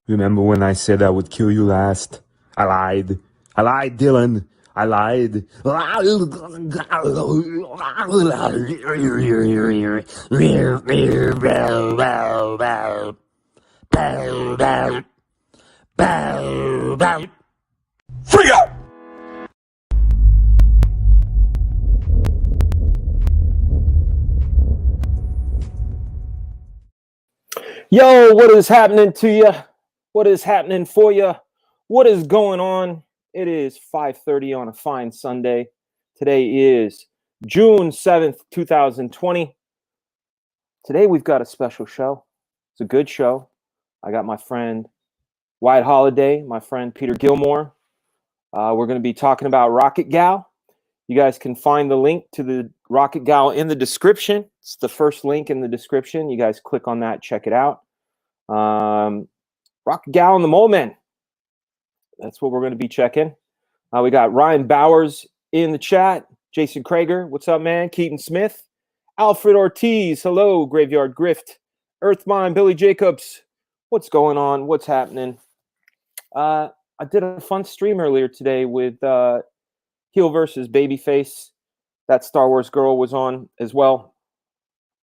Remember when I said I would kill you last? I lied. I lied, Dylan. I lied. Free up! Yo, what is happening to you? What is happening for you? What is going on? It is 5:30 on a fine Sunday. Today is June 7th, 2020. Today we've got a special show. It's a good show. I got my friend Wyatt Holiday, my friend Peter Gilmore. We're going to be talking about Rocket Gal. You guys can find the link to the Rocket Gal in the description. It's the first link in the description. You guys click on that, check it out. Rocket Gal and the Mole Men. That's what we're going to be checking. We got Ryan Bowers in the chat. Jason Krager, what's up, man? Keaton Smith. Alfred Ortiz, hello. Graveyard Grift. Earthmine, Billy Jacobs. What's going on? What's happening? I did a fun stream earlier today with Heel versus Babyface. That Star Wars girl was on as well.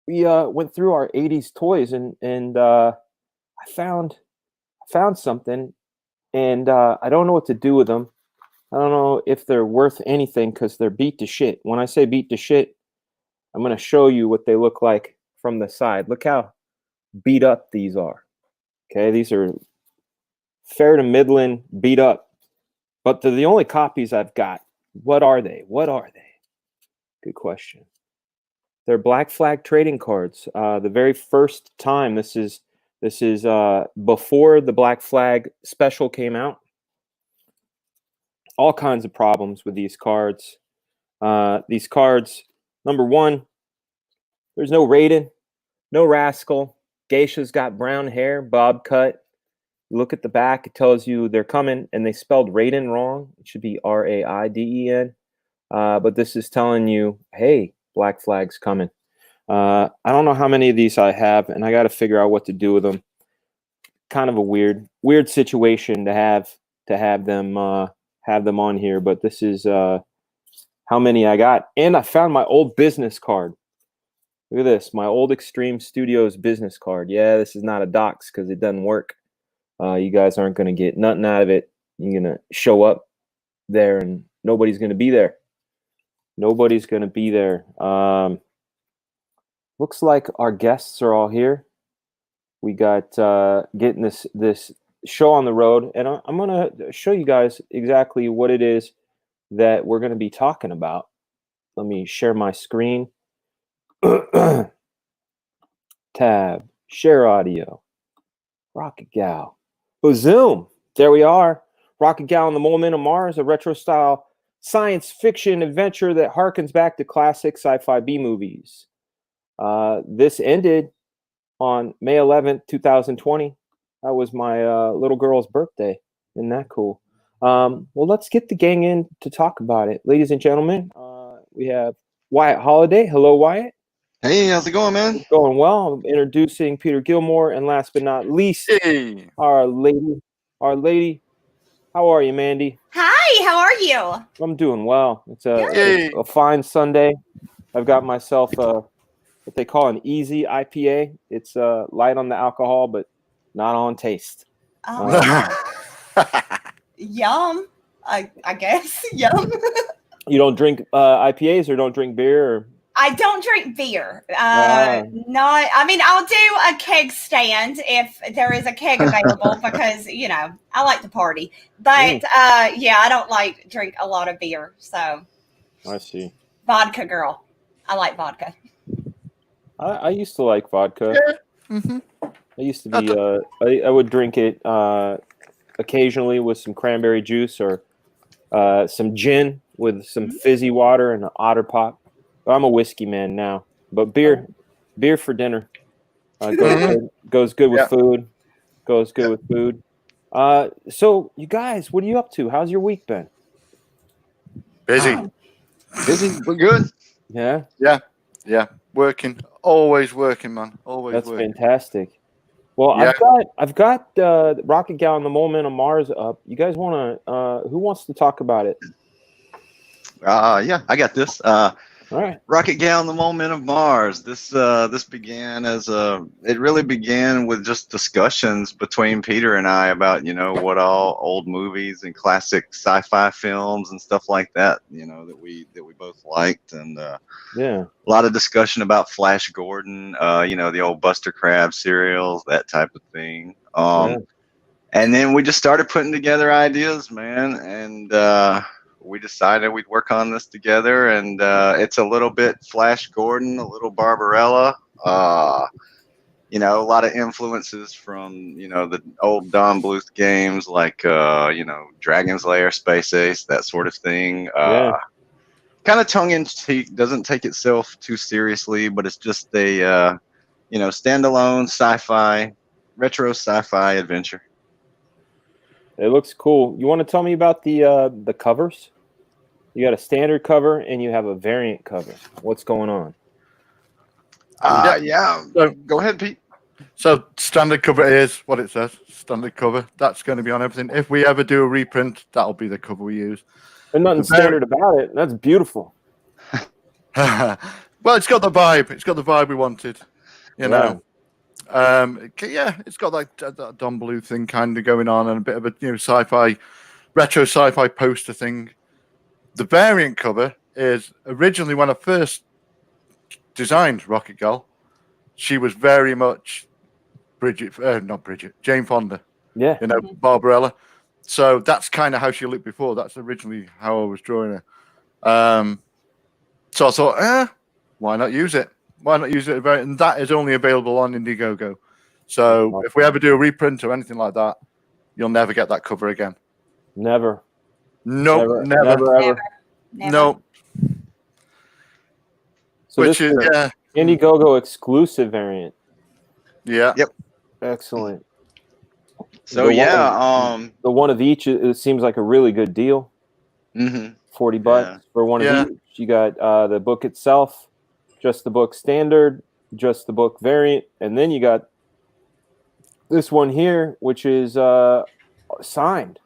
We went through our 80s toys and I found something, and I don't know what to do with them. I don't know if they're worth anything because they're beat to shit. When I say beat to shit, I'm going to show you what they look like from the side. Look how beat up these are. Okay, these are fair to middling, beat up. But they're the only copies I've got. What are they? What are they? Good question. They're Black Flag trading cards. The very first time, this is before the Black Flag special came out. All kinds of problems with these cards. These cards, number one, there's no Raiden, no Rascal. Geisha's got brown hair, bob cut. You look at the back, it tells you they're coming, and they spelled Raiden wrong. It should be Raiden. But this is telling you, hey, Black Flag's coming. I don't know how many of these I have, and I got to figure out what to do with them. Kind of a weird situation to have them on here, but this is how many I got. And I found my old business card. Look at this, my old Extreme Studios business card. Yeah, this is not a docs because it doesn't work. You guys aren't going to get nothing out of it. You're going to show up there and nobody's going to be there. Nobody's going to be there. Looks like our guests are all here. We got getting this show on the road, and I'm going to show you guys exactly what it is that we're going to be talking about. Let me share my screen. Tab, share audio, Rocket Gal. Zoom. There we are. Rocket Gal and the Mole Men of Mars, a retro-style science fiction adventure that harkens back to classic sci-fi B-movies. This ended on May 11th, 2020. That was my little girl's birthday. Isn't that cool? Well, let's get the gang in to talk about it. Ladies and gentlemen, we have Wyatt Holiday. Hello, Wyatt. Hey, how's it going, man? Going well. I'm introducing Peter Gilmore, and last but not least, Hey. our lady. How are you, Mandy? Hi, how are you? I'm doing well. It's a fine Sunday. I've got myself what they call an easy IPA. It's light on the alcohol, but not on taste. Yum. I guess. Yum. You don't drink IPAs or don't drink beer? Or? I don't drink beer. No, I mean, I'll do a keg stand if there is a keg available because, I like to party. But, I don't drink a lot of beer. So. I see. Vodka girl. I like vodka. I used to like vodka. Yeah. Mm-hmm. I used to be, I would drink it occasionally with some cranberry juice or some gin with some fizzy water and an Otter Pop. I'm a whiskey man now, but beer for dinner goes good with food. Goes good with food. So you guys, what are you up to? How's your week been? Busy. We're good. Yeah. Working. Always working, man. Always. That's working. Fantastic. Well, Yeah. I've got Rocket Gal and the Moment on Mars up. You guys want to? Who wants to talk about it? Yeah, I got this. All right. Rocket Gal and the Moment of Mars. This began it really began with just discussions between Peter and I about, what all old movies and classic sci-fi films and stuff like that, that we both liked, and Yeah. a lot of discussion about Flash Gordon, the old Buster Crabbe serials, that type of thing. And then we just started putting together ideas, man, and we decided we'd work on this together, and it's a little bit Flash Gordon, a little Barbarella, a lot of influences from, the old Don Bluth games like, Dragon's Lair, Space Ace, that sort of thing. Kind of tongue-in-cheek, doesn't take itself too seriously, but it's just a, standalone sci-fi, retro sci-fi adventure. It looks cool. You want to tell me about the covers? You got a standard cover and you have a variant cover. What's going on? Yeah. Go ahead, Pete. So standard cover is what it says. Standard cover. That's going to be on everything. If we ever do a reprint, that'll be the cover we use. There's nothing standard about it. That's beautiful. Well, it's got the vibe. It's got the vibe we wanted. Know. It's got that Don Bluth thing kind of going on, and a bit of a sci-fi, retro sci-fi poster thing. The variant cover is originally when I first designed Rocket Gal, she was very much Jane Fonda. Yeah. Barbarella. So that's kind of how she looked before. That's originally how I was drawing her. So I thought, why not use it? Why not use it? And that is only available on Indiegogo. So if we ever do a reprint or anything like that, you'll never get that cover again. Never. Nope, never, ever. No. So this is Indiegogo exclusive variant. Yeah. Yep. Excellent. So the one of each, it seems like a really good deal. Mm-hmm. $40 for one of each. You got the book itself, just the book standard, just the book variant, and then you got this one here, which is signed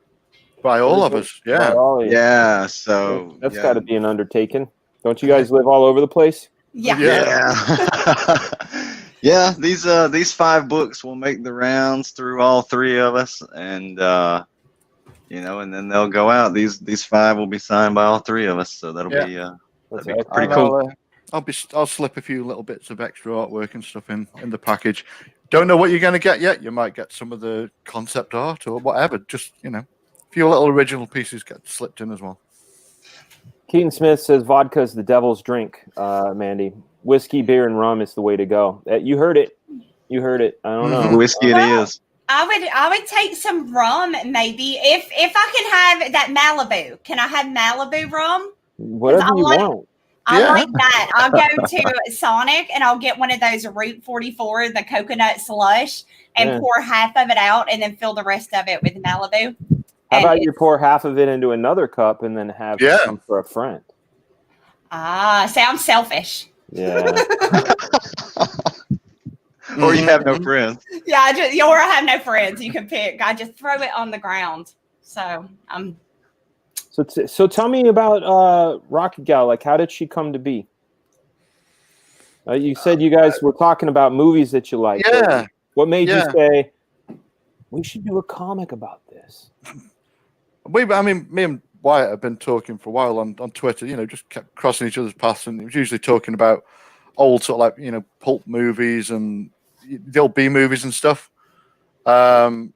by all of us. Yeah. So that's got to be an undertaking. Don't you guys live all over the place? Yeah. Yeah. These 5 books will make the rounds through all 3 of us, and and then they'll go out. These 5 will be signed by all 3 of us, so that'll be pretty cool. I'll slip a few little bits of extra artwork and stuff in the package. Don't know what you're going to get yet. You might get some of the concept art or whatever. Just a few little original pieces get slipped in as well. Keaton Smith says vodka's the devil's drink, Mandy. Whiskey, beer, and rum is the way to go. You heard it. I don't know. Whiskey it is. I would take some rum maybe if I can have that Malibu. Can I have Malibu rum? Whatever you want. I like that. I'll go to Sonic and I'll get one of those Route 44, the coconut slush, and pour half of it out and then fill the rest of it with Malibu. How about you pour half of it into another cup and then have some for a friend? Sounds selfish. Yeah. Or you have no friends. Yeah, or I have no friends. You can pick. I just throw it on the ground. So So tell me about Rocket Gal. Like, how did she come to be? You said you guys were talking about movies that you like. Yeah. What made you say we should do a comic about this? Me and Wyatt have been talking for a while on Twitter. Just kept crossing each other's paths, and it was usually talking about old sort of like pulp movies and the old B movies and stuff. And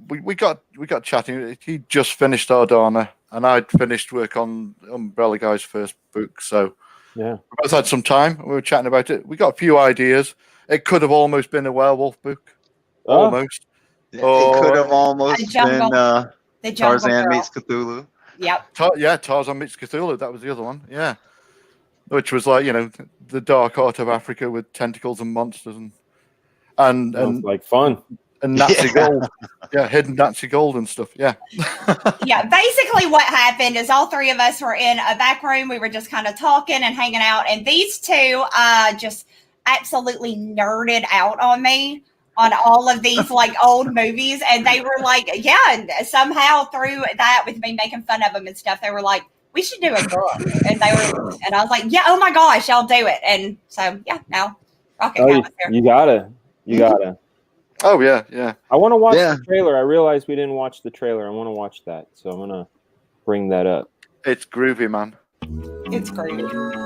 we got chatting. He just finished Ardana, and I'd finished work on Umbrella Guy's first book. So we both had some time. We were chatting about it. We got a few ideas. It could have almost been a werewolf book. Almost. It could have almost been Tarzan Girl. meets Cthulhu. Yep. Tarzan meets Cthulhu. That was the other one. Yeah. Which was like, the dark art of Africa with tentacles and monsters and like fun. And Nazi gold. Yeah, hidden Nazi gold and stuff. Yeah. Yeah, basically what happened is all 3 of us were in a back room. We were just kind of talking and hanging out. And these 2 just absolutely nerded out on me on all of these like old movies, and they were like, yeah, and somehow through that with me making fun of them and stuff, they were like, we should do a book, and I was like, yeah, oh my gosh, I'll do it. And so yeah, now Rocket Cow is here. You gotta. Oh yeah. I want to watch the trailer. I realized we didn't watch the trailer. I want to watch that, so I'm gonna bring that up. It's groovy, man. It's groovy.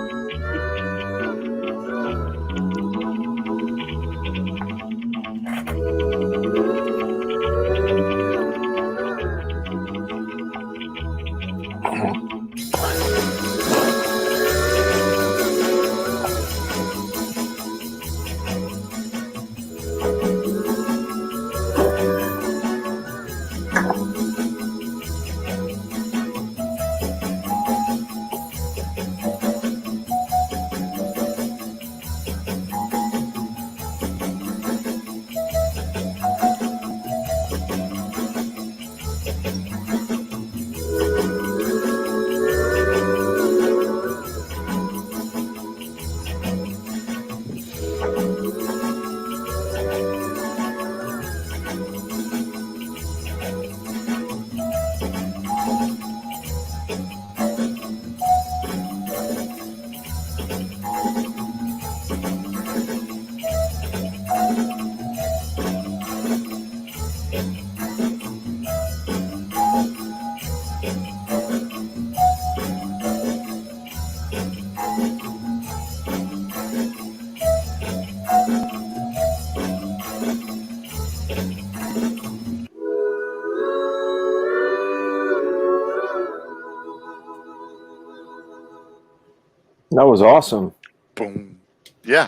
That was awesome. Boom. Yeah.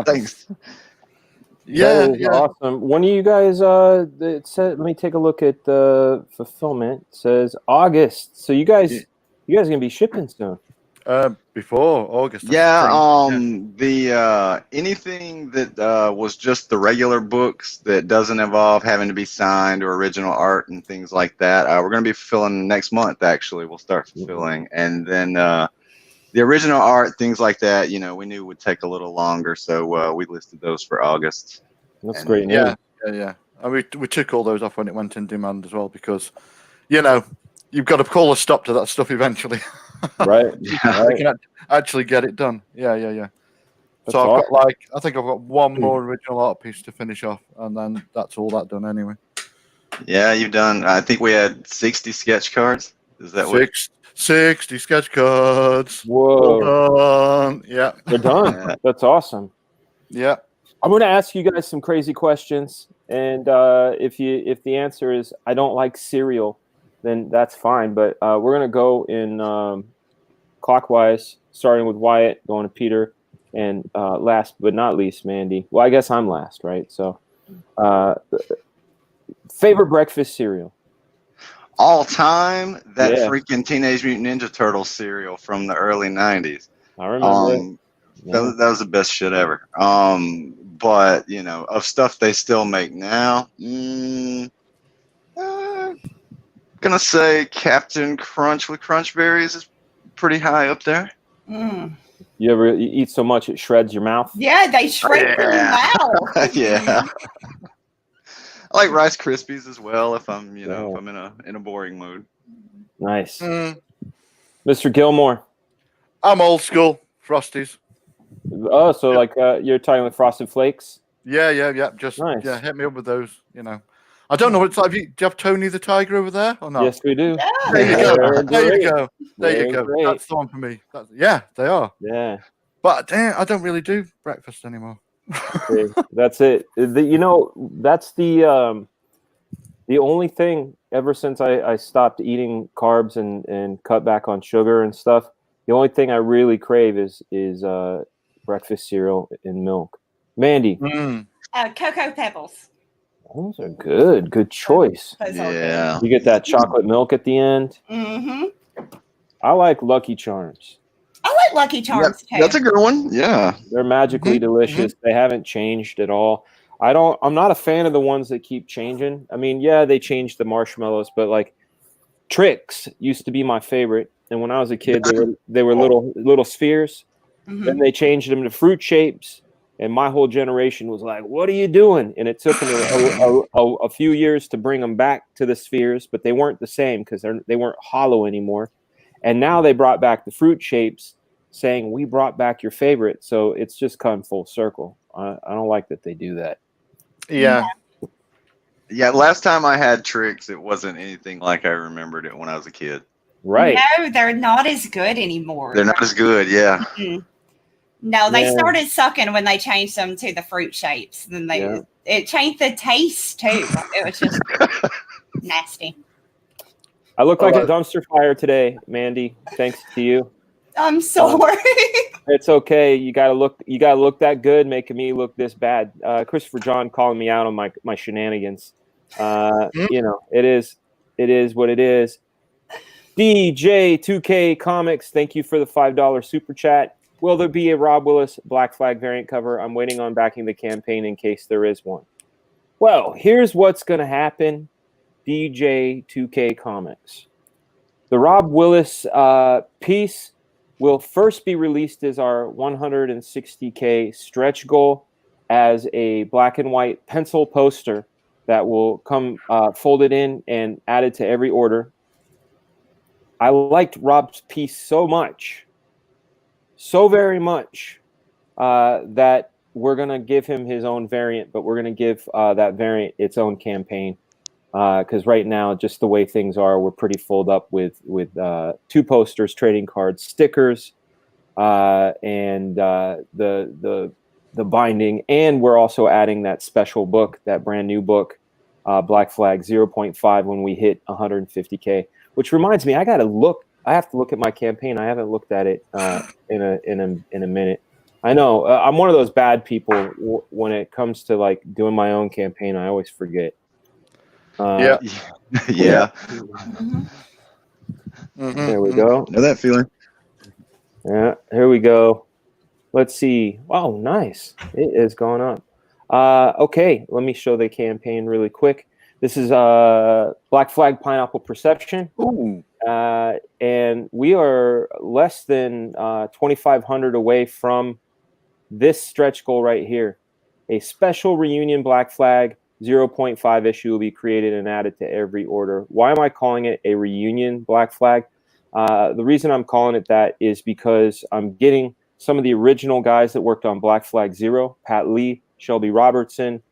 Thanks. Yeah, awesome. One of you guys, it said, let me take a look at the fulfillment. It says August. So you guys gonna be shipping soon. Before August. The anything that was just the regular books that doesn't involve having to be signed or original art and things like that, we're going to be fulfilling next month. Actually, we'll start fulfilling, and then the original art, things like that, we knew would take a little longer, so we listed those for August. That's great. Yeah. And we took all those off when it went in demand as well, because you've got to call a stop to that stuff eventually. Right. They can actually get it done. Yeah. That's so awesome. I think I've got one more original art piece to finish off, and then that's all that done anyway. Yeah, you've done. I think we had 60 sketch cards. Is that 60 sketch cards? Whoa! Done. Yeah, they're done. That's awesome. Yeah. I'm going to ask you guys some crazy questions, and if the answer is I don't like cereal, then that's fine. But we're going to go in clockwise, starting with Wyatt, going to Peter, and last but not least, Mandy. Well, I guess I'm last, right? So, favorite breakfast cereal? All time, that freaking Teenage Mutant Ninja Turtles cereal from the early 90s. I remember that was the best shit ever. But, of stuff they still make now, gonna say Captain Crunch with Crunch Berries is pretty high up there. You ever eat so much it shreds your mouth? Yeah, they shred your mouth. Yeah. I like Rice Krispies as well if I'm, if I'm in a boring mood. Nice. Mr. Gilmore. I'm old school. Frosties. Oh, so you're talking with Frosted Flakes? Yeah. Just nice. Hit me up with those, I don't know what it's like. Do you have Tony the Tiger over there or not? Yes, we do. Yeah. There you go. Great. That's the one for me. They are. Yeah. But I don't really do breakfast anymore. Okay, that's it. That's the only thing ever since I stopped eating carbs and cut back on sugar and stuff. The only thing I really crave is breakfast cereal and milk. Mandy. Cocoa Pebbles. Those are good. Good choice. Yeah. You get that chocolate milk at the end. Mm-hmm. I like Lucky Charms. I like Lucky Charms too. That's a good one. Yeah. They're magically delicious. They haven't changed at all. I'm not a fan of the ones that keep changing. I mean, they changed the marshmallows, but like Trix used to be my favorite. And when I was a kid, they were little spheres. Then they changed them to fruit shapes, and my whole generation was like, "What are you doing?" And it took them a few years to bring them back to the spheres, but they weren't the same because they weren't hollow anymore. And now they brought back the fruit shapes, saying, "We brought back your favorite." So it's just come full circle. I don't like that they do that. Yeah. Yeah, last time I had tricks, it wasn't anything like I remembered it when I was a kid. Right. No, they're not as good anymore. They're not as good, yeah. Mm-hmm. No, they started sucking when they changed them to the fruit shapes. Then it changed the taste too. It was just nasty. I look like a dumpster fire today, Mandy. Thanks to you. I'm sorry. It's okay. You gotta look that good, making me look this bad. Christopher John calling me out on my shenanigans. You know, it is what it is. DJ2K Comics, thank you for the $5 super chat. Will there be a Rob Willis Black Flag variant cover? I'm waiting on backing the campaign in case there is one. Well, here's what's gonna happen. DJ2K Comics. The Rob Willis piece will first be released as our 160K stretch goal as a black and white pencil poster that will come folded in and added to every order. I liked Rob's piece so much, so very much, that we're going to give him his own variant, but we're going to give that variant its own campaign. Because right now, just the way things are, we're pretty filled up with 2 posters, trading cards, stickers, and the binding, and we're also adding that special book, that brand new book, Black Flag 0.5, when we hit 150K. Which reminds me, I have to look at my campaign. I haven't looked at it in a minute. I know I'm one of those bad people when it comes to like doing my own campaign. I always forget. Yeah. Mm-hmm. There we go. Know that feeling. Yeah, here we go. Let's see. Oh, nice. It is going up. Okay, let me show the campaign really quick. This is Black Flag Pineapple Perception. Ooh. And we are less than 2,500 away from this stretch goal right here. A special reunion Black Flag 0.5 issue will be created and added to every order. Why am I calling it a reunion Black Flag? The reason I'm calling it that is because I'm getting some of the original guys that worked on Black Flag 0, Pat Lee, Shelby Robertson,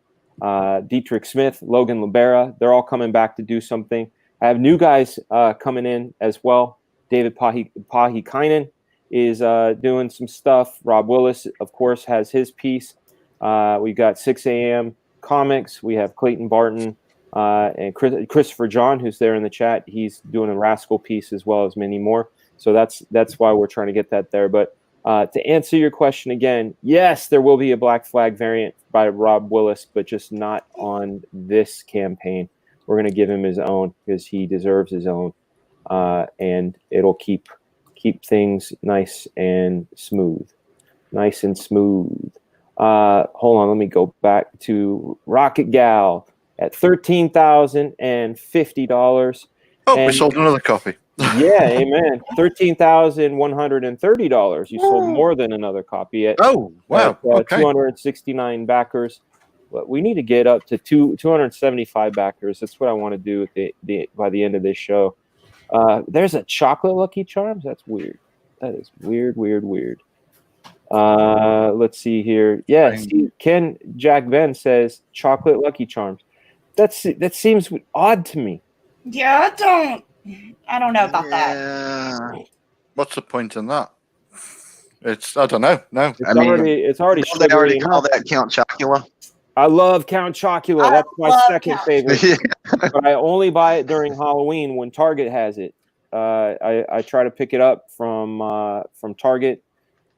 Dietrich Smith, Logan Libera. They're all coming back to do something. I have new guys coming in as well. David Pahikainen is doing some stuff. Rob Willis, of course, has his piece. We've got 6 a.m. Comics. We have Clayton Barton and Christopher John, who's there in the chat. He's doing a Rascal piece as well as many more. So that's why we're trying to get that there. But to answer your question again, yes, there will be a Black Flag variant by Rob Willis, but just not on this campaign. We're going to give him his own because he deserves his own, and it'll keep things nice and smooth. Hold on, let me go back to Rocket Gal at $13,050. Oh, we sold another copy. Yeah, amen. $13,130. You sold more than another copy at 269 backers. But we need to get up to 275 backers. That's what I want to do by the end of this show. There's a chocolate Lucky Charms. That's weird. That is weird. Let's see here. Yeah, Ken Jack Ben says chocolate Lucky Charms. That seems odd to me. Yeah, I don't know about that. What's the point in that? I don't know. No, it's already. They already call that Count Chocula. I love Count Chocula. That's my second favorite. But I only buy it during Halloween when Target has it. I try to pick it up from Target.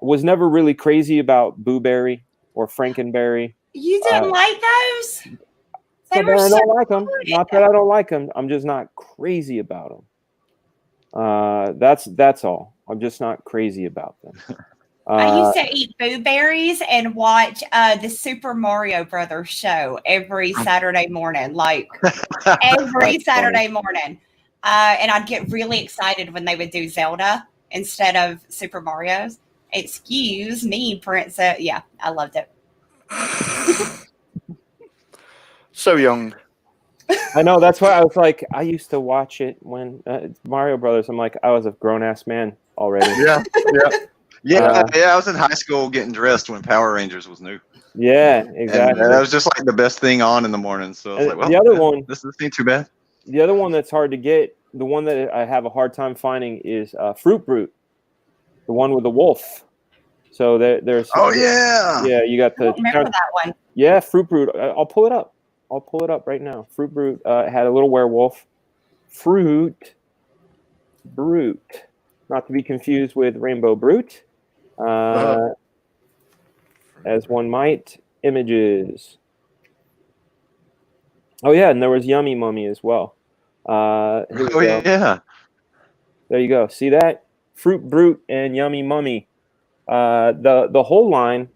Was never really crazy about Boo Berry or Frankenberry. You didn't like those? I don't like them. Not that I don't like them. I'm just not crazy about them. That's all. I'm just not crazy about them. I used to eat Boo Berries and watch the Super Mario Brothers show every Saturday morning, like every Saturday morning. And I'd get really excited when they would do Zelda instead of Super Mario's. Excuse me, princess. Yeah, I loved it. So young. I know. That's why I was like, I used to watch it when Mario Brothers. I'm like, I was a grown ass man already. Yeah. Yeah, I was in high school getting dressed when Power Rangers was new. Yeah, exactly. And that was just like the best thing on in the morning. So I was like, well, the other one, this ain't too bad. The other one that's hard to get, the one that I have a hard time finding is Fruit Brute, the one with the wolf. So there's. Oh yeah. Yeah, you got the. I don't remember that one. Yeah, Fruit Brute. I'll pull it up. I'll pull it up right now. Fruit Brute had a little werewolf. Fruit Brute, not to be confused with Rainbow Brute, as one might. Images. Oh yeah, and there was Yummy Mummy as well. Here we go. Yeah. There you go. See that? Fruit Brute and Yummy Mummy. The whole line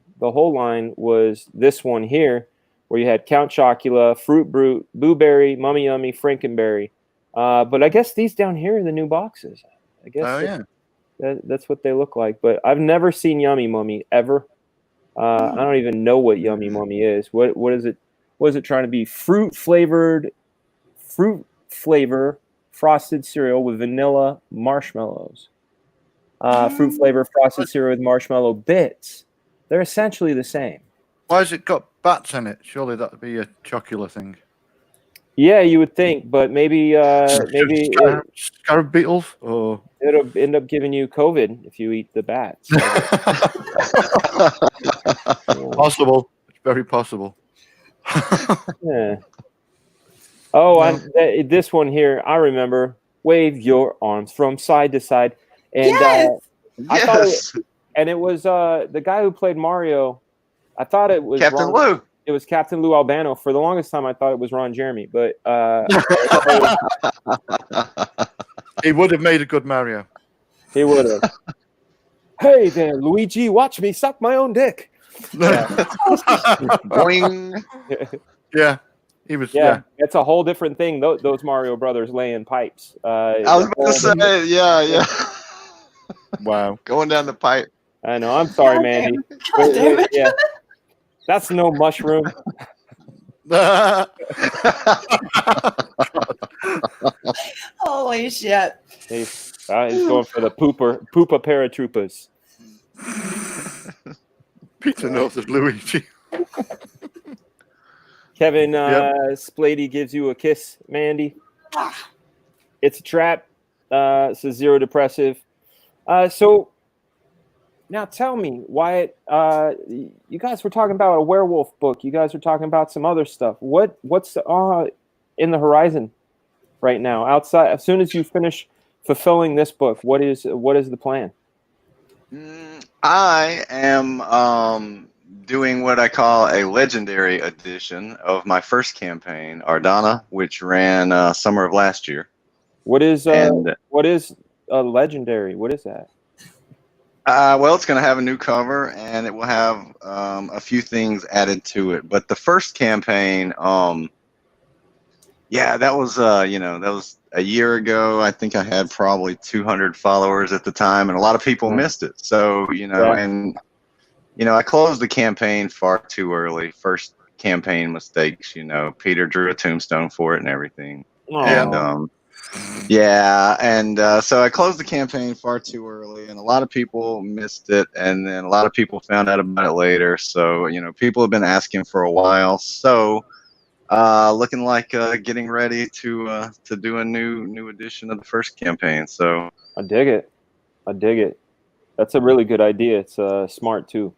was this one here, where you had Count Chocula, Fruit Brute, Boo Berry, Mummy Yummy, Frankenberry. But I guess these down here are the new boxes. I guess that's what they look like. But I've never seen Yummy Mummy ever. I don't even know what Yummy Mummy is. What is it? What is it trying to be? Fruit flavor frosted cereal with vanilla marshmallows. Fruit flavor frosted cereal with marshmallow bits. They're essentially the same. Why has it got bats in it? Surely that would be a chocolate thing. Yeah, you would think, but maybe scarab beetles, or it'll end up giving you COVID if you eat the bats. Possible. It's very possible. Yeah. Oh, this one here, I remember. Wave your arms from side to side, and Yes! I thought it was the guy who played Mario. I thought it was Captain Lou. It was Captain Lou Albano. For the longest time, I thought it was Ron Jeremy, but he would have made a good Mario. He would have. Hey there, Luigi, watch me suck my own dick. Yeah. Boing. Yeah, he was. Yeah, it's a whole different thing. Those Mario Brothers laying pipes. I was about to say, yeah. Wow, going down the pipe. I know. I'm sorry, Mandy. God damn it. Yeah, that's no mushroom. Holy shit. He's going for the poopa paratroopers. Peter knows of Luigi. Kevin Splady gives you a kiss, Mandy. It's a trap. It's a zero depressive. So now tell me, Wyatt, you guys were talking about a werewolf book. You guys were talking about some other stuff. What's in the horizon right now? Outside, as soon as you finish fulfilling this book, what is the plan? I am doing what I call a legendary edition of my first campaign, Ardana, which ran summer of last year. What is a legendary? What is that? Well, it's going to have a new cover, and it will have a few things added to it. But the first campaign, that was that was a year ago. I think I had probably 200 followers at the time, and a lot of people missed it. So I closed the campaign far too early. First campaign mistakes. Peter drew a tombstone for it and everything. Aww. And so I closed the campaign far too early, and a lot of people missed it, and then a lot of people found out about it later. So people have been asking for a while. So looking like getting ready to do a new edition of the first campaign. So I dig it. That's a really good idea. It's smart too.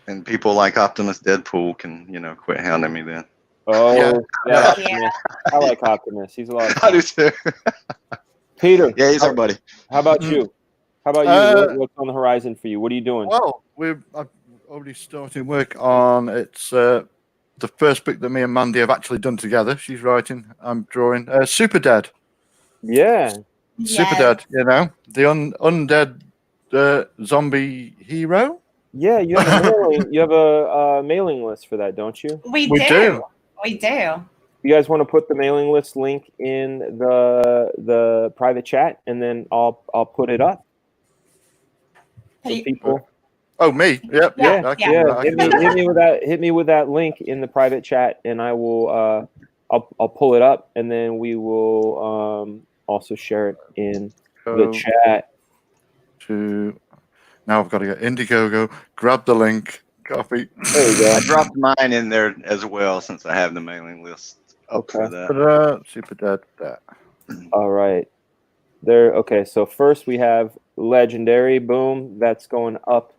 And people like Optimus Deadpool can quit hounding me then. Oh yeah. I like Optimus. He's a lot of fun. I do too. Peter. Yeah, he's our buddy. How about you? What's on the horizon for you? What are you doing? Well, I've already started work on it's the first book that me and Mandy have actually done together. She's writing, I'm drawing. Super Dead. Yeah. Super Dead. The undead zombie hero. Yeah, you have a mailing list for that, don't you? We do. We do. You guys want to put the mailing list link in the private chat, and then I'll put it up. So people Oh, me? Yep. Yeah, I can yeah. do that. I Hit can me, do that. hit me with that link in the private chat, and I will. I'll pull it up, and then we will also share it in the Go chat. to now I've got to get Indiegogo, grab the link, copy. There we go. I dropped mine in there as well since I have the mailing list up for Okay. that. Super dead. That. All right. There. Okay. So first we have Legendary. Boom. That's going up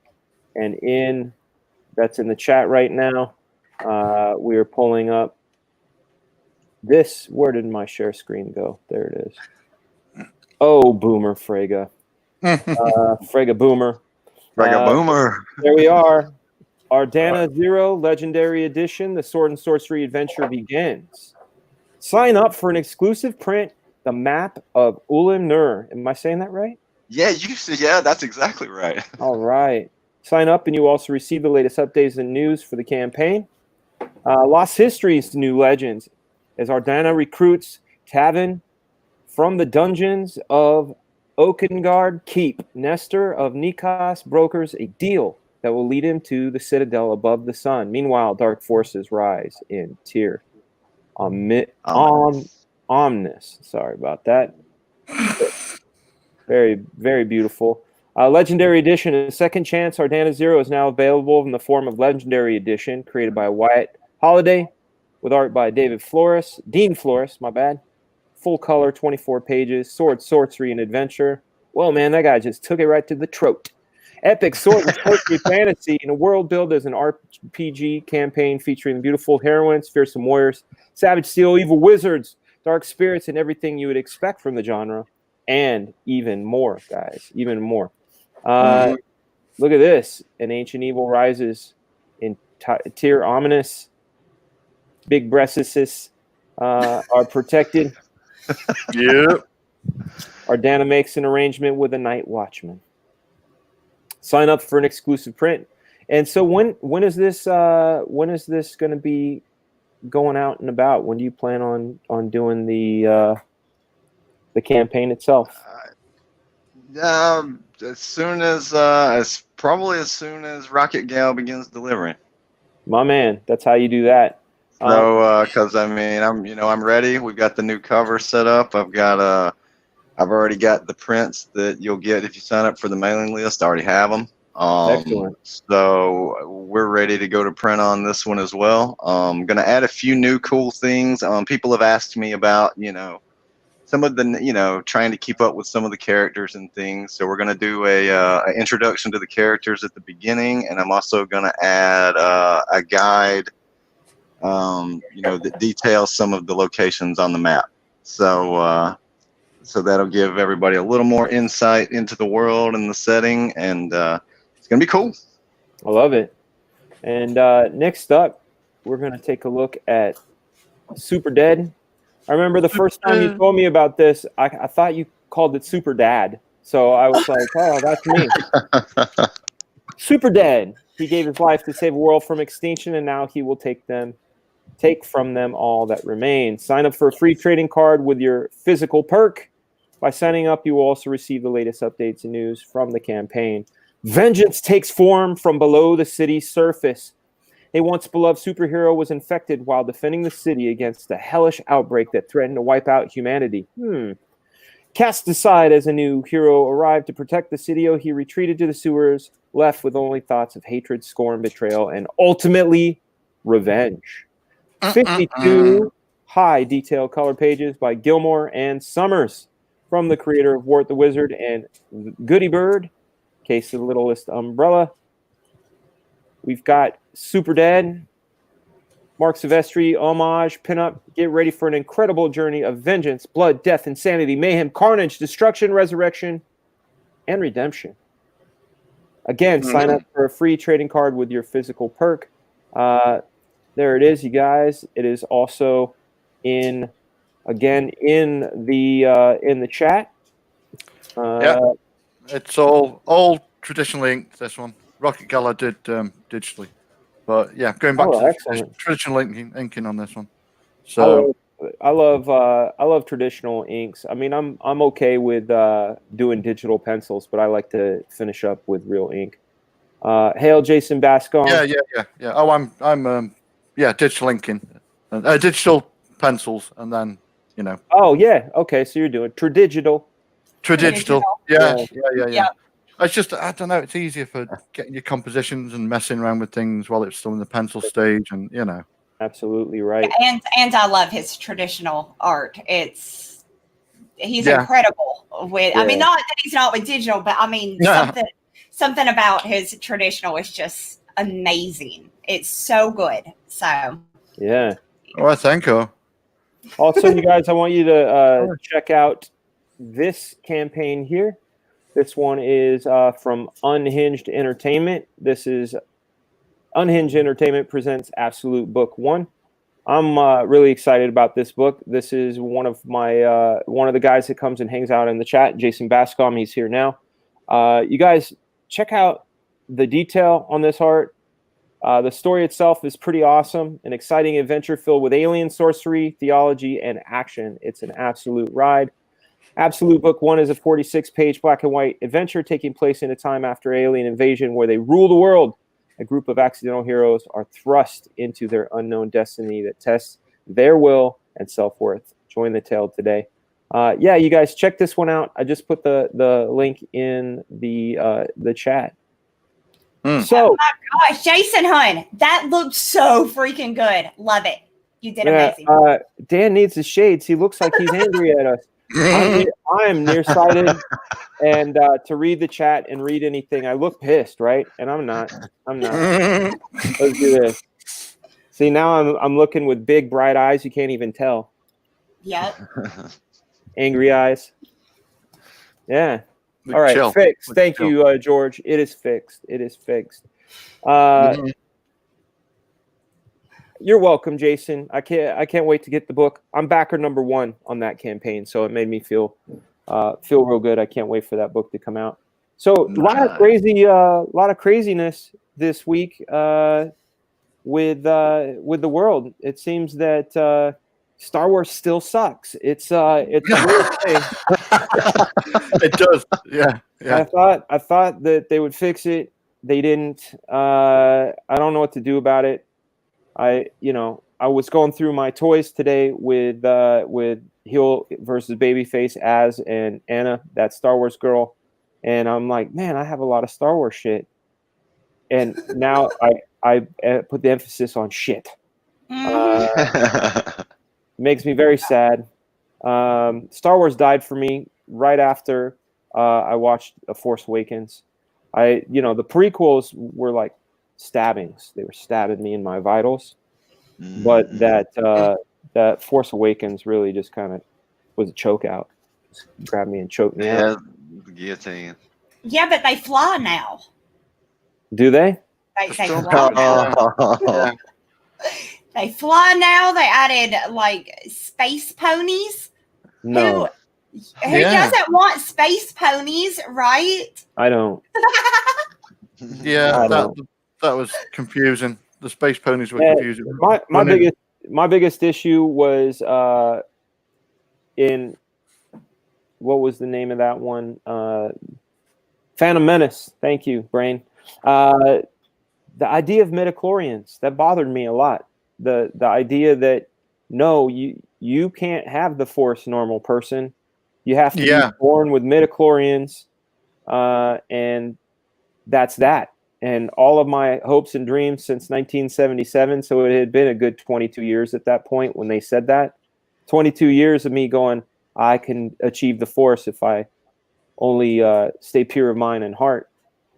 and in. That's in the chat right now. We are pulling up this. Where did my share screen go? There it is. Oh, Boomer Frega. Frega Boomer. Fragaboomer. There we are. Ardana Zero Legendary Edition. The Sword and Sorcery adventure begins. Sign up for an exclusive print, the map of Ulim Nur. Am I saying that right? Yeah, you said, yeah, that's exactly right. All right. Sign up and you also receive the latest updates and news for the campaign. Lost Histories New Legends as Ardana recruits Tavin from the dungeons of Okengard Keep. Nestor of Nikos brokers a deal that will lead him to the citadel above the sun. Meanwhile, dark forces rise in Tyr. Omnis. Sorry about that. Very, very beautiful. Legendary Edition and Second Chance Ardana Zero is now available in the form of Legendary Edition, created by Wyatt Holiday, with art by Dean Flores, my bad. Full color, 24 pages, sword, sorcery, and adventure. Well, man, that guy just took it right to the throat. Epic sword and sorcery fantasy in a world built as an RPG campaign featuring beautiful heroines, fearsome warriors, savage steel, evil wizards, dark spirits, and everything you would expect from the genre. And even more, guys, even more. Look at this. An ancient evil rises in Tyr Ominous. Big breasts are protected. Yeah. Ardana makes an arrangement with a night watchman. Sign up for an exclusive print. And so when is this going to be going out and about? When do you plan on doing the campaign itself? As soon as probably as soon as Rocket Gal begins delivering. My man, that's how you do that. So, because I mean, I'm ready. We've got the new cover set up. I've already got the prints that you'll get if you sign up for the mailing list. I already have them. Excellent. So we're ready to go to print on this one as well. I'm gonna add a few new cool things. People have asked me about, some of the, trying to keep up with some of the characters and things. So we're gonna do a introduction to the characters at the beginning, and I'm also gonna add a guide, that details some of the locations on the map. So that'll give everybody a little more insight into the world and the setting, and it's gonna be cool. I love it. And next up, we're going to take a look at Super Dead. I remember the first time you told me about this, I thought you called it Super Dad. So I was like, oh, that's me. Super Dead. He gave his life to save a world from extinction, and now he will take from them all that remains. Sign up for a free trading card with your physical perk. By signing up, you will also receive the latest updates and news from the campaign. Vengeance takes form from below the city's surface. A once beloved superhero was infected while defending the city against a hellish outbreak that threatened to wipe out humanity. Cast aside as a new hero arrived to protect the city, he retreated to the sewers, left with only thoughts of hatred, scorn, betrayal, and ultimately revenge. 52 high detail color pages by Gilmore and Summers, from the creator of Wart the Wizard and Goody Bird, Case of the Littlest Umbrella. We've got Super Dead, Mark Silvestri, homage, pinup. Get ready for an incredible journey of vengeance, blood, death, insanity, mayhem, carnage, destruction, resurrection, and redemption. Again, sign up for a free trading card with your physical perk. There it is, you guys. It is also in the chat. It's all traditionally inked, this one. Rocket Gala did digitally. But yeah, going back to the traditional inking on this one. So I love traditional inks. I mean, I'm okay with doing digital pencils, but I like to finish up with real ink. Hail, Jason Bascom. Yeah. Oh, I'm digital inking, digital pencils, and then Oh yeah, okay. So you're doing tradigital. Tradigital. Yeah. Yep. It's just, I don't know, it's easier for getting your compositions and messing around with things while it's still in the pencil stage, and Absolutely right. And I love his traditional art. He's Yeah. incredible with. I mean, Yeah. not that he's not with digital, but I mean something about his traditional is just amazing. It's so good. So Yeah. Oh, thank you. Also, you guys, I want you to check out this campaign here. This one is from Unhinged Entertainment. This is Unhinged Entertainment presents Absolute Book 1. I'm really excited about this book. This is one of the guys that comes and hangs out in the chat, Jason Bascom. He's here now. You guys check out the detail on this art. The story itself is pretty awesome. An exciting adventure filled with alien sorcery, theology, and action. It's an absolute ride. Absolute Book 1 is a 46-page black and white adventure taking place in a time after alien invasion where they rule the world. A group of accidental heroes are thrust into their unknown destiny that tests their will and self-worth. Join the tale today. You guys check this one out. I just put the link in the chat. So, oh my gosh, Jason Hun, that looked so freaking good. Love it. You did amazing. Dan needs his shades. He looks like he's angry at us. I'm nearsighted, and to read the chat and read anything, I look pissed, right? And I'm not. Let's do this. See, now I'm looking with big bright eyes. You can't even tell. Yep. Angry eyes. Yeah. All right. Chill. Fixed. Thank you, George. It is fixed. You're welcome, Jason. I can't wait to get the book. I'm backer number 1 on that campaign, so it made me feel real good. I can't wait for that book to come out. So a lot of craziness this week with the world. It seems that Star Wars still sucks. It's a weird thing. It does. Yeah. I thought that they would fix it. They didn't. I don't know what to do about it. I was going through my toys today with heel versus babyface Az and Anna, that Star Wars girl, and I'm like, man, I have a lot of Star Wars shit, and now I put the emphasis on shit. Makes me very sad. Star Wars died for me right after I watched A Force Awakens. The prequels were like stabbings. They were stabbing me in my vitals. But that Force Awakens really just kind of was a choke out. Just grabbed me and choked me out. Guillotine. Yeah, but they fly now. Do they? They fly now. They fly now. They added like space ponies. No. Who doesn't want space ponies, right? I don't. Yeah, that was confusing. The space ponies were confusing. My biggest issue was in what was the name of that one? Phantom Menace. Thank you, Brain. The idea of midichlorians, that bothered me a lot. The idea that no, you can't have the Force normal person. You have to be born with midichlorians, and that's that. And all of my hopes and dreams since 1977, so it had been a good 22 years at that point when they said that. 22 years of me going, I can achieve the Force if I only stay pure of mind and heart.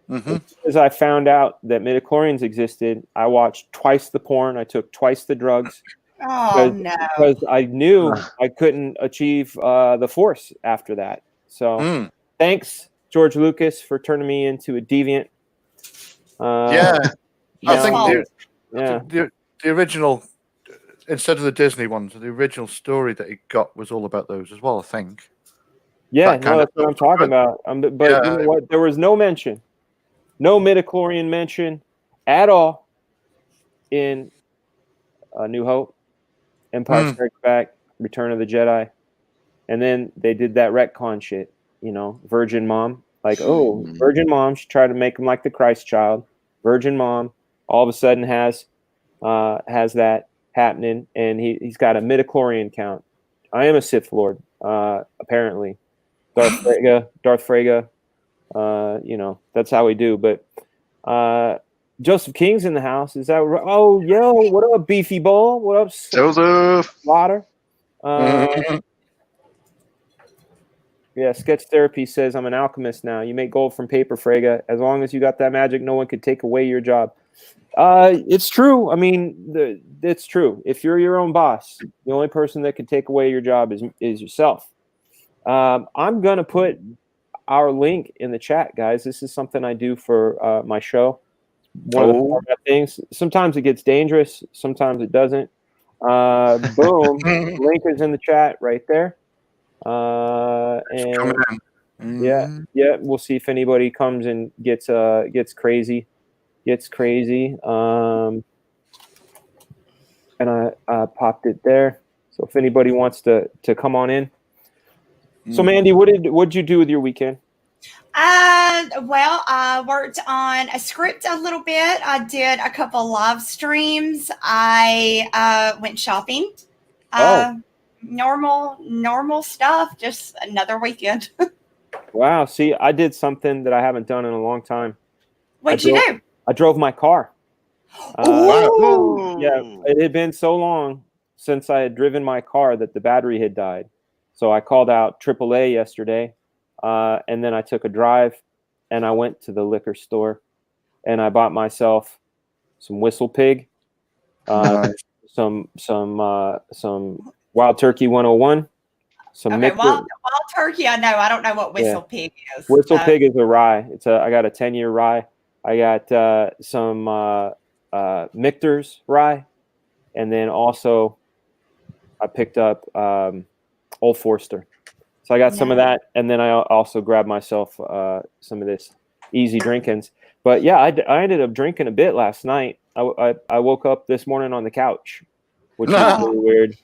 Mm-hmm. As I found out that midichlorians existed, I watched twice the porn. I took twice the drugs. Because I knew I couldn't achieve the Force after that. So thanks, George Lucas, for turning me into a deviant. I think the original, instead of the Disney ones, the original story that he got was all about those as well, I think. Yeah, that's what I'm talking about. But you know what? There was no mention, no midichlorian mention at all in New Hope, Empire Strikes Back, Return of the Jedi. And then they did that retcon shit, Virgin Mom. Like, oh, virgin mom. She tried to make him like the Christ child. Virgin mom. All of a sudden has that happening, and he's got a midichlorian count. I am a Sith Lord, apparently. Darth Frega. That's how we do. But Joseph King's in the house. Is that right? Oh, yo, what up, Beefy Bull? What up, Joseph? Slaughter? Yeah, Sketch Therapy says, I'm an alchemist now. You make gold from paper, Frega. As long as you got that magic, no one could take away your job. It's true. I mean, it's true. If you're your own boss, the only person that can take away your job is yourself. I'm going to put our link in the chat, guys. This is something I do for my show. One of the format things. Sometimes it gets dangerous. Sometimes it doesn't. Boom. Link is in the chat right there. And yeah, we'll see if anybody comes and gets crazy. And I popped it there. So if anybody wants to come on in. So Mandy, what'd you do with your weekend? Well, I worked on a script a little bit. I did a couple live streams. I went shopping. Normal stuff. Just another weekend. Wow. See, I did something that I haven't done in a long time. What'd you do? I drove my car. Yeah, it had been so long since I had driven my car that the battery had died. So I called out AAA yesterday, and then I took a drive, and I went to the liquor store, and I bought myself some Whistle Pig, some Wild Turkey 101, some Wild Turkey. I know. I don't know what Whistle Pig is. Whistle Pig is a rye. I got a 10-year rye. I got some Michter's rye, and then also I picked up Old Forester. So I got some of that, and then I also grabbed myself some of this easy drinkings. But yeah, I ended up drinking a bit last night. I woke up this morning on the couch, which was really weird.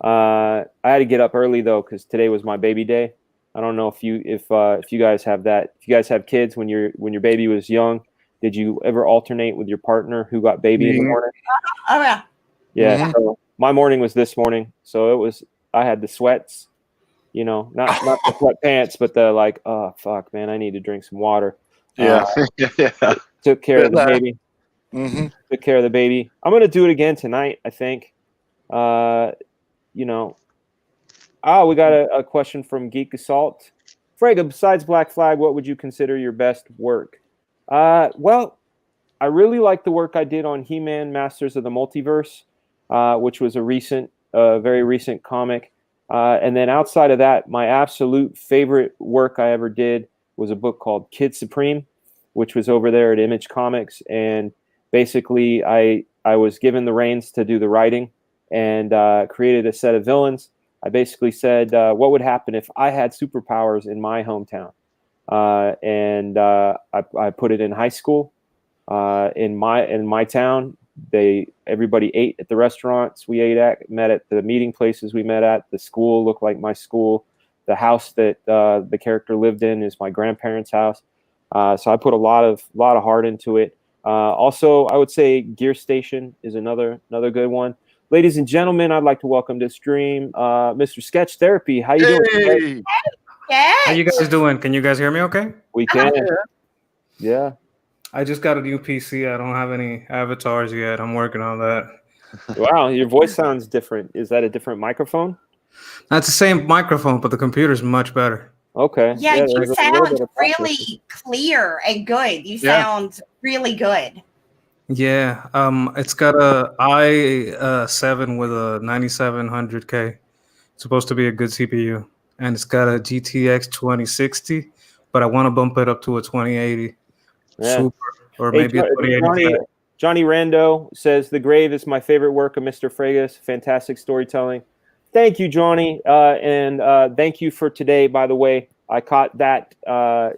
I had to get up early though because today was my baby day. I don't know if you guys have that. If you guys have kids when your baby was young, did you ever alternate with your partner who got baby in the morning? Oh yeah. Yeah. So my morning was this morning, so I had the sweats, not the sweatpants, but the like, oh fuck, man, I need to drink some water. Yeah. Took care of the baby. Took care of the baby. I'm gonna do it again tonight, I think. We got a question from Geek Assault. Frega, besides Black Flag, what would you consider your best work? Well, I really like the work I did on He-Man Masters of the Multiverse, which was a very recent comic. And then outside of that, my absolute favorite work I ever did was a book called Kid Supreme, which was over there at Image Comics. And basically, I was given the reins to do the writing and created a set of villains. I basically said, what would happen if I had superpowers in my hometown? And I put it in high school. In my town, everybody ate at the restaurants we ate at, met at the meeting places we met at. The school looked like my school. The house that the character lived in is my grandparents' house. So I put a lot of heart into it. Also, I would say Gearstation is another good one. Ladies and gentlemen, I'd like to welcome to the stream Mr. Sketch Therapy. How you doing? Yeah. How you guys doing? Can you guys hear me okay? We can. Yeah. I just got a new PC. I don't have any avatars yet. I'm working on that. Wow, your voice sounds different. Is that a different microphone? That's the same microphone, but the computer's much better. Okay. Yeah, you sound really clear and good. You sound really good. Yeah. It's got a i7 with a 9700K. It's supposed to be a good CPU. And it's got a GTX 2060, but I want to bump it up to a 2080 Super, or maybe a 2080. Johnny Rando says, The Grave is my favorite work of Mr. Fregas. Fantastic storytelling. Thank you, Johnny. And thank you for today, by the way. I caught that. I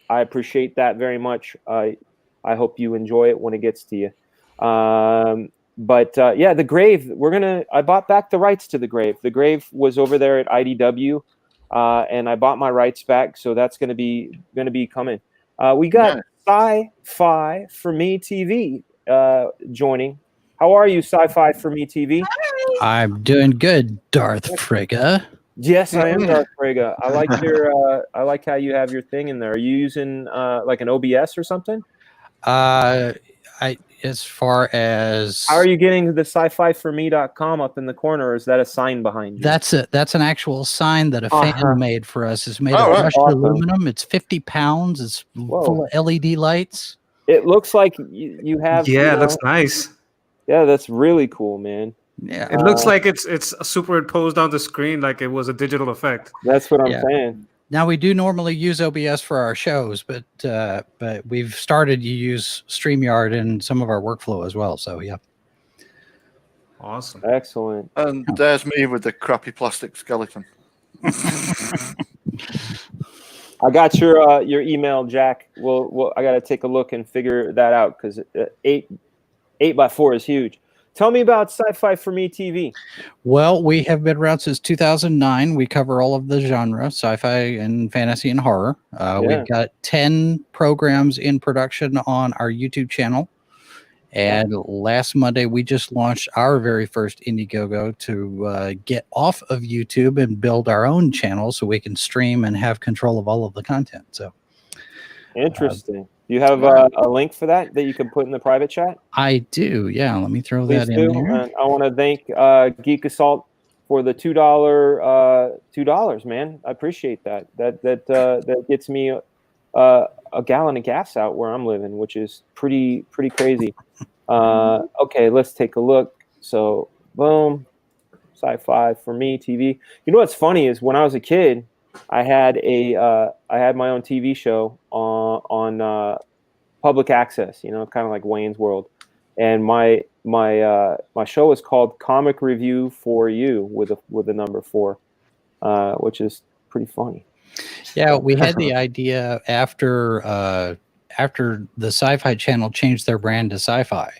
appreciate that very much. I hope you enjoy it when it gets to you. But The Grave, I bought back the rights to The Grave. The Grave was over there at IDW. and I bought my rights back, so that's gonna be coming. We got Sci-Fi for Me TV joining. How are you, Sci-Fi for Me TV? I'm doing good, Darth Frigga. Yes, I am Darth Frega. I like your I like how you have your thing in there. Are you using like an OBS or something? As far as how are you getting the sci-fi4me.com up in the corner, or is that a sign behind you? That's an actual sign that a fan made for us. It's made of brushed aluminum. It's 50 pounds. It's full of LED lights. It looks like you have it looks nice. Yeah, that's really cool, man. Yeah, it looks like it's superimposed on the screen like it was a digital effect. That's what I'm saying. Now we do normally use OBS for our shows, but we've started to use StreamYard in some of our workflow as well. So yeah, awesome, excellent. And there's me with the crappy plastic skeleton. I got your email, Jack. Well, I got to take a look and figure that out because 8x4 is huge. Tell me about Sci-Fi for Me TV. Well, we have been around since 2009. We cover all of the genre, sci-fi and fantasy and horror. We've got 10 programs in production on our YouTube channel. And last Monday, we just launched our very first Indiegogo to get off of YouTube and build our own channel so we can stream and have control of all of the content. So interesting. You have a link for that you can put in the private chat? I do, yeah. Let me throw that in there. And I want to thank Geek Assault for the $2, man. I appreciate that. That gets me a gallon of gas out where I'm living, which is pretty crazy. Okay, let's take a look. So, boom, Sci-Fi for Me TV. You know what's funny is when I was a kid, I had my own TV show on public access, kind of like Wayne's World, and my show was called Comic Review for You with a number 4, which is pretty funny. Yeah, we had the idea after the Sci-Fi Channel changed their brand to Sci-Fi.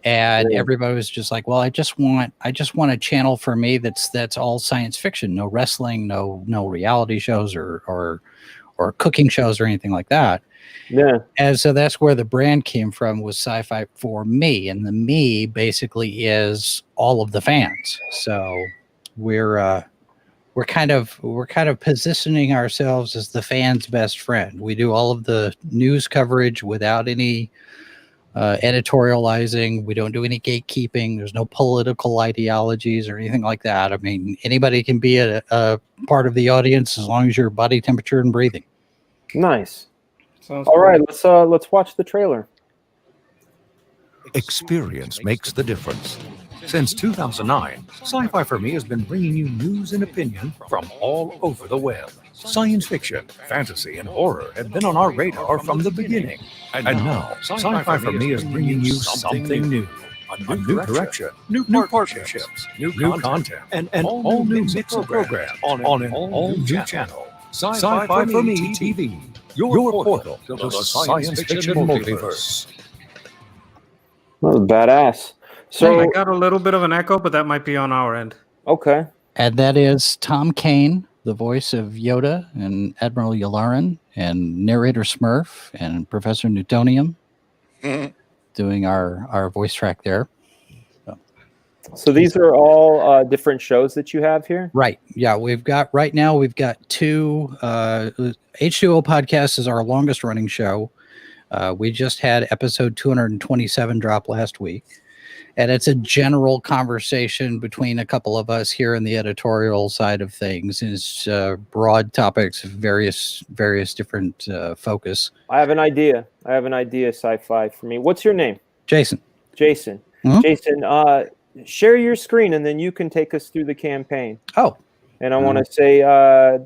And everybody was just like, well, I just want a channel for me that's all science fiction, no wrestling, no reality shows or cooking shows or anything like that. Yeah. And so that's where the brand came from, was Sci-Fi for Me, and the me basically is all of the fans. So we're kind of positioning ourselves as the fans' best friend. We do all of the news coverage without any editorializing. We don't do any gatekeeping. There's no political ideologies or anything like that. I mean, anybody can be a part of the audience as long as your body temperature and breathing. Nice. All right, let's watch the trailer. Experience makes the difference. Since 2009, Sci-Fi for Me has been bringing you news and opinion from all over the web. Science fiction, fantasy, and horror have been on our radar from the beginning. And now, Sci-Fi for Me is bringing you something new. A new direction, new partnerships, new content, and an all-new mix of programs on an all-new channel. Sci-Fi for Me TV, your portal to the science fiction multiverse. Well, badass. So I got a little bit of an echo, but that might be on our end. Okay. And that is Tom Kane, the voice of Yoda and Admiral Yularen and narrator Smurf and Professor Newtonium doing our voice track there. So these are all different shows that you have here? Right. Yeah, we've got 2 H2O Podcast is our longest running show. We just had episode 227 drop last week. And it's a general conversation between a couple of us here in the editorial side of things. It's broad topics of various different focus. I have an idea. Sci-Fi for Me. What's your name? Jason. Mm-hmm. Jason, share your screen and then you can take us through the campaign. Oh. And I want to say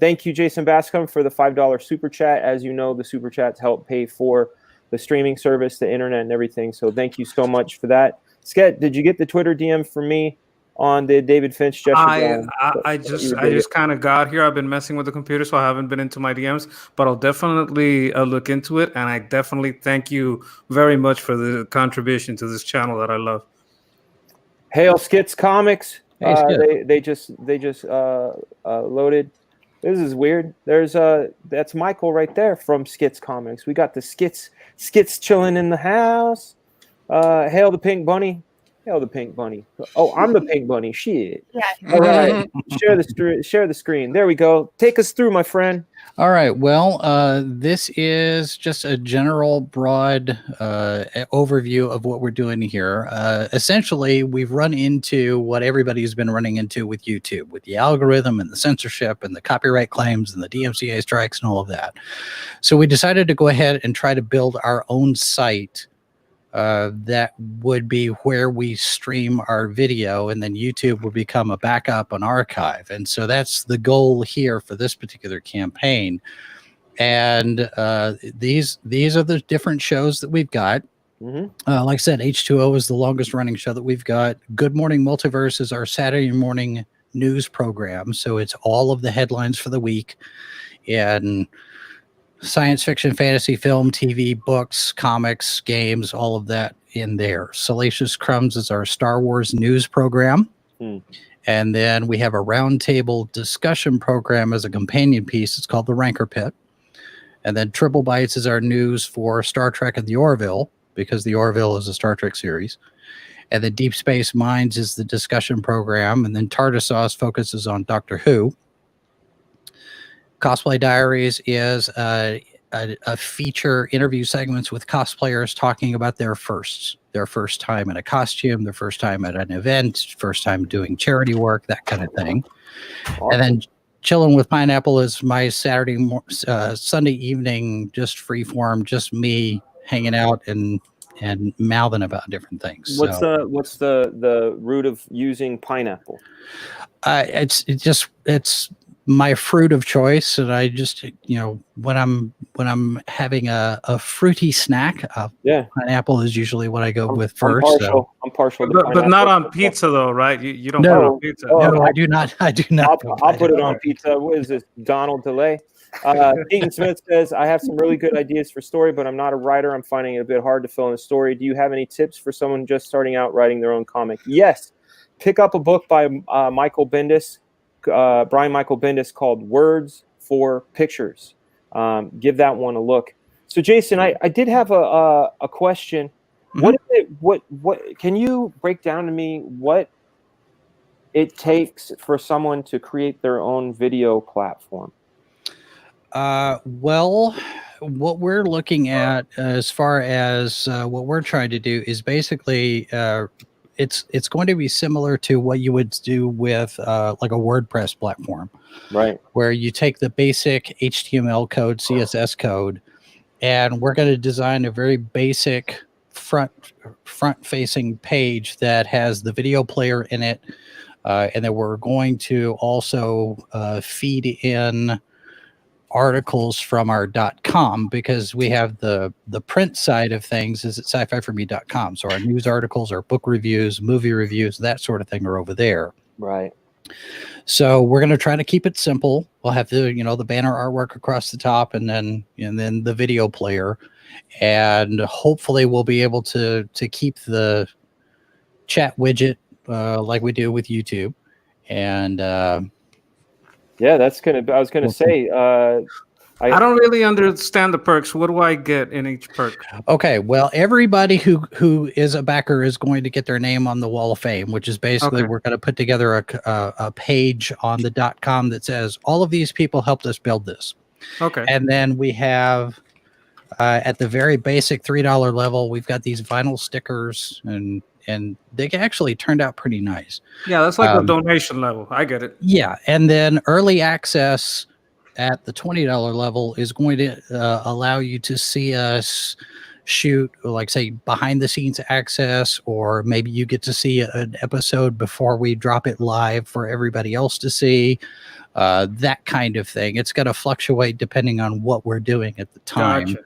thank you, Jason Bascom, for the $5 super chat. As you know, the super chats help pay for the streaming service, the internet, and everything. So thank you so much for that. Sket, did you get the Twitter DM from me on the David Finch gesture? I just kind of got here. I've been messing with the computer, so I haven't been into my DMs, but I'll definitely look into it. And I definitely thank you very much for the contribution to this channel that I love. Hail Skits Comics. Hey, they just loaded. This is weird. There's that's Michael right there from Skits Comics. We got the Skits chilling in the house. Hail the Pink Bunny. Hail the Pink Bunny. Oh, I'm the Pink Bunny. Shit. Yeah. All right. Share the screen. There we go. Take us through, my friend. All right. Well, this is just a general, broad overview of what we're doing here. Essentially, we've run into what everybody's been running into with YouTube, with the algorithm and the censorship and the copyright claims and the DMCA strikes and all of that. So we decided to go ahead and try to build our own site that would be where we stream our video, and then YouTube will become a backup, an archive. And so that's the goal here for this particular campaign. And these are the different shows that we've got. Like I said, H2O is the longest running show that we've got. Good Morning Multiverse is our Saturday morning news program. So it's all of the headlines for the week. And science fiction, fantasy, film, TV, books, comics, games, all of that in there. Salacious Crumbs is our Star Wars news program. And then we have a roundtable discussion program as a companion piece. It's called the Ranker Pit. And then Triple Bites is our news for Star Trek and the Orville, because the Orville is a Star Trek series. And then Deep Space Minds is the discussion program. And then Tartar Sauce focuses on Doctor Who. Cosplay Diaries is a feature interview segments with cosplayers talking about their first time in a costume, their first time at an event, first time doing charity work, that kind of thing. Awesome. And then Chilling with Pineapple is my Sunday evening, just free form, just me hanging out and mouthing about different things. What's the root of using pineapple? It's my fruit of choice, and I just, when I'm having a fruity snack, pineapple is usually what I go with first. I'm partial to but not on pizza though, right? You don't put it on pizza. No, I do not. I'll put it on pizza. What is this, Donald DeLay? Keaton Smith says, I have some really good ideas for story, but I'm not a writer. I'm finding it a bit hard to fill in a story. Do you have any tips for someone just starting out writing their own comic? Yes. Pick up a book by Michael Bendis. Brian Michael Bendis, called Words for Pictures. Give that one a look. So Jason, I did have a question. What can you break down to me what it takes for someone to create their own video platform? Well, what we're looking at as far as what we're trying to do is basically it's going to be similar to what you would do with like a WordPress platform, right? Where you take the basic HTML code, CSS code, and we're going to design a very basic front-facing page that has the video player in it, and then we're going to also feed in articles from our .com, because we have the print side of things is at sci-fi4me.com. So our news articles, our book reviews, movie reviews, that sort of thing are over there. Right. So we're going to try to keep it simple. We'll have the banner artwork across the top, and then the video player, and hopefully we'll be able to keep the chat widget like we do with YouTube. And yeah, I was gonna say. I don't really understand the perks. What do I get in each perk? Okay, well, everybody who is a backer is going to get their name on the Wall of Fame, which is basically we're going to put together a page on the .com that says all of these people helped us build this. Okay, and then we have at the very basic $3 level, we've got these vinyl stickers, and they actually turned out pretty nice. Yeah, that's like the donation level. I get it. Yeah, and then early access at the $20 level is going to allow you to see us shoot, like, say, behind the scenes access, or maybe you get to see an episode before we drop it live for everybody else to see, that kind of thing. It's going to fluctuate depending on what we're doing at the time.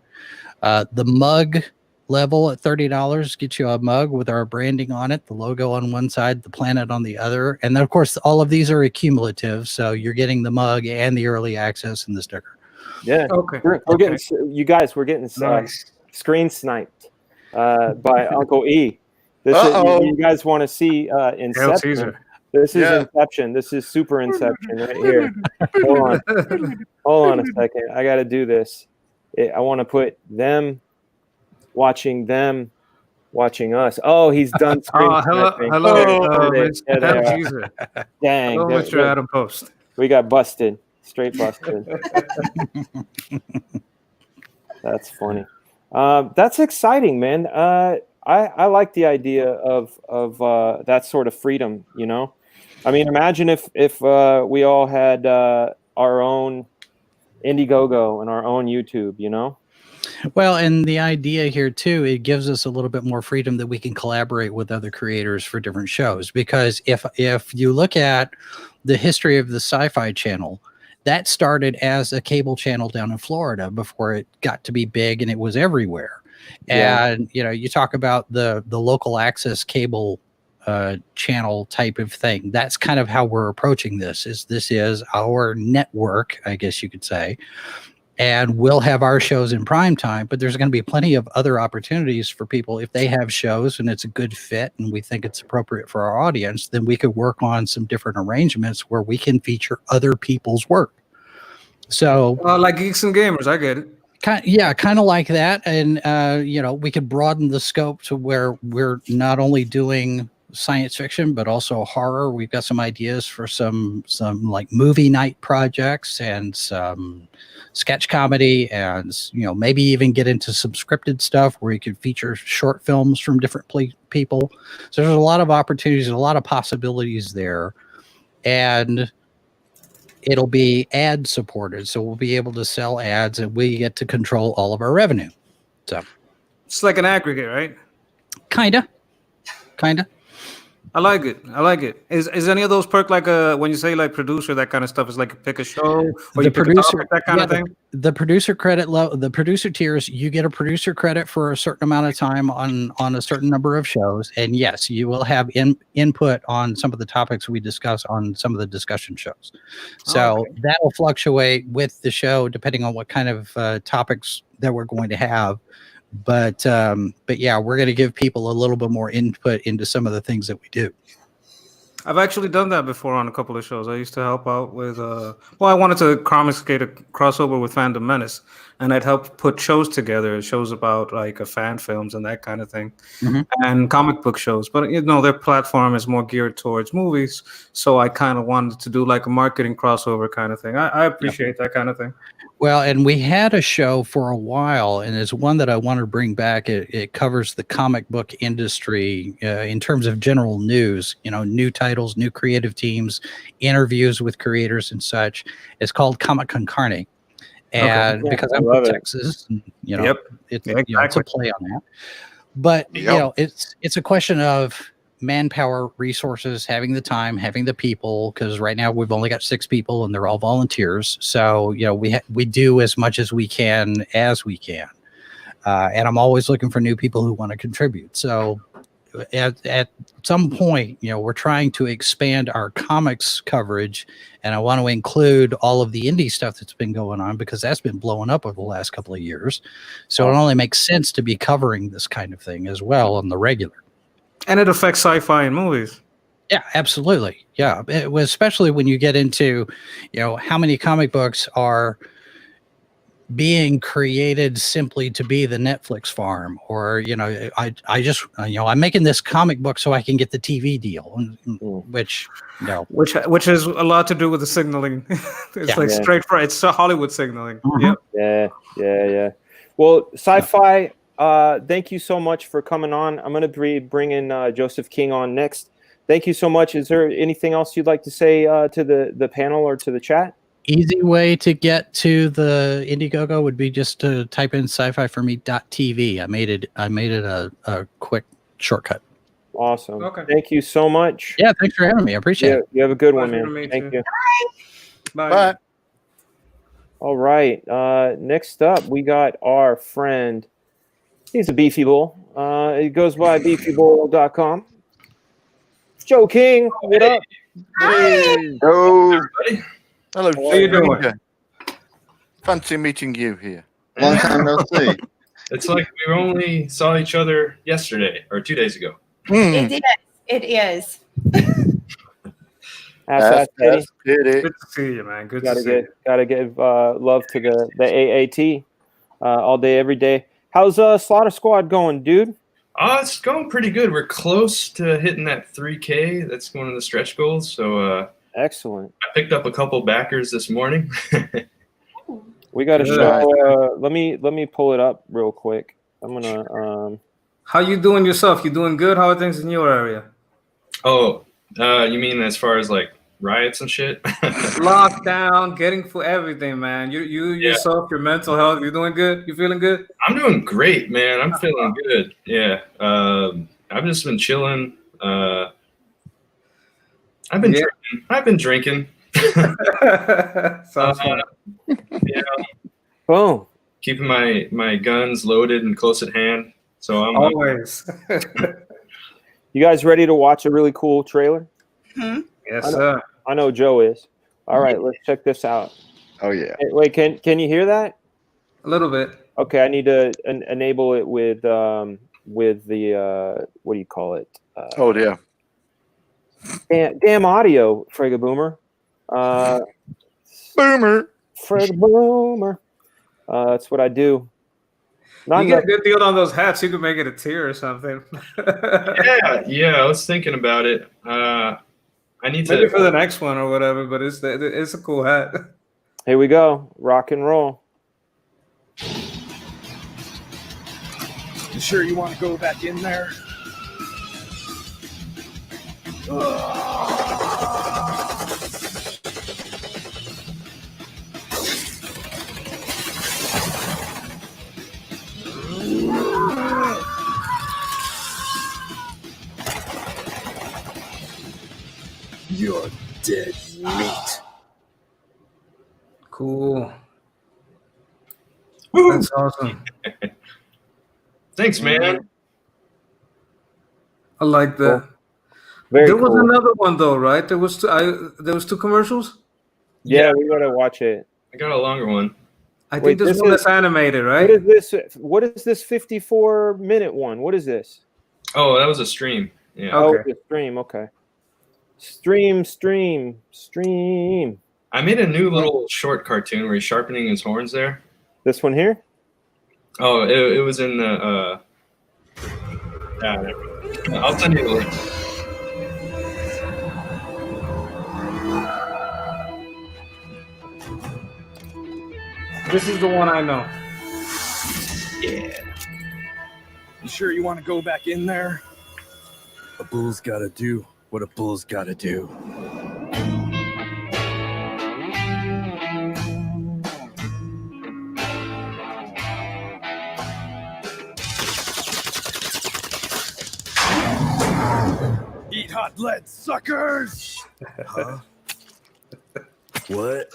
Gotcha. The mug level at $30 gets you a mug with our branding on it, the logo on one side, the planet on the other, and then of course all of these are accumulative, so you're getting the mug and the early access and the sticker. Yeah, okay. We're getting, you guys, we're getting screen sniped by Uncle E. You guys want to see Inception? This is Inception. This is super Inception right here. Hold on a second. I got to do this. I want to put them watching us. Oh, he's done screen snapping. Hello, There they are. user. Dang. Hello, Mr. Adam Post. We got busted. Straight busted. That's funny. That's exciting, man. I like the idea of that sort of freedom, you know? I mean, imagine if we all had our own Indiegogo and our own YouTube, you know? Well, and the idea here too, it gives us a little bit more freedom that we can collaborate with other creators for different shows. Because if you look at the history of the Sci-Fi channel, that started as a cable channel down in Florida before it got to be big and it was everywhere. Yeah. And you talk about the local access cable channel type of thing. That's kind of how we're approaching this. This is our network, I guess you could say. And we'll have our shows in prime time, but there's going to be plenty of other opportunities for people. If they have shows and it's a good fit and we think it's appropriate for our audience, then we could work on some different arrangements where we can feature other people's work. So like Geeks and Gamers, I get it. Kind of like that. And, we could broaden the scope to where we're not only doing science fiction, but also horror. We've got some ideas for some like movie night projects and some sketch comedy, and maybe even get into some scripted stuff where you could feature short films from different people. So there's a lot of opportunities, a lot of possibilities there, and it'll be ad supported. So we'll be able to sell ads and we get to control all of our revenue. So it's like an aggregate, right? Kinda. I like it. Is any of those perk like when you say like producer, that kind of stuff is like pick a show or you pick a topic, that kind of thing? The producer credit level, the producer tiers, you get a producer credit for a certain amount of time on a certain number of shows. And yes, you will have input on some of the topics we discuss on some of the discussion shows. So that will fluctuate with the show depending on what kind of topics that we're going to have. But yeah, we're going to give people a little bit more input into some of the things that we do. I've actually done that before on a couple of shows. I used to help out with, I wanted to comicscate a crossover with Fandom Menace, and I'd help put shows together, shows about like fan films and that kind of thing, and comic book shows. But their platform is more geared towards movies, so I kind of wanted to do like a marketing crossover kind of thing. I appreciate that kind of thing. Well, and we had a show for a while, and it's one that I want to bring back. It covers the comic book industry in terms of general news, new titles, new creative teams, interviews with creators and such. It's called Comic Con Carne. And because I'm from Texas, it's a play on that. But, it's a question of manpower, resources, having the time, having the people, because right now we've only got 6 people and they're all volunteers. So, we do as much as we can. And I'm always looking for new people who want to contribute. So at some point, we're trying to expand our comics coverage, and I want to include all of the indie stuff that's been going on because that's been blowing up over the last couple of years. So it only makes sense to be covering this kind of thing as well on the regular. And it affects sci-fi and movies. Yeah, absolutely. Yeah, especially when you get into, how many comic books are being created simply to be the Netflix farm, or I'm making this comic book so I can get the TV deal, which is a lot to do with the signaling. It's straight for it's Hollywood signaling. Yeah. Well, Sci-Fi. Thank you so much for coming on. I'm going to bring in Joseph King on next. Thank you so much. Is there anything else you'd like to say to the panel or to the chat? Easy way to get to the Indiegogo would be just to type in sci-fi4me.tv. I made it a quick shortcut. Awesome. Okay. Thank you so much. Yeah, thanks for having me. I appreciate it. You have a good one, man. Thank you. Bye. All right. Next up, we got our friend. He's a beefy bull. He goes by beefybull.com. Joe King, what up? Hey. Hello. Hello. How you doing? Fancy meeting you here. Long time no see. It's like we only saw each other yesterday or 2 days ago. It is. Ass Kitty. Kitty. Good to see you, man. Good to Gotta see you. give love to the AAT all day, every day. How's Slaughter Squad going, dude? It's going pretty good. We're close to hitting that 3K. That's one of the stretch goals. So excellent. I picked up a couple backers this morning. We got to show. Let me pull it up real quick. I'm gonna. How you doing yourself? You doing good? How are things in your area? Oh, you mean as far as like riots and shit? Lockdown, getting for everything, man. You yourself, your mental health. You doing good? You feeling good? I'm doing great, man. I'm feeling good. Yeah. I've just been chilling. I've been drinking. Sounds fun. Yeah. Boom. Keeping my guns loaded and close at hand. So I'm always. You guys ready to watch a really cool trailer? Yes, sir. I know Joe is. All right, let's check this out. Oh yeah. Hey, wait, can you hear that? A little bit. Okay, I need to enable it with the what do you call it? Oh dear. Damn audio, Fragaboomer. Boomer. Fragaboomer. That's what I do. You get a good deal on those hats. You could make it a tier or something. yeah. I was thinking about it. I need maybe to for the next one or whatever. But it's a cool hat. Here we go. Rock and roll. You sure you want to go back in there? You're dead meat. Cool. Woo! That's awesome. Thanks, man. I like that. Cool. Very there was cool. another one though, right? There was two commercials. Yeah, we gotta watch it. I got a longer one. I think this one is animated, right? What is this 54-minute one? What is this? Oh, that was a stream. Yeah. Oh, Okay. the stream. Okay. Stream. I made a new little short cartoon where he's sharpening his horns there. This one here? Oh, it was in the I'll send you the link. This is the one I know. Yeah. You sure you want to go back in there? A bull's gotta do what a bull's gotta do. Eat hot lead, suckers! Huh? What?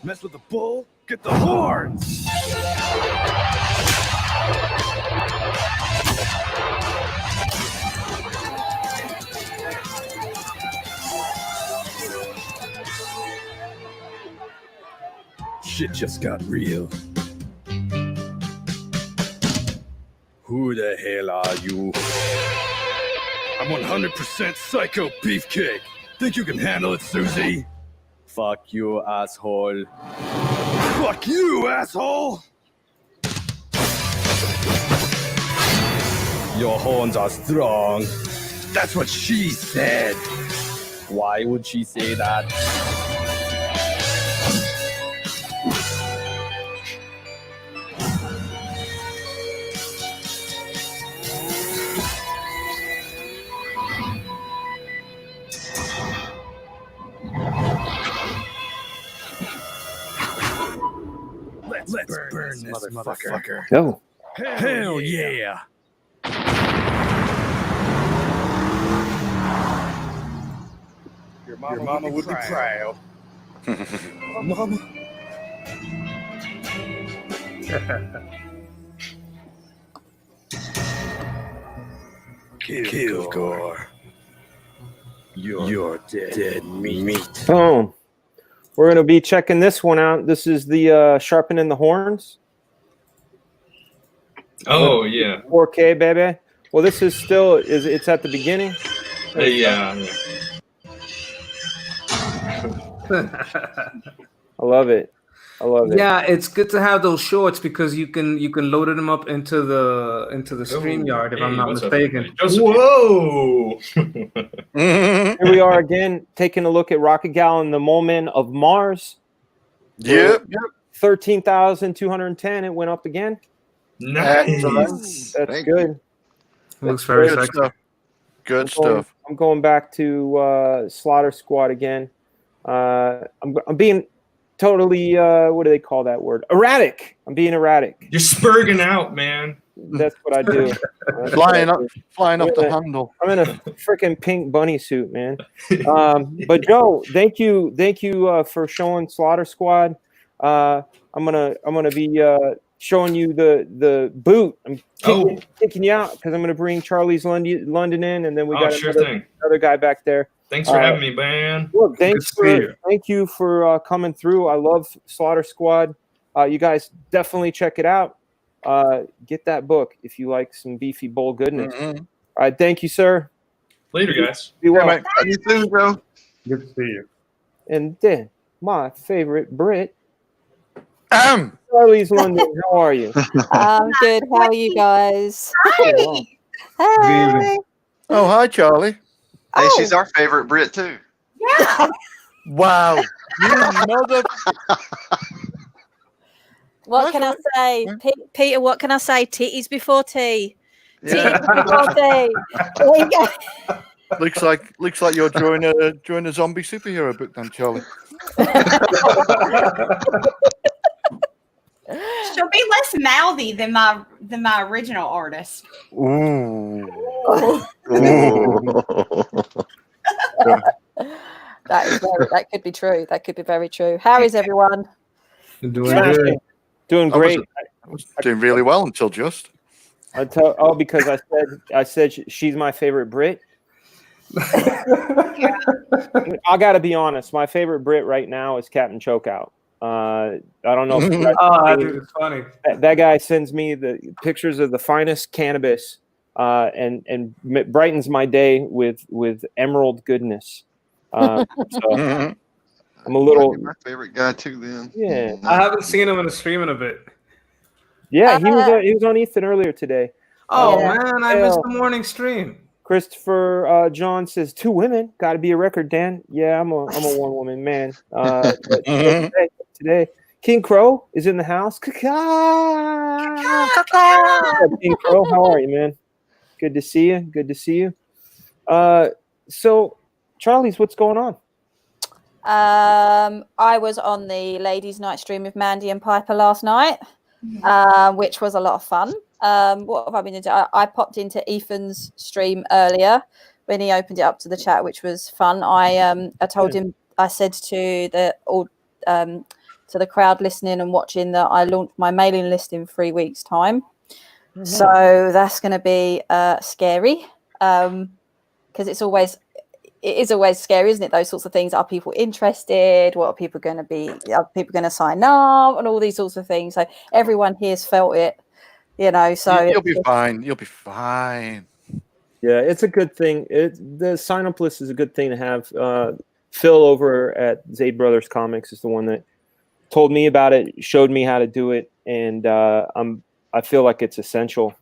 Mess with the bull, get the horns! Shit just got real. Who the hell are you? I'm 100% Psycho Beefcake. Think you can handle it, Susie? Fuck you, asshole. Fuck you, asshole! Your horns are strong. That's what she said. Why would she say that? Let's burn this motherfucker. No. Hell yeah! Your mama would be proud. Mama. Kill Gore. You're dead meat. Boom. We're going to be checking this one out. This is the Sharpening the Horns. Oh, yeah. 4K, baby. Well, this is still, it's at the beginning. Yeah. I love it. I love it. Yeah, it's good to have those shorts because you can load them up into the StreamYard if I'm not mistaken. Whoa! Here we are again, taking a look at Rocket Gal and the Mole Men of Mars. Yep. 13,210. It went up again. Nice. That's good. Looks very Good sexy. stuff. Good stuff. I'm going back to Slaughter Squad again. I'm being totally what do they call that word? Erratic. I'm being erratic. You're spurging out, man. That's what I do. Flying off the handle. I'm in a freaking pink bunny suit, man. But Joe, thank you for showing Slaughter Squad. I'm gonna be showing you the boot. I'm kicking you out because I'm gonna bring Charlie's London in, and then we got another guy back there. Thanks for having me, man. Look, thank you for coming through. I love Slaughter Squad. You guys definitely check it out. Get that book if you like some beefy bowl goodness. All right, thank you, sir. Later, guys. Be well. Yeah, you too, bro. Good to see you. And then my favorite Brit, Charlie's London. How are you? I'm good. How are you guys? Hi. Hey. Oh, hi, Charlie. Hey, she's our favorite Brit too. Yeah. Wow. You mother. What can I say, Peter? What can I say? Titties before tea. Yeah. Titties before tea. There you go. Looks like you're drawing a zombie superhero book, then, Charlie. She'll be less mouthy than my original artist. Ooh. That could be true. That could be very true. How is everyone? Doing great. I was doing really well until just. Because I said she's my favorite Brit. I got to be honest. My favorite Brit right now is Captain Chokeout. I don't know. If Dude, it's funny. That guy sends me the pictures of the finest cannabis, and brightens my day with emerald goodness. So I'm a little. My favorite guy too. Then. Yeah, I haven't seen him in a stream in a bit. Yeah, he was on Ethan earlier today. Oh man, I missed the morning stream. Christopher John says 2 women got to be a record, Dan. Yeah, I'm a 1 woman man. Today, King Crow is in the house. King Crow, how are you, man? Good to see you. Good to see you. So, Charlie's, what's going on? I was on the ladies' night stream with Mandy and Piper last night, which was a lot of fun. What have I been doing? I popped into Ethan's stream earlier when he opened it up to the chat, which was fun. I told him, I said to the crowd listening and watching that I launched my mailing list in 3 weeks' time. So that's going to be scary because it is always scary, isn't it? Those sorts of things. Are people interested? What are people going to be? Are people going to sign up? And all these sorts of things. So everyone here's felt it, So you'll be fine. You'll be fine. Yeah, it's a good thing. The sign up list is a good thing to have. Phil over at Zayd Brothers Comics is the one that told me about it, showed me how to do it, and I feel like it's essential.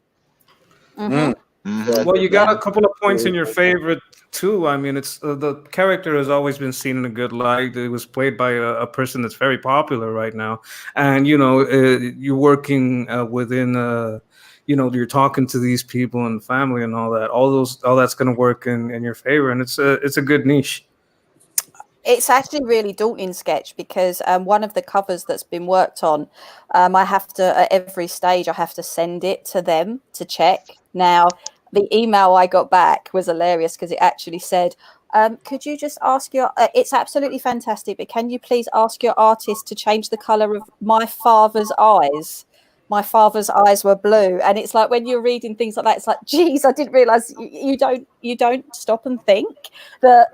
Well, you got a couple of points in your favorite too. I mean, it's the character has always been seen in a good light. It was played by a person that's very popular right now, and you're working within. You're talking to these people and family and all that. All that's going to work in your favor, and it's a good niche. It's actually really daunting, Sketch, because one of the covers that's been worked on, I have to, at every stage, I have to send it to them to check. Now, the email I got back was hilarious because it actually said, could you just ask it's absolutely fantastic, but can you please ask your artist to change the color of my father's eyes? my father's eyes were blue. And it's like when you're reading things like that, it's like, geez, I didn't realize you don't stop and think that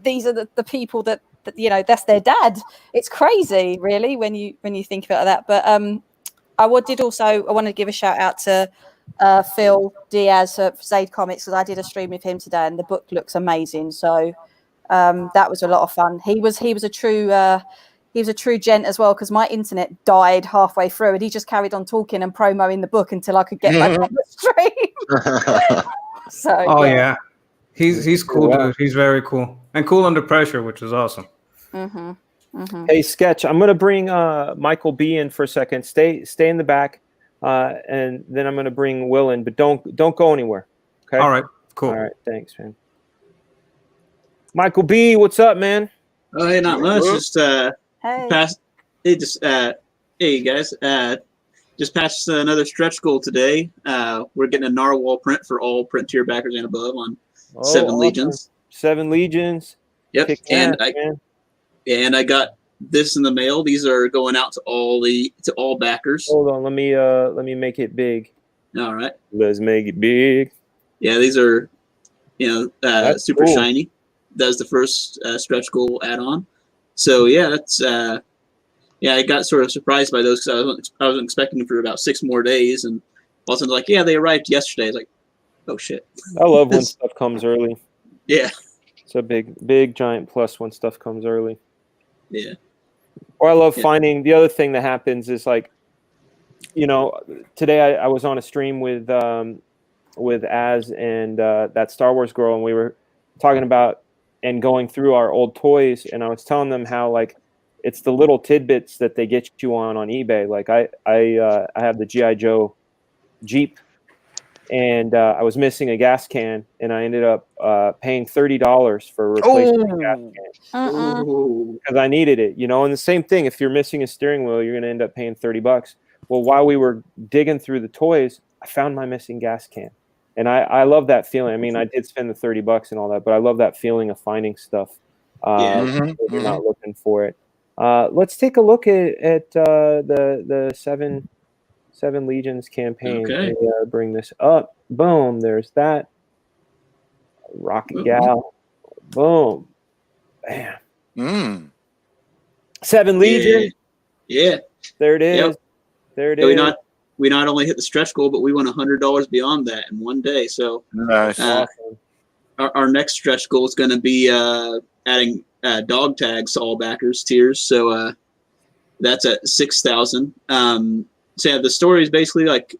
these are the people that that's their dad. It's crazy, really, when you think about that. But I wanted to give a shout out to Phil Diaz for Zaid Comics, because I did a stream with him today, and the book looks amazing. So that was a lot of fun. He was a true gent as well, because my internet died halfway through, and he just carried on talking and promoting the book until I could get back on the stream. So yeah. He's cool, dude. He's very cool and cool under pressure, which is awesome. Mm-hmm. Mm-hmm. Hey, Sketch, I'm gonna bring Michael B in for a second. Stay in the back, and then I'm gonna bring Will in, but don't go anywhere. Okay. All right. Cool. All right. Thanks, man. Michael B, what's up, man? Oh, hey, not much. Just hey, hey guys. Just passed another stretch goal today. We're getting a narwhal print for all print tier backers and above on 7 awesome. Legions. 7 Legions. Yep. And I got this in the mail. These are going out to all backers. Hold on, let me make it big. All right. Let's make it big. Yeah, these are super cool. shiny. That was the first stretch goal add-on. So yeah, that's I got sort of surprised by those, because I wasn't expecting them for about 6 more days, and all of a sudden like, yeah, they arrived yesterday. I was like, oh shit. I love when stuff comes early. Yeah. It's a big giant plus when stuff comes early. Yeah. Or I love finding the other thing that happens is, like, today I was on a stream with Az and that Star Wars girl, and we were talking about and going through our old toys, and I was telling them how, like, it's the little tidbits that they get you on eBay. Like I have the G.I. Joe Jeep, and I was missing a gas can, and I ended up paying $30 for a replacement gas can because I needed it. And the same thing, if you're missing a steering wheel, you're going to end up paying $30. Well, while we were digging through the toys, I found my missing gas can, and I love that feeling. I mean, I did spend the $30 and all that, but I love that feeling of finding stuff. When you're not looking for it. Let's take a look at the seven Legions campaign. Okay. Let me, bring this up. Boom. There's that. Rocket Gal. Boom. Bam. 7 Legions. Yeah. There it is. Yep. There it So is. we not only hit the stretch goal, but we won $100 beyond that in one day. So nice. Awesome. Our next stretch goal is going to be adding dog tags to all backers tiers. So that's at 6,000. So yeah, the story is basically like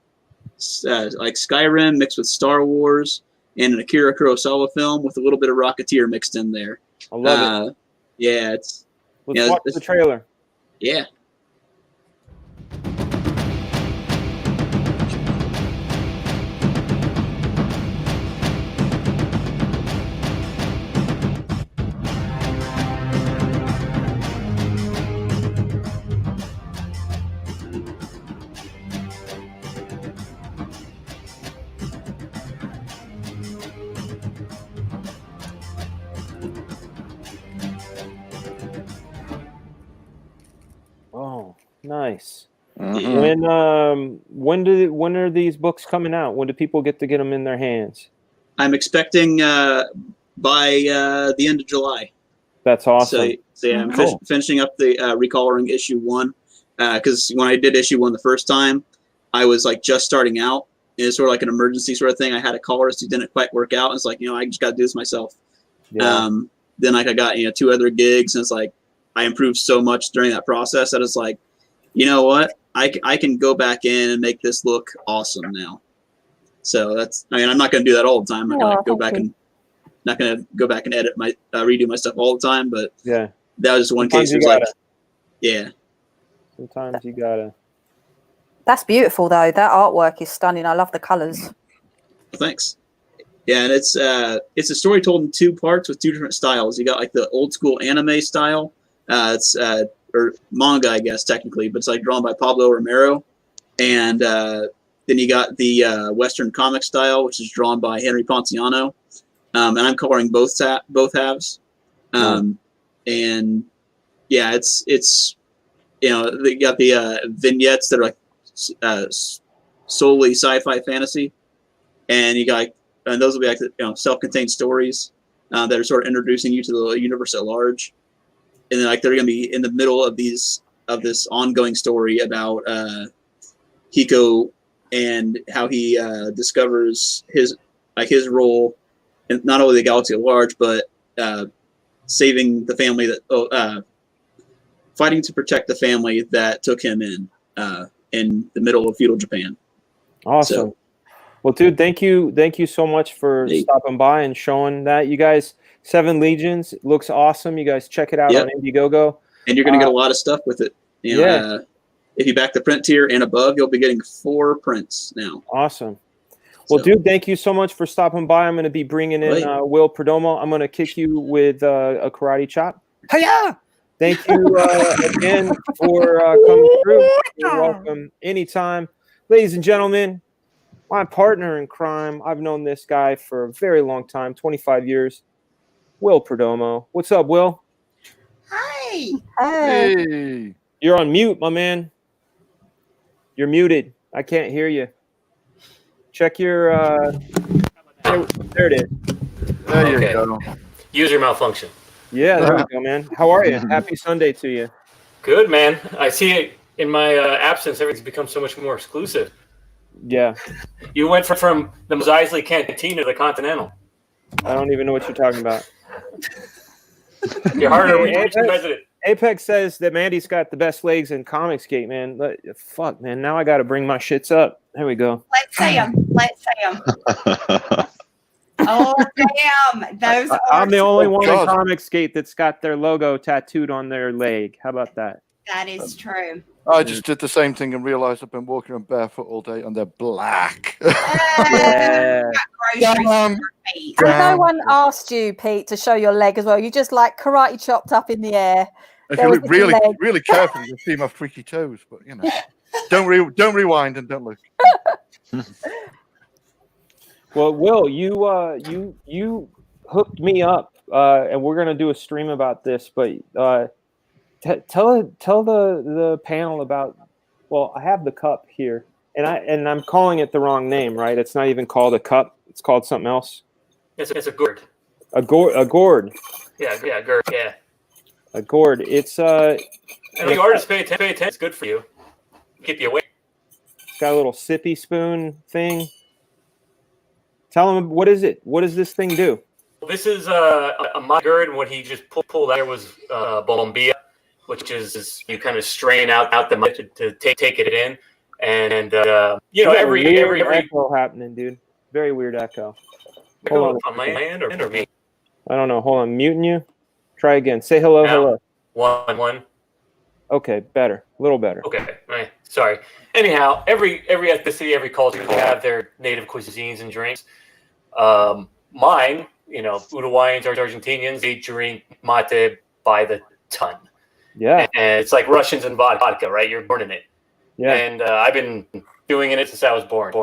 Skyrim mixed with Star Wars and an Akira Kurosawa film with a little bit of Rocketeer mixed in there. I love it. Yeah, Let's watch the trailer. Yeah. Oh, nice. When are these books coming out? When do people get them in their hands? I'm expecting by the end of July. That's awesome. So yeah, I'm finishing up the recoloring issue 1, because when I did issue 1 the first time, I was like just starting out. It's sort of like an emergency sort of thing. I had a colorist who didn't quite work out. And it's like, I just got to do this myself. Yeah. Then I got 2 other gigs, and it's like I improved so much during that process that it's like, you know what, I can go back in and make this look awesome now. So I'm not going to do that all the time. I'm not going to go back and edit my redo my stuff all the time. But yeah, that was one case. It was like, yeah. Sometimes you gotta. that's beautiful though. That artwork is stunning. I love the colors. Thanks. Yeah, and it's a story told in 2 parts with 2 different styles. You got like the old school anime style. It's or manga, I guess technically, but it's like drawn by Pablo Romero, and then you got the Western comic style, which is drawn by Henry Ponciano, and I'm coloring both halves. And yeah, it's they got the vignettes that are like solely sci-fi fantasy, and and those will be like self-contained stories that are sort of introducing you to the universe at large, and then like they're going to be in the middle of this ongoing story about Hiko and how he discovers his role in not only the galaxy at large, but saving the family fighting to protect the family that took him in the middle of feudal Japan. Awesome. So, well, dude, thank you so much for stopping by and showing that. You guys, Seven Legions, it looks awesome. You guys check it out on Indiegogo. And you're going to get a lot of stuff with it. If you back the print tier and above, you'll be getting 4 prints now. Awesome. Well, dude, thank you so much for stopping by. I'm going to be bringing in Will Perdomo. I'm going to kick you with a karate chop. Hiya! Thank you again for coming through. You're welcome anytime. Ladies and gentlemen, my partner in crime, I've known this guy for a very long time, 25 years, Will Perdomo. What's up, Will? Hi. Hey. You're on mute, my man. You're muted. I can't hear you. Check your... there it is. There you go. User malfunction. Yeah, there we go, man. How are you? Happy Sunday to you. Good, man. I see it in my absence. Everything's become so much more exclusive. Yeah. You went from the Mos Eisley Cantina to the Continental. I don't even know what you're talking about. You're harder to reach president. Apex says that Mandy's got the best legs in Comicsgate, man. Fuck, man. Now I got to bring my shits up. There we go. Let's see them. Let's see them. Oh, damn. Those I'm the only one in Comicsgate that's got their logo tattooed on their leg. How about that? That is true. I just did the same thing and realized I've been walking around barefoot all day and they're black. Yeah. No one asked you, Pete, to show your leg as well. You just like karate chopped up in the air. If you look really carefully, you'll see my freaky toes. But don't rewind and don't look. Well, Will, you hooked me up, and we're gonna do a stream about this. But tell the panel about. Well, I have the cup here, and I'm calling it the wrong name, right? It's not even called a cup. It's called something else. It's a gourd. A gourd. Yeah, gourd. Yeah. A gourd. It's And the artists pay attention. It's good for you. Keep you awake. It's got a little sippy spoon thing. Tell them, what is it? What does this thing do? This is a mod gourd, and what he just pulled out there was bombilla, which is you kind of strain out the mud to take it in, and every echo happening, dude. Very weird echo. Hold on my end or me? I don't know. Hold on, muting you. Try again. Say hello. Now, hello. One. Okay, better. A little better. Okay. Right. Sorry. Anyhow, every ethnicity, every culture, they have their native cuisines and drinks. Mine, Uruguayans or Argentinians, they drink mate by the ton. Yeah. And it's like Russians and vodka, right? You're born in it. Yeah. And I've been doing it since I was born.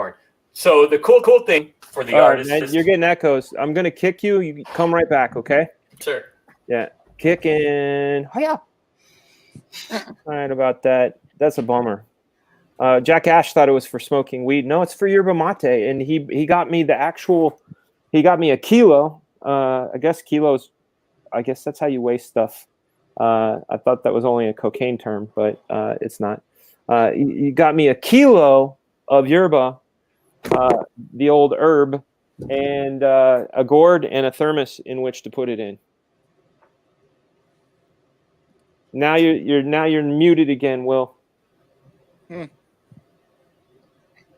So the cool thing for the artists is... You're getting echoes. I'm going to kick you. You come right back, okay? Sure. Yeah. Kick in. Oh, yeah. All right, about that. That's a bummer. Jack Ash thought it was for smoking weed. No, it's for yerba mate. And he got me he got me a kilo. I guess that's how you weigh stuff. I thought that was only a cocaine term, but it's not. You got me a kilo of yerba, the old herb, and a gourd and a thermos in which to put it in. Now you're muted again, Will.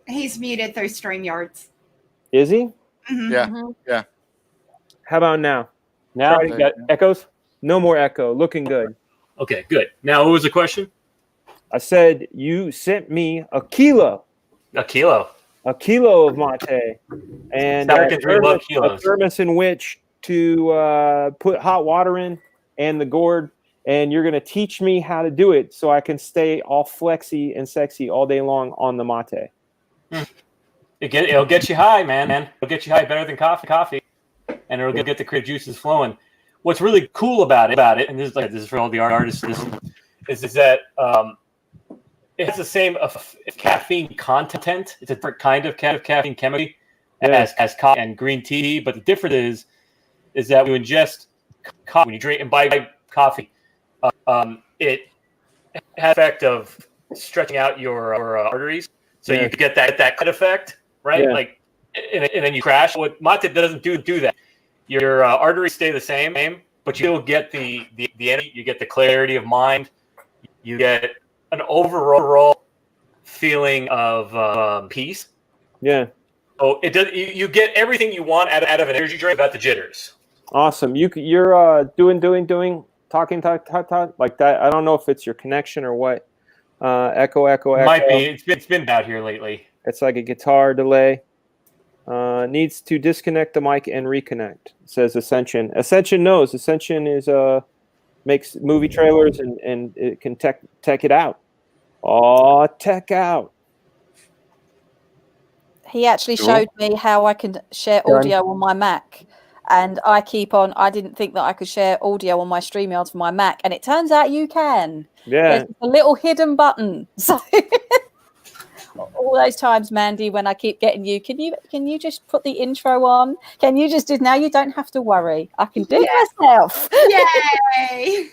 He's muted through StreamYards. Is he? Mm-hmm. Yeah. How about now? Now you got echoes? No more echo. Looking good. Okay, good. Now, what was the question? I said you sent me a kilo. A kilo of mate, and a thermos in which to put hot water in, and the gourd. And you're going to teach me how to do it so I can stay all flexy and sexy all day long on the mate. It'll get you high, man. It'll get you high better than coffee, and it'll get the creative juices flowing. What's really cool about it, and this is for all the artists, is that it has the same caffeine content. It's a different kind of caffeine chemically as coffee and green tea. But the difference is that when you ingest coffee, when you drink and buy coffee, it has the effect of stretching out your arteries, so you get that cut effect, right? Yeah. Like, and then you crash. What mate doesn't do that. Your arteries stay the same, but you still get the energy. You get the clarity of mind. You get an overall feeling of peace. Yeah. So it does. You get everything you want out of an energy drink without the jitters. Awesome. You're doing talking like that. I don't know if it's your connection or what. Echo. Might be. It's been bad here lately. It's like a guitar delay. Needs to disconnect the mic and reconnect, says Ascension. Ascension knows. Ascension is makes movie trailers and it can tech it out. Oh, tech out. He actually showed me how I can share audio on my Mac. And I didn't think that I could share audio on my StreamYard for my Mac. And it turns out you can. Yeah. There's a little hidden button. So all those times, Mandy, when I keep getting you, can you just put the intro on? Can you just do now? You don't have to worry. I can do it myself. Yay!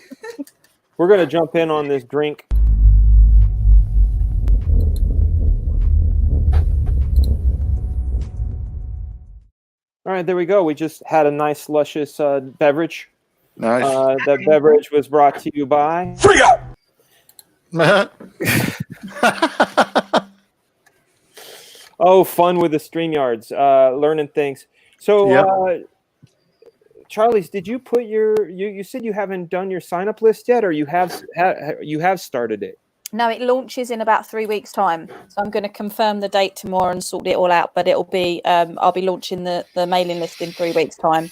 We're gonna jump in on this drink. All right, there we go. We just had a nice, luscious beverage. Nice. That beverage was brought to you by Free-up! Oh, fun with the StreamYards, learning things. So, Charlie's, did you put you said you haven't done your sign-up list yet, or you have started it? No, it launches in about 3 weeks' time. So I'm going to confirm the date tomorrow and sort it all out. But it'll be I'll be launching the mailing list in 3 weeks' time,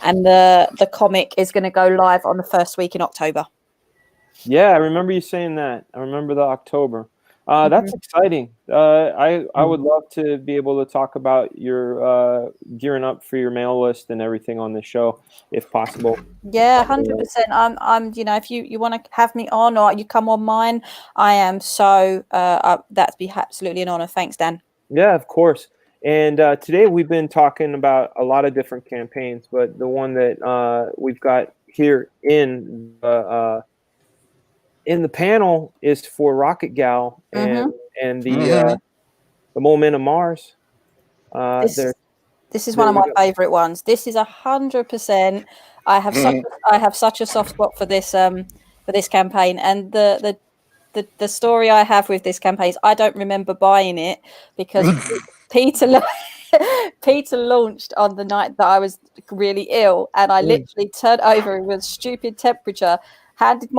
and the comic is going to go live on the first week in October. Yeah, I remember you saying that. I remember the October. That's exciting. I would love to be able to talk about your gearing up for your mail list and everything on the show, if possible. Yeah, 100%. I'm if you want to have me on or you come on mine, I am so that'd be absolutely an honor. Thanks, Dan. Yeah, of course. And today we've been talking about a lot of different campaigns, but the one that we've got here in the panel is for Rocket Gal and the Moment of Mars. This is one of my favorite ones. This is 100%. I have such a soft spot for this campaign, and the story I have with this campaign is I don't remember buying it because Peter launched on the night that I was really ill, and I literally turned over with stupid temperature. Turned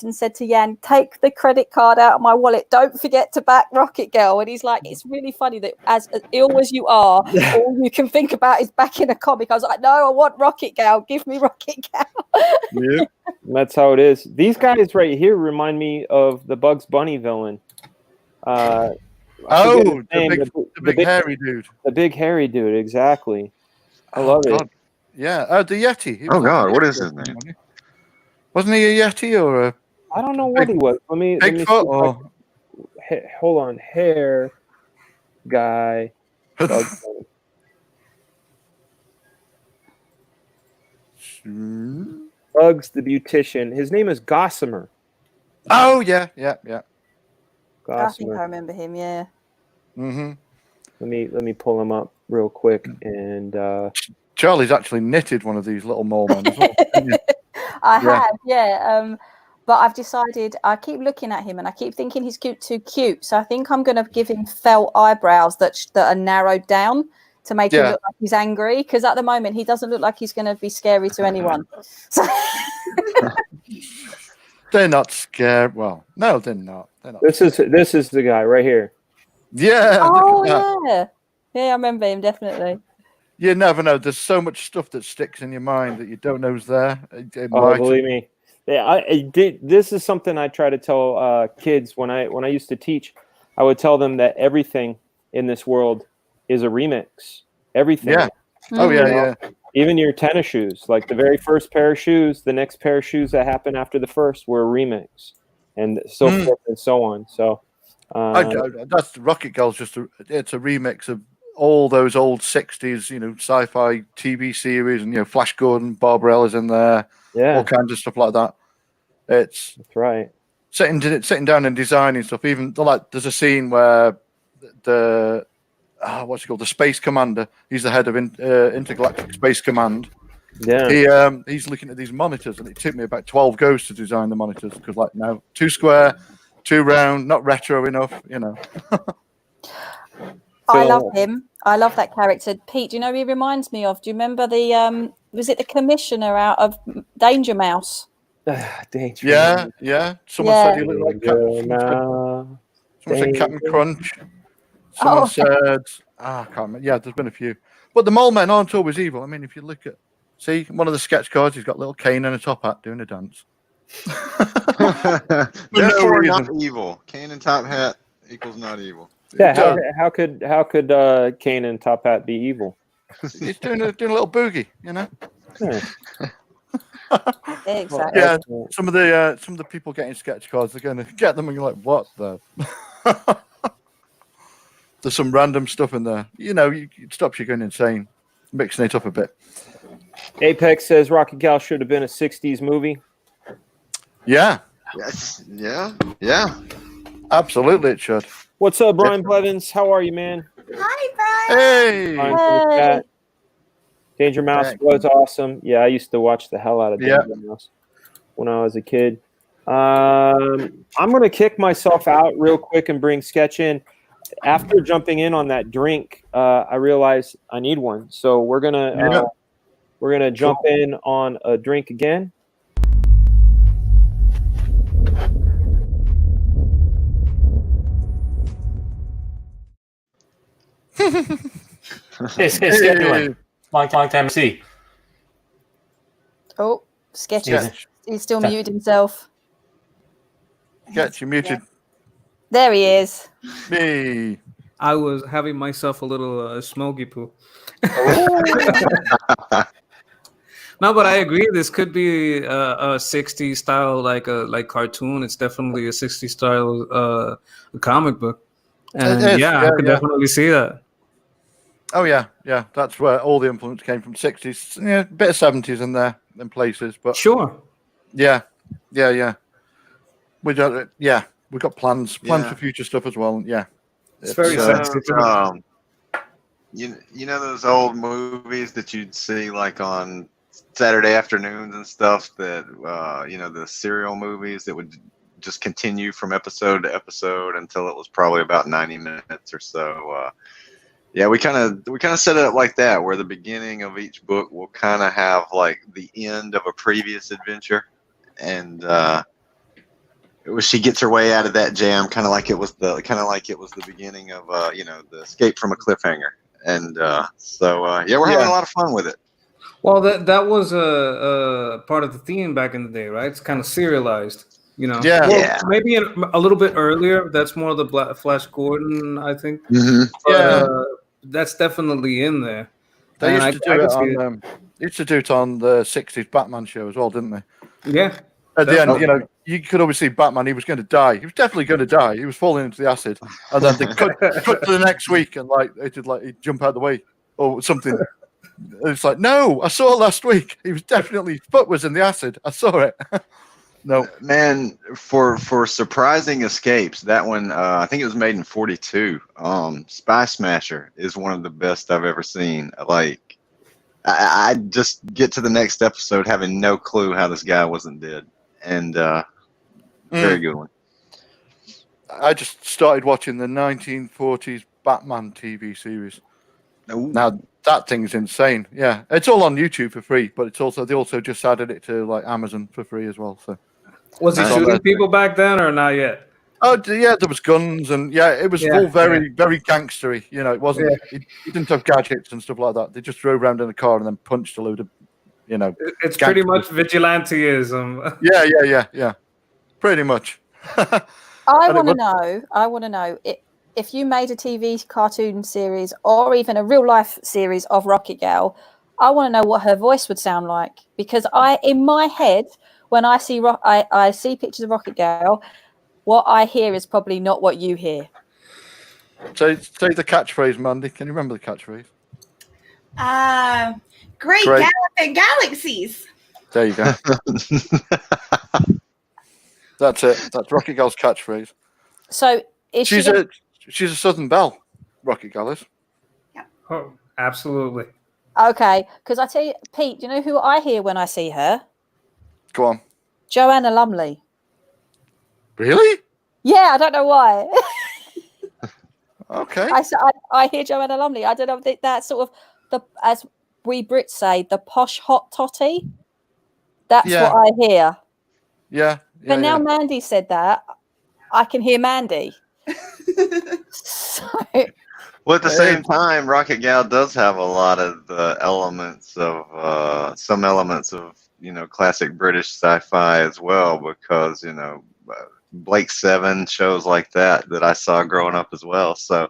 and said to Jan, take the credit card out of my wallet. Don't forget to back Rocket Girl. And he's like, it's really funny that as ill as you are, all you can think about is backing a comic. I was like, no, I want Rocket Girl. Give me Rocket Girl. Yeah, that's how it is. These guys right here remind me of the Bugs Bunny villain. The big hairy dude. The big hairy dude, exactly. I love it. Yeah, the Yeti. Oh God, what is his name? Wasn't he a Yeti or a? I don't know what he was. Let me Bigfoot. Hold on, hair guy. Bugs the Beautician. His name is Gossamer. Oh yeah. I think I remember him. Yeah. Let me pull him up real quick. And Charlie's actually knitted one of these little mole men as well. I have, yeah. But I've decided I keep looking at him and I keep thinking he's too cute. So I think I'm going to give him felt eyebrows that are narrowed down to make him look like he's angry. Because at the moment he doesn't look like he's going to be scary to anyone. So they're not scared. Well, no, they're not. This is the guy right here. Yeah. Oh yeah, I remember him definitely. You never know. There's so much stuff that sticks in your mind that you don't know is there. Believe me. Yeah, I did. This is something I try to tell kids when I used to teach. I would tell them that everything in this world is a remix. Everything. Yeah. Oh yeah. Even your tennis shoes, like the very first pair of shoes, the next pair of shoes that happened after the first were a remix. and so forth and so on. So that's Rocket Girl's it's a remix of all those old 60s, sci-fi TV series, and Flash Gordon, Barbarella's in there, all kinds of stuff like that. That's right. Sitting down and designing stuff. Even there's a scene where the what's it called? The Space Commander. He's the head of Intergalactic Space Command. Yeah. He's looking at these monitors, and it took me about 12 goes to design the monitors because, no, too square, too round, not retro enough. I love him. I love that character. Pete, do you know who he reminds me of? Do you remember was it the commissioner out of Danger Mouse? Danger. Yeah. Someone said he looked like someone said Captain Crunch. Someone said, I can't remember. Yeah, there's been a few. But the Mole Men aren't always evil. I mean, if you look at, see, one of the sketch cards, he's got little Kane and a top hat doing a dance. Therefore, not evil. Kane and top hat equals not evil. Yeah, how could Kane and Top Hat be evil? He's doing a little boogie, Yeah. Exactly. Yeah, some of the people getting sketch cards, they're going to get them, and you're like, what the? There's some random stuff in there. It stops you going insane, mixing it up a bit. Apex says Rocket Gal should have been a 60s movie. Yeah. Yes. Yeah. Absolutely, it should. What's up, Brian Blevins? How are you, man? Hi, Brian. Hey. Hey. Danger Mouse was awesome. Yeah, I used to watch the hell out of Danger Mouse when I was a kid. I'm going to kick myself out real quick and bring Sketch in. After jumping in on that drink, I realized I need one. So we're gonna jump in on a drink again. Hey. Long time to see. Oh, Sketch. He's still muted himself. Sketch, you're muted. There he is. Me. I was having myself a little smoky poo. No, but I agree. This could be a 60s style, like cartoon. It's definitely a 60s style comic book. And I could definitely see that. Oh yeah. That's where all the influence came from. 60s, a bit of 70s in there in places, but sure. Yeah. We got plans for future stuff as well. Yeah, it's very sexy. You know those old movies that you'd see like on Saturday afternoons and stuff that the serial movies that would just continue from episode to episode until it was probably about 90 minutes or so. We kind of set it up like that, where the beginning of each book will kind of have like the end of a previous adventure, and she gets her way out of that jam, kind of like it was the beginning of the escape from a cliffhanger, and we're having a lot of fun with it. Well, that was a part of the theme back in the day, right? It's kind of serialized, maybe a little bit earlier. That's more the Flash Gordon, I think. Mm-hmm. That's definitely in there. They used to do it on the 60s Batman show as well, didn't they? Yeah. At the end, you could always see Batman. He was going to die. He was definitely going to die. He was falling into the acid, and then they cut to the next week, and he'd jump out the way or something. It's like, no, I saw last week. He was definitely foot was in the acid. I saw it. No, man, for surprising escapes, that one I think it was made in 42. Spy Smasher is one of the best I've ever seen. Like, I just get to the next episode having no clue how this guy wasn't dead, and very good one. I just started watching the 1940s Batman TV series. Ooh. Now that thing's insane. Yeah, it's all on YouTube for free, but they also just added it to like Amazon for free as well. So, was he shooting people back then or not yet? Oh yeah, there was guns and it was all very gangstery. It wasn't. He didn't have gadgets and stuff like that. They just drove around in a car and then punched a load of, It's pretty much vigilanteism. Yeah. Pretty much. I want to know if you made a TV cartoon series or even a real life series of Rocket Gal. I want to know what her voice would sound like, because in my head, when I see I see pictures of Rocket Gal, what I hear is probably not what you hear. Say the catchphrase, Mandy. Can you remember the catchphrase? Great galloping galaxies. There you go. That's it. That's Rocket Gal's catchphrase. So she's a Southern Belle, Rocket Gal is. Oh, absolutely. Okay, because I tell you, Pete, do you know who I hear when I see her? Go on. Joanna Lumley. Really? Yeah, I don't know why. Okay. I hear Joanna Lumley. I don't know if that's sort of as we Brits say, the posh hot totty. That's what I hear. Yeah. But now Mandy said that, I can hear Mandy. Well, at the same time, Rocket Gal does have a lot of the elements of some elements of classic British sci-fi as well, because Blake Seven shows like that I saw growing up as well. So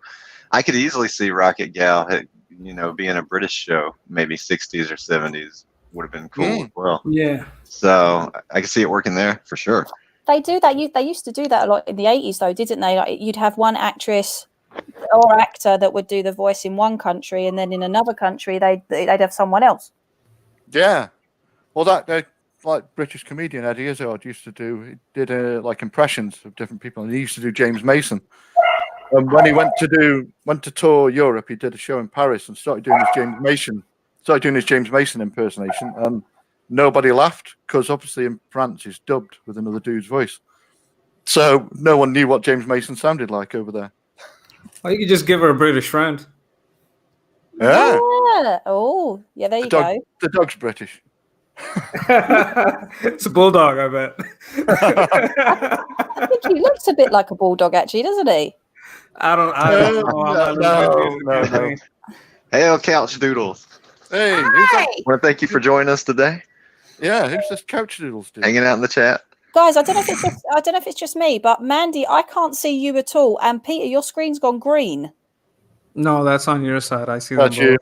I could easily see Rocket Gal, being a British show, maybe 60s or 70s would have been cool as well. Yeah. So I can see it working there for sure. They do that. They used to do that a lot in the 80s, though, didn't they? Like, you'd have one actress or actor that would do the voice in one country, and then in another country they'd have someone else. Yeah. Well, that like British comedian Eddie Izzard used to do. He did like impressions of different people, and he used to do James Mason. And when he went to tour Europe, he did a show in Paris and started doing his James Mason impersonation, and nobody laughed because obviously in France he's dubbed with another dude's voice, so no one knew what James Mason sounded like over there. Well, you could just give her a British friend. Yeah. Oh, yeah. There you go. The dog's British. It's a bulldog, I bet. I think he looks a bit like a bulldog, actually, doesn't he? I don't know. No. Hey, Couchdoodles. Hey, I want to thank you for joining us today. Yeah, who's this Couchdoodles dude? Hanging out in the chat. Guys, I don't know if it's just me, but Mandy, I can't see you at all, and Peter, your screen's gone green. No, that's on your side. I see that's them you.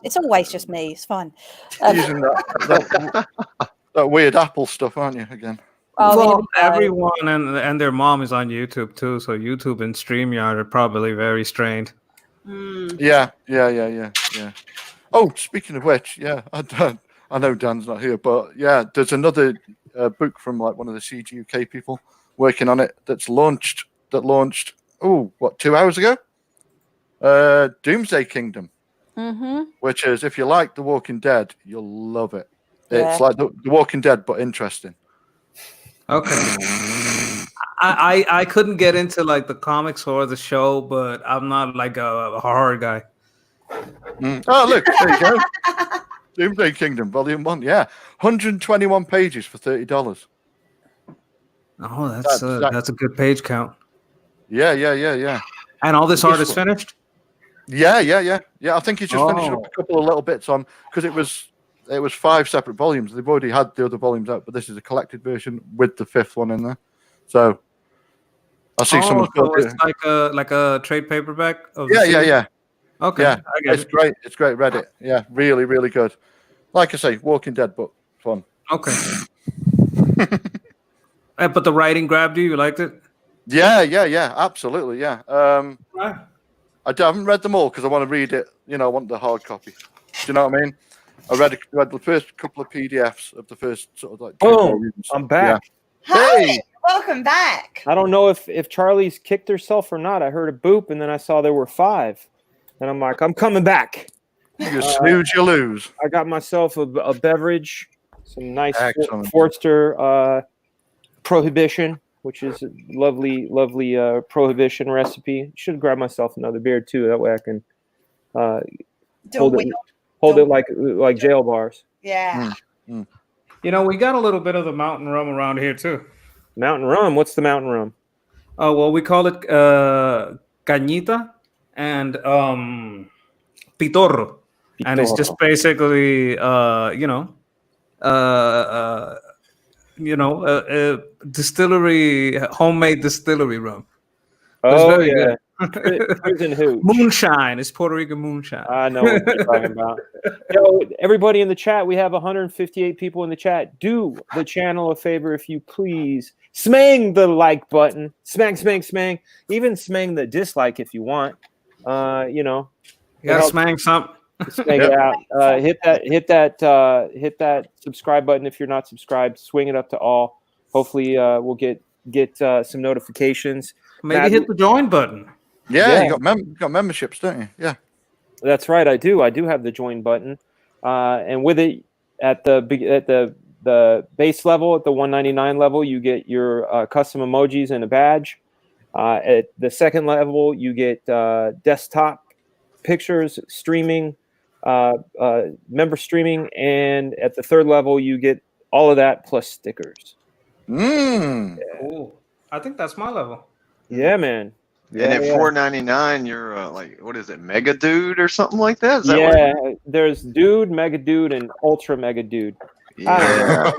It's always just me. It's fine. Using that weird Apple stuff, aren't you? Again. Oh, everyone and their mom is on YouTube too, so YouTube and StreamYard are probably very strained. Yeah. Oh, speaking of which, I know Dan's not here, but yeah, there's another book from like one of the CG UK people working on it that launched 2 hours ago. Doomsday Kingdom, which is, if you like The Walking Dead, you'll love it. It's like the Walking Dead but interesting. Okay. I couldn't get into like the comics or the show, but I'm not like a horror guy. Oh, look, there you go. Doomsday Kingdom, Volume 1. Yeah, 121 pages for $30. Oh, that's a good page count. Yeah. And all this art is finished? Yeah. I think he's just finishing up a couple of little bits on, because it was 5 separate volumes. They've already had the other volumes out, but this is a collected version with the 5th one in there. So I see someone's so it's like a trade paperback of yeah. Okay. Yeah, it's great. It's great. Read it. Yeah, really, really good. Like I say, Walking Dead, but fun. Okay. But the writing grabbed you? You liked it? Yeah. Absolutely, yeah. I haven't read them all because I want to read it. I want the hard copy. Do you know what I mean? I read the first couple of PDFs of the first sort of like. Boom! I'm back. Yeah. Hi, welcome back. I don't know if Charlie's kicked herself or not. I heard a boop, and then I saw there were 5. And I'm like, I'm coming back. You snooze, you lose. I got myself a beverage, some nice Forster Prohibition, which is a lovely Prohibition recipe. Should grab myself another beer too. That way I can hold it like jail bars. Yeah. We got a little bit of the mountain rum around here too. Mountain rum? What's the mountain rum? Oh, well, we call it cañita and pitorro. And it's just basically distillery, homemade distillery rum. It's very good. Prison hooch. Moonshine. It's Puerto Rican moonshine. I know what you're talking about. Yo, everybody in the chat, we have 158 people in the chat. Do the channel a favor if you please. Smang the like button. Smang. Even smang the dislike if you want. You know. You gotta smang something. Smang it out. Hit that subscribe button if you're not subscribed. Swing it up to all. Hopefully we'll get some notifications. Maybe hit the join button. Yeah. You got memberships, don't you? Yeah. That's right. I do have the join button, and with it at the base level, at the 199 level, you get your custom emojis and a badge. At the second level, you get desktop pictures, streaming, member streaming, and at the third level, you get all of that plus stickers. Ooh, I think that's my level. Yeah, man. And at $4.99, you're like, what is it, Mega Dude or something like that? Is that yeah, there's Dude, Mega Dude, and Ultra Mega Dude. Yeah.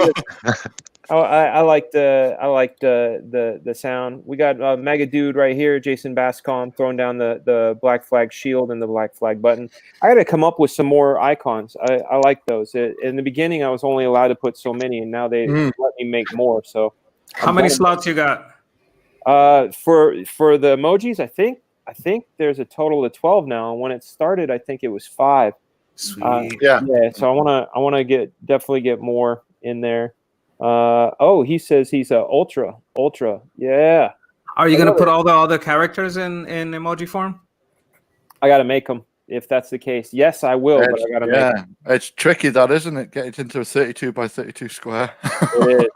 I like the sound. We got Mega Dude right here, Jason Bascom throwing down the black flag shield and the black flag button. I got to come up with some more icons. I like those. In the beginning, I was only allowed to put so many, and now they let me make more. So, how many slots you got? For the emojis, I think there's a total of 12 now. And when it started, I think it was 5. Sweet. Yeah. So I want to definitely get more in there. He says he's a ultra. Yeah. Are you gonna put all the other characters in emoji form? I got to make them if that's the case. Yes, I will. But I got to make them. It's tricky, that isn't it? Get it into a 32 by 32 square. It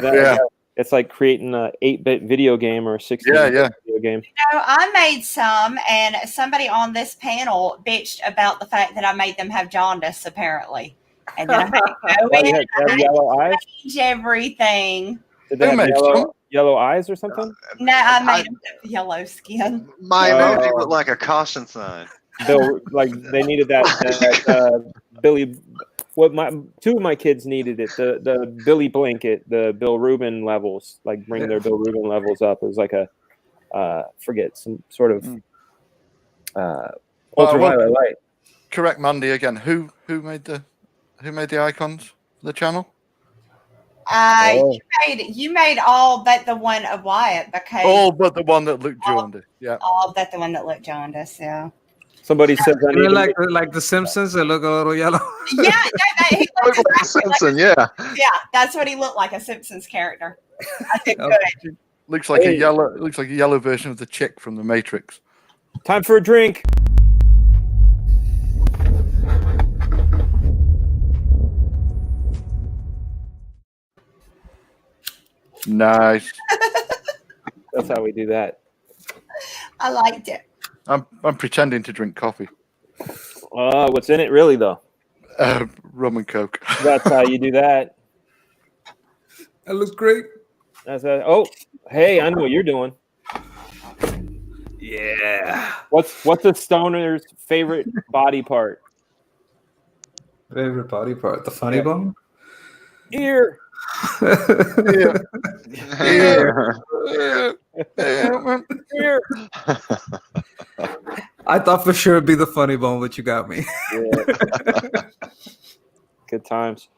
is. It's like creating an 8-bit video game or a 16-bit video game. I made some, and somebody on this panel bitched about the fact that I made them have jaundice, apparently. And then I had to go in and yellow eyes? change everything. Did they have yellow eyes or something? No, I made them have yellow skin. My emoji looked like a caution sign. Like they needed that Billy. Two of my kids needed it. The Billy Blanket, the Bill Rubin levels, like bring their Bill Rubin levels up. It was like a forget some sort of ultraviolet light. Correct, Mandy again. Who made the icons for the channel? You made all but the one of Wyatt, because all but the one that looked jaundiced. Yeah. All but the one that looked jaundiced. Yeah. Somebody says I need like the Simpsons. They look a little yellow. Yeah, he looked like a Simpson. Yeah, that's what he looked like, a Simpsons character. I think good. Looks like a yellow version of the chick from the Matrix. Time for a drink. Nice. That's how we do that. I liked it. I'm pretending to drink coffee. What's in it, really, though? Rum and Coke. That's how you do that. That looks great. Hey, I know what you're doing. Yeah. What's a stoner's favorite body part? Favorite body part? The funny bone? Ear. Ear. I thought for sure it'd be the funny bone, but you got me. Yeah. Good times.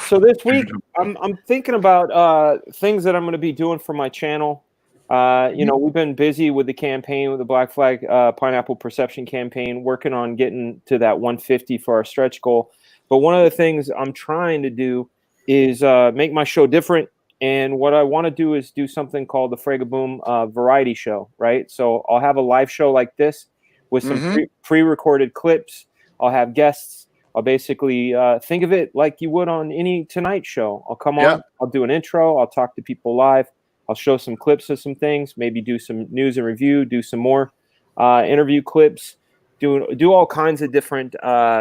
So this week, I'm thinking about things that I'm going to be doing for my channel. We've been busy with the campaign, with the Black Flag Pineapple Perception campaign, working on getting to that 150 for our stretch goal. But one of the things I'm trying to do is make my show different. And what I want to do is do something called the Fragaboom variety show, right? So I'll have a live show like this with some pre-recorded clips. I'll have guests. I'll basically think of it like you would on any Tonight Show. I'll come on, I'll do an intro, I'll talk to people live, I'll show some clips of some things, maybe do some news and review, do some more interview clips, do all kinds of different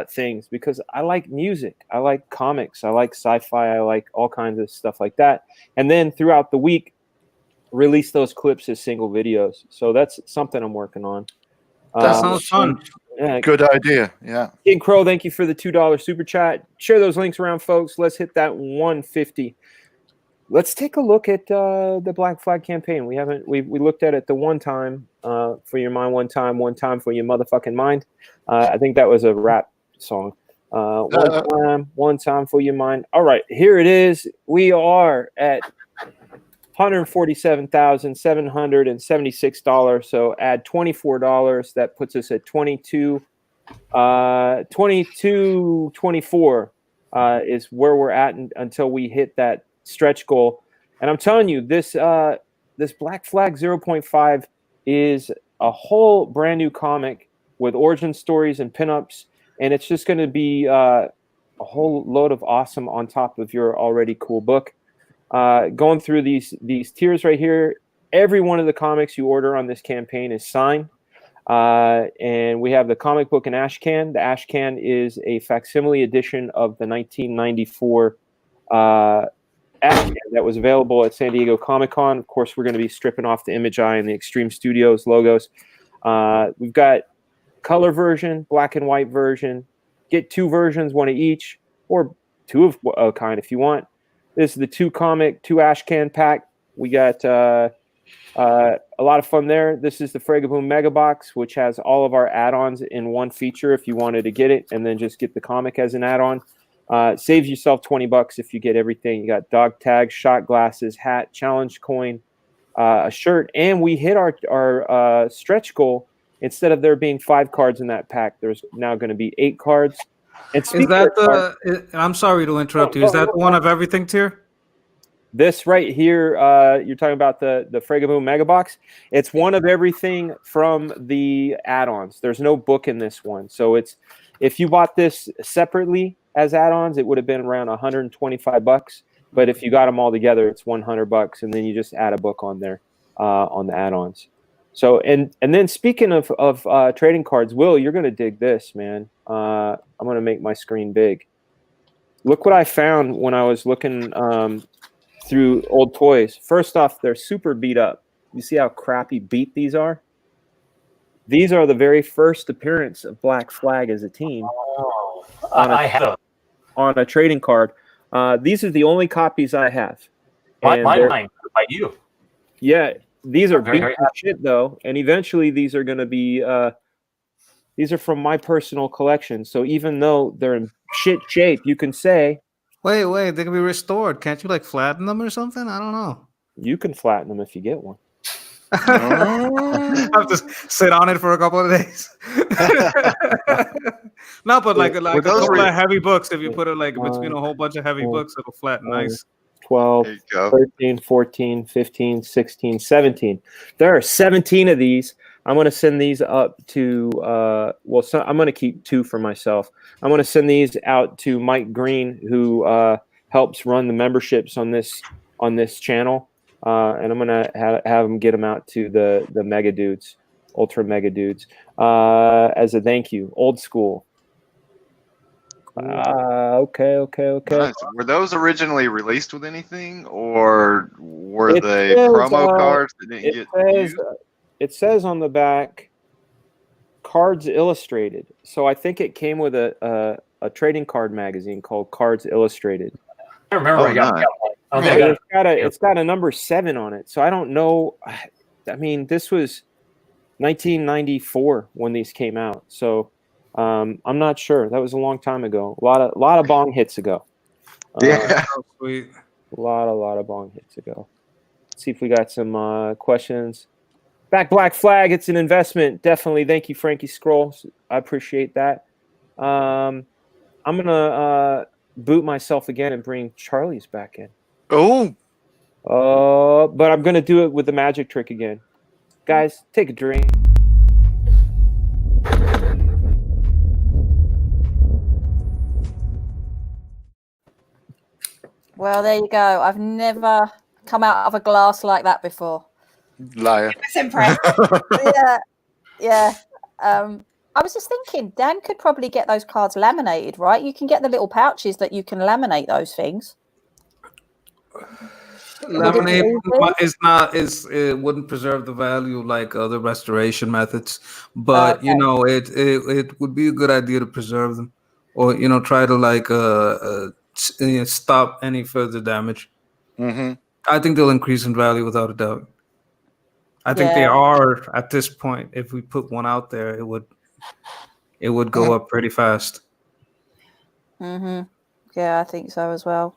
things, because I like music, I like comics, I like sci-fi, I like all kinds of stuff like that. And then throughout the week, release those clips as single videos. So that's something I'm working on. That sounds fun. Yeah. Good idea. Yeah. King Crow, thank you for the $2 super chat. Share those links around, folks. Let's hit that 150. Let's take a look at the Black Flag campaign. We looked at it the one time. for your mind one time for your motherfucking mind. I think that was a rap song. One time for your mind. All right, here it is. We are at $147,776. So add $24. That puts us at 2224 is where we're at until we hit that stretch goal. And I'm telling you, this Black Flag 0.5 is a whole brand new comic with origin stories and pinups, and it's just going to be a whole load of awesome on top of your already cool book. Going through these tiers right here, every one of the comics you order on this campaign is signed. And we have the comic book and ash can. The ash can is a facsimile edition of the 1994 ash can that was available at San Diego Comic-Con. Of course, we're going to be stripping off the Image Eye and the Extreme Studios logos. We've got color version, black and white version. Get two versions, one of each, or two of a kind if you want. This is the two ash can pack. We got a lot of fun there. This is the Fragaboom Mega Box, which has all of our add-ons in one feature if you wanted to get it, and then just get the comic as an add-on. Saves yourself $20 if you get everything. You got dog tags, shot glasses, hat, challenge coin, a shirt, and we hit our stretch goal. Instead of there being 5 cards in that pack, there's now going to be 8 cards. And is that I'm sorry to interrupt you. Is that the one of everything tier? This right here, you're talking about the Fragaboom Mega Box. It's one of everything from the add-ons. There's no book in this one. So if you bought this separately as add-ons, it would have been around $125. But if you got them all together, it's $100, and then you just add a book on there on the add-ons. So and then speaking of trading cards, Will, you're gonna dig this, man. I'm gonna make my screen big. Look what I found when I was looking through old toys. First off, they're super beat up. You see how crappy beat these are? These are the very first appearance of Black Flag as a team on a trading card. These are the only copies I have. Mine by you. Yeah. These are beat shit though, and eventually these are going to be. These are from my personal collection, so even though they're in shit shape, you can say, "Wait, they can be restored." Can't you like flatten them or something? I don't know. You can flatten them if you get one. I'll just sit on it for a couple of days. No, but like a couple of heavy books. If you put it like between a whole bunch of heavy books, it'll flatten nice. 12, 13, 14, 15, 16, 17. There are 17 of these. I'm going to send these up to, I'm going to keep 2 for myself. I'm going to send these out to Mike Green, who helps run the memberships on this channel. And I'm going to have him get them out to the mega dudes, ultra mega dudes, as a thank you. Old school. Okay. Nice. Were those originally released with anything, or were they promo cards that didn't get used? It says on the back, Cards Illustrated. So I think it came with a trading card magazine called Cards Illustrated. I remember I got one. It's got a number 7 on it. So I don't know. I mean, this was 1994 when these came out. So I'm not sure. That was a long time ago. A lot of bong hits ago. Yeah. Sweet. A lot of bong hits ago. Let's see if we got some questions. Back Black Flag. It's an investment. Definitely. Thank you, Frankie Scrolls. I appreciate that. I'm gonna boot myself again and bring Charlie's back in. Oh. But I'm gonna do it with the magic trick again. Guys, take a drink. Well, there you go. I've never come out of a glass like that before. Liar. That's impressive. Yeah. I was just thinking, Dan could probably get those cards laminated, right? You can get the little pouches that you can laminate those things. Laminate it wouldn't preserve the value like other restoration methods, but Okay. it would be a good idea to preserve them, or try to like stop any further damage. Mm-hmm. I think they'll increase in value without a doubt. I think they are at this point. If we put one out there, it would go up pretty fast. Mm-hmm. Yeah, I think so as well.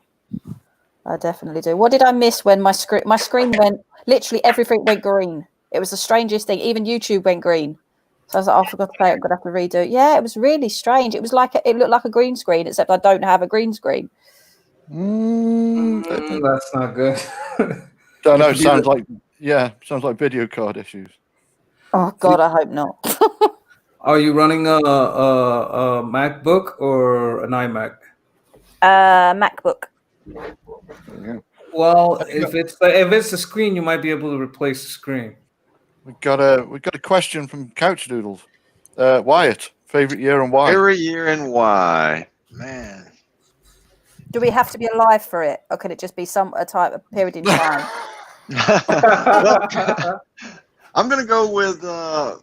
I definitely do. What did I miss when my screen went? Literally everything went green. It was the strangest thing. Even YouTube went green. So I was like, oh, I forgot to say it. I'm gonna have to redo it. Yeah, it was really strange. It was like it looked like a green screen, except I don't have a green screen. That's not good. Don't know. Sounds like video card issues. Oh God, I hope not. Are you running a MacBook or an iMac? MacBook. Yeah. Well, if it's a screen, you might be able to replace the screen. We got a question from Couchdoodles. Wyatt, favorite year and why? Favorite year and why? Man. Do we have to be alive for it, or can it just be a type of period in time? Well, I'm gonna go with I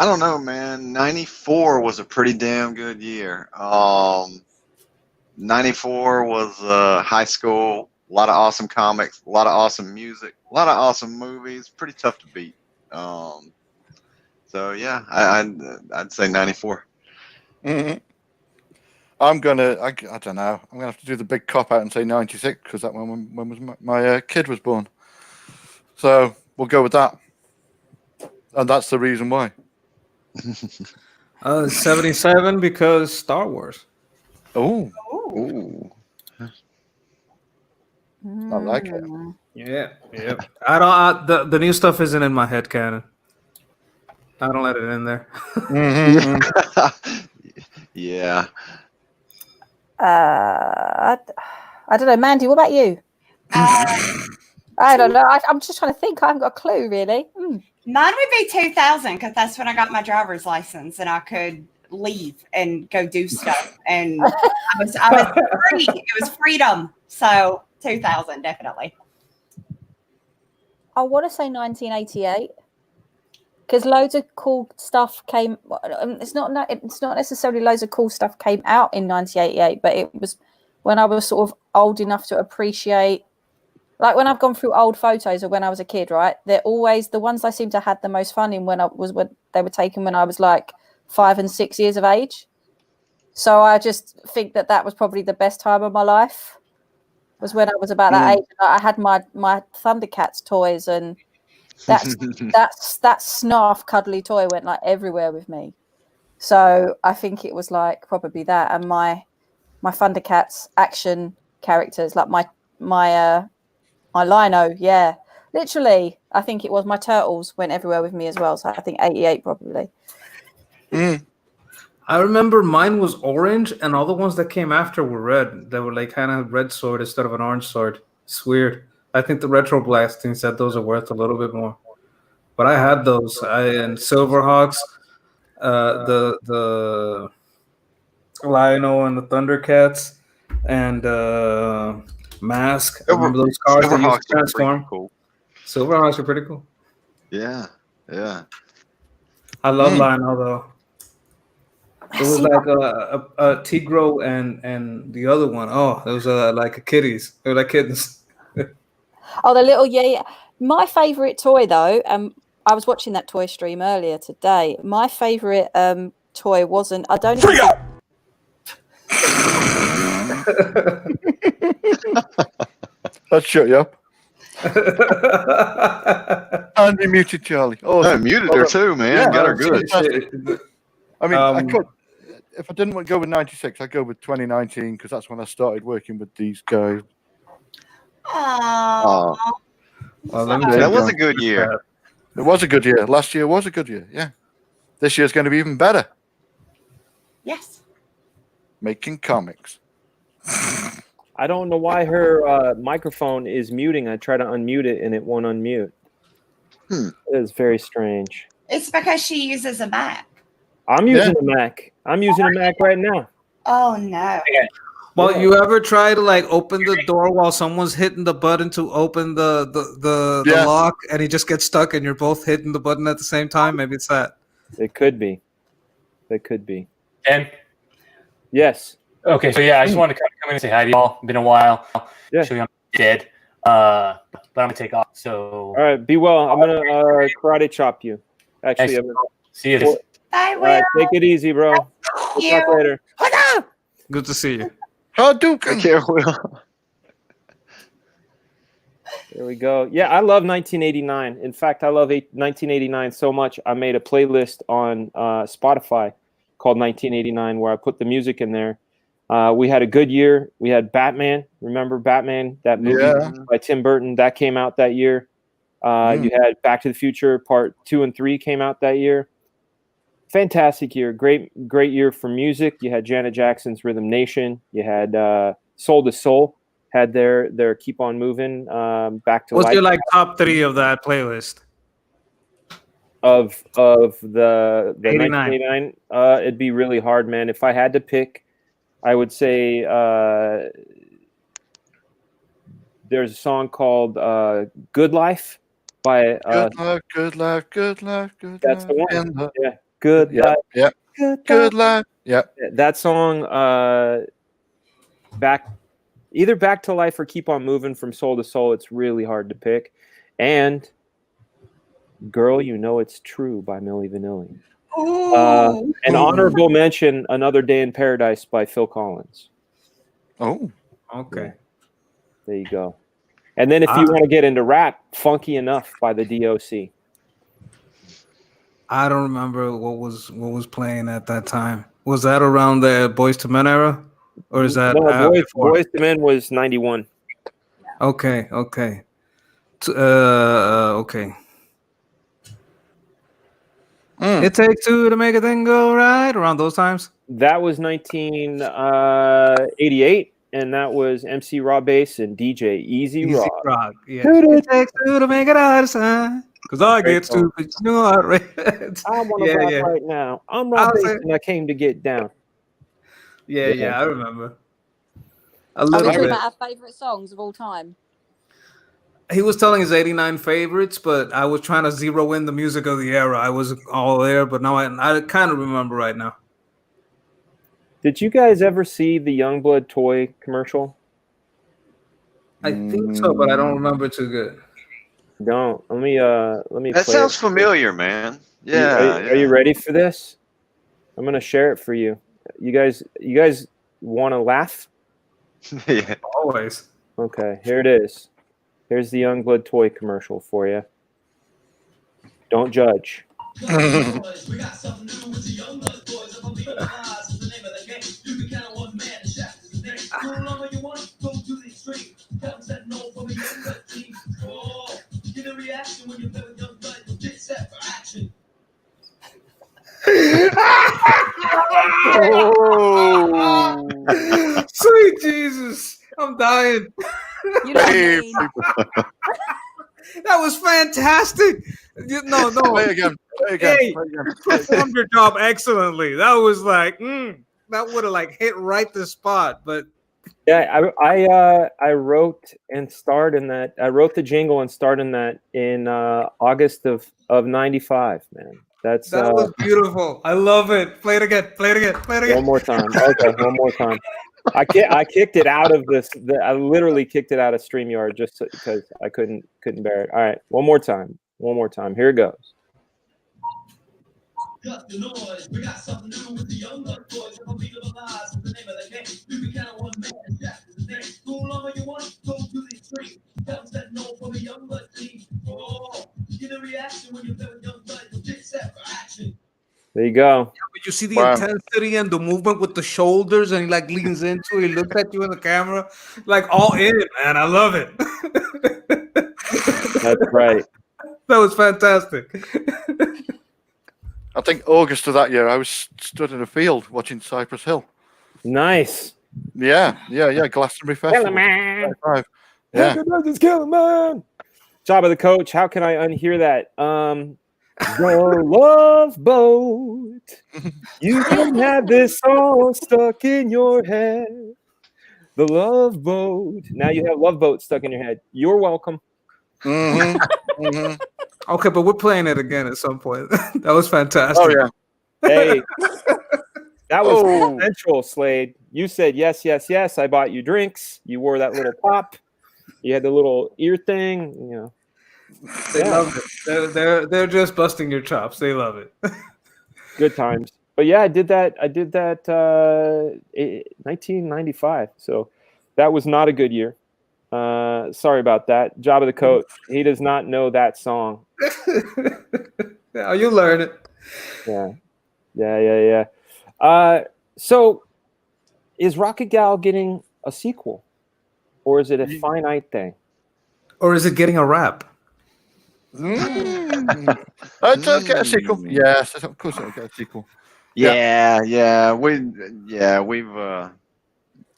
don't know, man. 94 was a pretty damn good year. 94 was high school. A lot of awesome comics, a lot of awesome music, a lot of awesome movies. Pretty tough to beat. So yeah, I'd say 94. Mm-hmm. I don't know. I'm gonna have to do the big cop out and say 96 because that when was my kid was born. So we'll go with that, and that's the reason why. 77 because Star Wars. Oh. Mm. I like it. Yeah. The new stuff isn't in my head canon. I don't let it in there. Mm-hmm. Yeah. I don't know, Mandy. What about you? I don't know. I'm just trying to think. I haven't got a clue, really. Mine would be 2000 because that's when I got my driver's license and I could leave and go do stuff. And I was free. It was freedom. So 2000, definitely. I want to say 1988 because loads of cool stuff came. It's not necessarily loads of cool stuff came out in 1988, but it was when I was sort of old enough to appreciate. Like when I've gone through old photos of when I was a kid, right? They're always the ones I seem to have the most fun in when they were taken when I was like 5 and 6 years of age. So I just think that was probably the best time of my life. Was when I was about that age. I had my Thundercats toys, and that snarf cuddly toy went like everywhere with me. So I think it was like probably that, and my Thundercats action characters, like my Lino, yeah, literally. I think it was my Turtles went everywhere with me as well. So I think 88 probably. I remember mine was orange, and all the ones that came after were red. They were like kind of red sword instead of an orange sword. It's weird. I think the retro blasting said those are worth a little bit more. But I had those. And Silverhawks, the Lionel and the Thundercats, and Mask. I remember those cars that used to transform. Cool. Silverhawks are pretty cool. Yeah. I love Lionel though. It was like a Tigro and the other one. Oh, it was like kitties. They were like kittens. Oh, the little My favorite toy though, I was watching that toy stream earlier today. My favorite toy wasn't. I don't. Let's shut you up. And we muted Charlie. Oh, I muted her too, man. Yeah, got her good. I mean, I could. If I didn't go with 96, I'd go with 2019 because that's when I started working with these guys. Oh. Well, that was a good year. It was a good year. Last year was a good year. Yeah. This year's going to be even better. Yes. Making comics. I don't know why her microphone is muting. I try to unmute it and it won't unmute. It is very strange. It's because she uses a Mac. I'm using a Mac. I'm using a Mac right now. Oh no. Well, you ever try to like open the door while someone's hitting the button to open the lock, and he just gets stuck, and you're both hitting the button at the same time? Maybe it's that. It could be. It could be. And yes. Okay, so yeah, I just wanted to come in and say hi to y'all. Been a while. Yeah. Actually, I'm dead. But I'm gonna take off. So all right, be well. I'm gonna karate chop you. Actually, I'm gonna, see you. I all right, will. take it easy, bro. We'll talk later. Good to see you. Hadouken. Take care, Will. There we go. Yeah, I love 1989. In fact, I love 1989 so much. I made a playlist on Spotify called 1989 where I put the music in there. We had a good year. We had Batman. Remember Batman? That movie by Tim Burton that came out that year. You had Back to the Future Part 2 and 3 came out that year. Fantastic year. Great year for music. You had Janet Jackson's Rhythm Nation. You had Soul to Soul had their Keep On Moving Back to Life. What's your like top 3 of that playlist? Of the 89. 1989, it'd be really hard, man. If I had to pick, I would say there's a song called "Good Life" by Good life. that's the one. Yeah, Good Yeah, Life. yeah. Good life. Yeah. That song, either Back to Life or Keep On Moving from Soul to Soul. It's really hard to pick, and Girl, You Know It's True by Milli Vanilli. An honorable mention, Another Day in Paradise by Phil Collins. Oh, okay. There you go. And then if you want to get into rap, Funky Enough by the DOC. I don't remember what was playing at that time. Was that around the Boyz II Men era? Or is that Boyz II Men was 91. Okay. Okay. It takes two to make a thing go right around those times. That was 1988, and that was MC Raw Bass and DJ Easy Rock. Yeah. It takes two to make it out of sign. Because I get stupid. You know I read. I want to rock right now. I'm Raw Bass, and I came to get down. Yeah, I remember. Are we talking about our favorite songs of all time? He was telling his 89 favorites, but I was trying to zero in the music of the era. I was all there, but now I kind of remember right now. Did you guys ever see the Youngblood toy commercial? I think so, but I don't remember too good. Don't. Let me That play sounds it. familiar, man. Yeah. Are you ready for this? I'm gonna share it for you. You guys want to laugh? Yeah. Always. Okay, here it is. Here's the Youngblood toy commercial for you. Don't judge. Sweet Jesus, I'm dying. You know what I mean? That was fantastic. No. Play again. Hey, performed your job excellently. That was like, that would have like hit right the spot. But yeah, I wrote and starred in that. I wrote the jingle and starred in that in August of '95. Man, that was beautiful. I love it. Play it again. One more time. Okay, one more time. I kicked it out of this. I literally kicked it out of StreamYard just because I couldn't bear it. All right, one more time. Here it goes. Cut the noise. We got something new with the Youngblood boys. Unbelievable lies is the name of the game. You can count on one man. Jack is his name. Go longer you want, go to the extreme. Tell us that no from the Youngblood team. Oh, get a reaction when you play with Youngblood. You'll get set for action. There you go. Yeah, but you see the intensity and the movement with the shoulders, and he like leans into it. He looks at you in the camera, like all in it, man. I love it. That's right. That was fantastic. I think August of that year, I was stood in a field watching Cypress Hill. Nice. Yeah. Glastonbury Festival. Man. Yeah. Kill man. Job of the coach. How can I unhear that? The Love Boat. You can have this song stuck in your head. The Love Boat. Now you have Love Boat stuck in your head. You're welcome. Okay, but we're playing it again at some point. That was fantastic. Oh yeah. Hey, that was central, Slade. You said yes. I bought you drinks. You wore that little pop. You had the little ear thing. You know, They love it. They're just busting your chops. They love it. good times. But yeah, I did that. 1995. So that was not a good year. Sorry about that. Job of the Coat. He does not know that song. Yeah, you learn it. Yeah. So is Rocket Gal getting a sequel, or is it a finite thing? Or is it getting a rap? It'll get a sequel. Yes, of course it'll get a sequel. Yeah.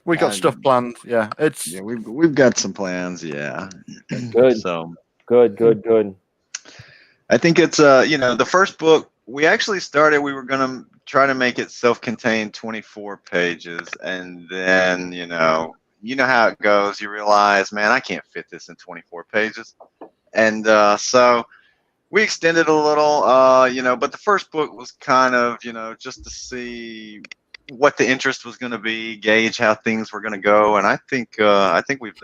We've got stuff planned. Yeah, we've got some plans. Yeah, good. So good. I think it's the first book we actually started. We were gonna try to make it self-contained, 24 pages, and then you know how it goes. You realize, man, I can't fit this in 24 pages, and so we extended a little, but the first book was kind of, just to see what the interest was going to be, gauge how things were going to go, and I think we've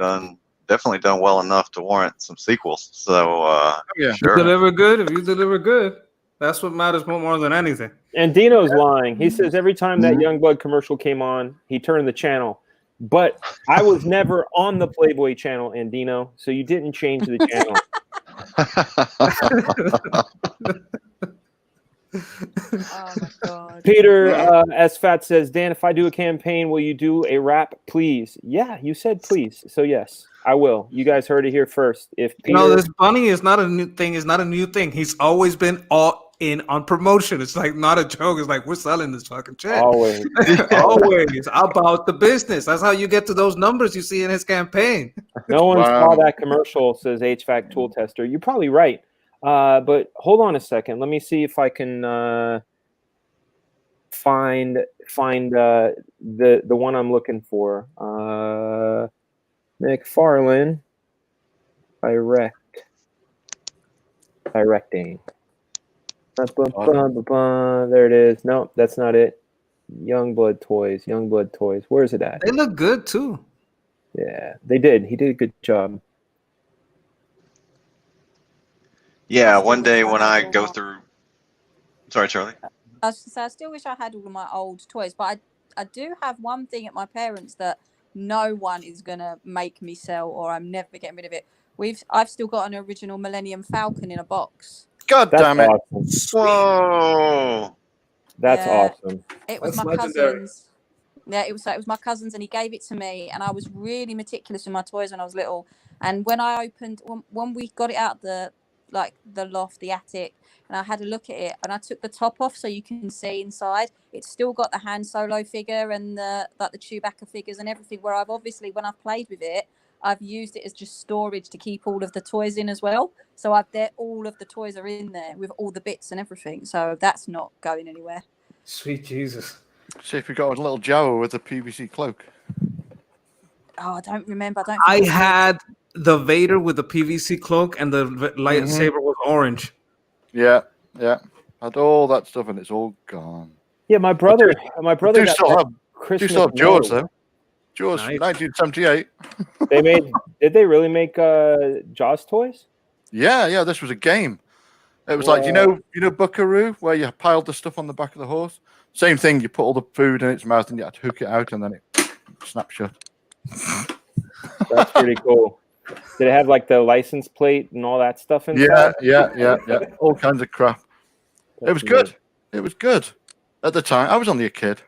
definitely done well enough to warrant some sequels. So yeah, sure. If you deliver good, that's what matters more than anything. And Dino's lying. He says every time that Youngblood commercial came on, he turned the channel. But I was never on the Playboy channel, Andino, so you didn't change the channel. Oh my god. Peter S. Fat says, Dan, if I do a campaign, will you do a rap, please? Yeah, you said please. So yes, I will. You guys heard it here first. If Peter... this bunny is not a new thing. It's not a new thing. He's always been all in on promotion. It's like not a joke. It's like we're selling this fucking shit. Always. Always about the business. That's how you get to those numbers you see in his campaign. No one saw that commercial, says HVAC Tool Tester. You're probably right. But hold on a second. Let me see if I can find the one I'm looking for. McFarlane directing. There it is. No, that's not it. Youngblood Toys. Where is it at? They look good too. Yeah, they did. He did a good job. Yeah, one day when I go through... Sorry, Charlie. I still wish I had all of my old toys, but I do have one thing at my parents' that no one is going to make me sell, or I'm never getting rid of it. I've still got an original Millennium Falcon in a box. God damn it. Awesome. Whoa. That's awesome. It was my cousin's. Yeah, it was my cousin's, and he gave it to me, and I was really meticulous in my toys when I was little. And when I opened, when we got it out the loft, the attic, and I had a look at it, and I took the top off so you can see inside. It's still got the Han Solo figure and the Chewbacca figures and everything, where I've obviously, when I've played with it, I've used it as just storage to keep all of the toys in as well. So all of the toys are in there with all the bits and everything. So that's not going anywhere. Sweet Jesus. See if you got a little Jawa with a PVC cloak. Oh, I don't remember. I had the Vader with the PVC cloak, and the lightsaber was orange. Yeah. Had all that stuff, and it's all gone. Yeah, my brother do still have Jaws though. Jaws, Nice. 1978. Did they really make Jaws toys? Yeah. This was a game. It was like you know Buckaroo, where you piled the stuff on the back of the horse. Same thing. You put all the food in its mouth, and you had to hook it out, and then it snapped shut. That's pretty cool. Did it have like the license plate and all that stuff inside? Yeah. All kinds of crap. It was good. It was good at the time. I was only a kid.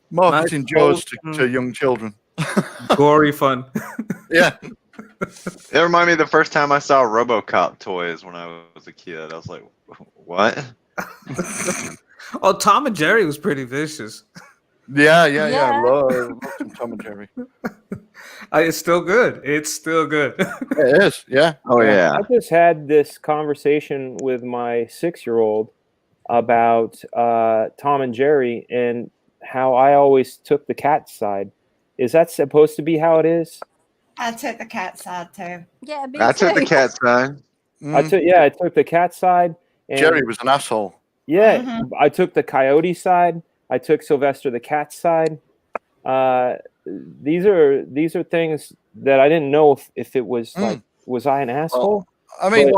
Marketing Jaws to young children. Gory fun. Yeah. It reminded me of the first time I saw RoboCop toys when I was a kid. I was like, what? Oh, Tom and Jerry was pretty vicious. Yeah. I love some Tom and Jerry. It's still good. It is, yeah. Oh, yeah. I just had this conversation with my 6-year-old about Tom and Jerry and how I always took the cat side. Is that supposed to be how it is? I took the cat side too. Yeah, me I too. took the cat side. I took the cat side. And Jerry was an asshole. Yeah, I took the coyote side. I took Sylvester the cat side. these are things that I didn't know if it was like, was I an asshole? I mean,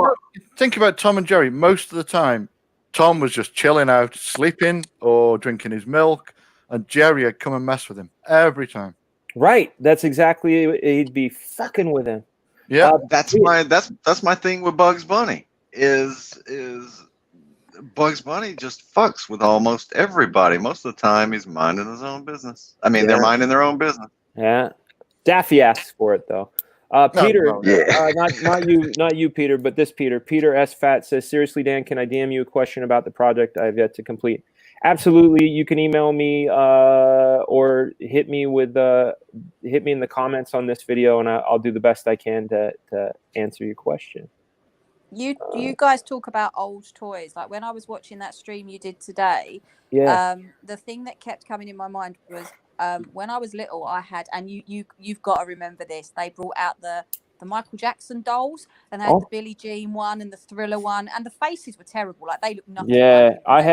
think about Tom and Jerry. Most of the time, Tom was just chilling out, sleeping or drinking his milk, and Jerry would come and mess with him every time. Right. That's exactly. He'd be fucking with him. Yeah. That's my thing with Bugs Bunny. Is Bugs Bunny just fucks with almost everybody. Most of the time, he's minding his own business. I mean, they're minding their own business. Yeah. Daffy asks for it though. Peter, not you, Peter, but this Peter. Peter S. Fat says, seriously, Dan, can I DM you a question about the project I have yet to complete? Absolutely. You can email me or hit me in the comments on this video, and I'll do the best I can to answer your question. You guys talk about old toys. Like when I was watching that stream you did today, the thing that kept coming in my mind was when I was little, I had, and you've got to remember this, they brought out the Michael Jackson dolls, and they had the Billie Jean one and the Thriller one, and the faces were terrible. Like they looked nothing. Yeah, like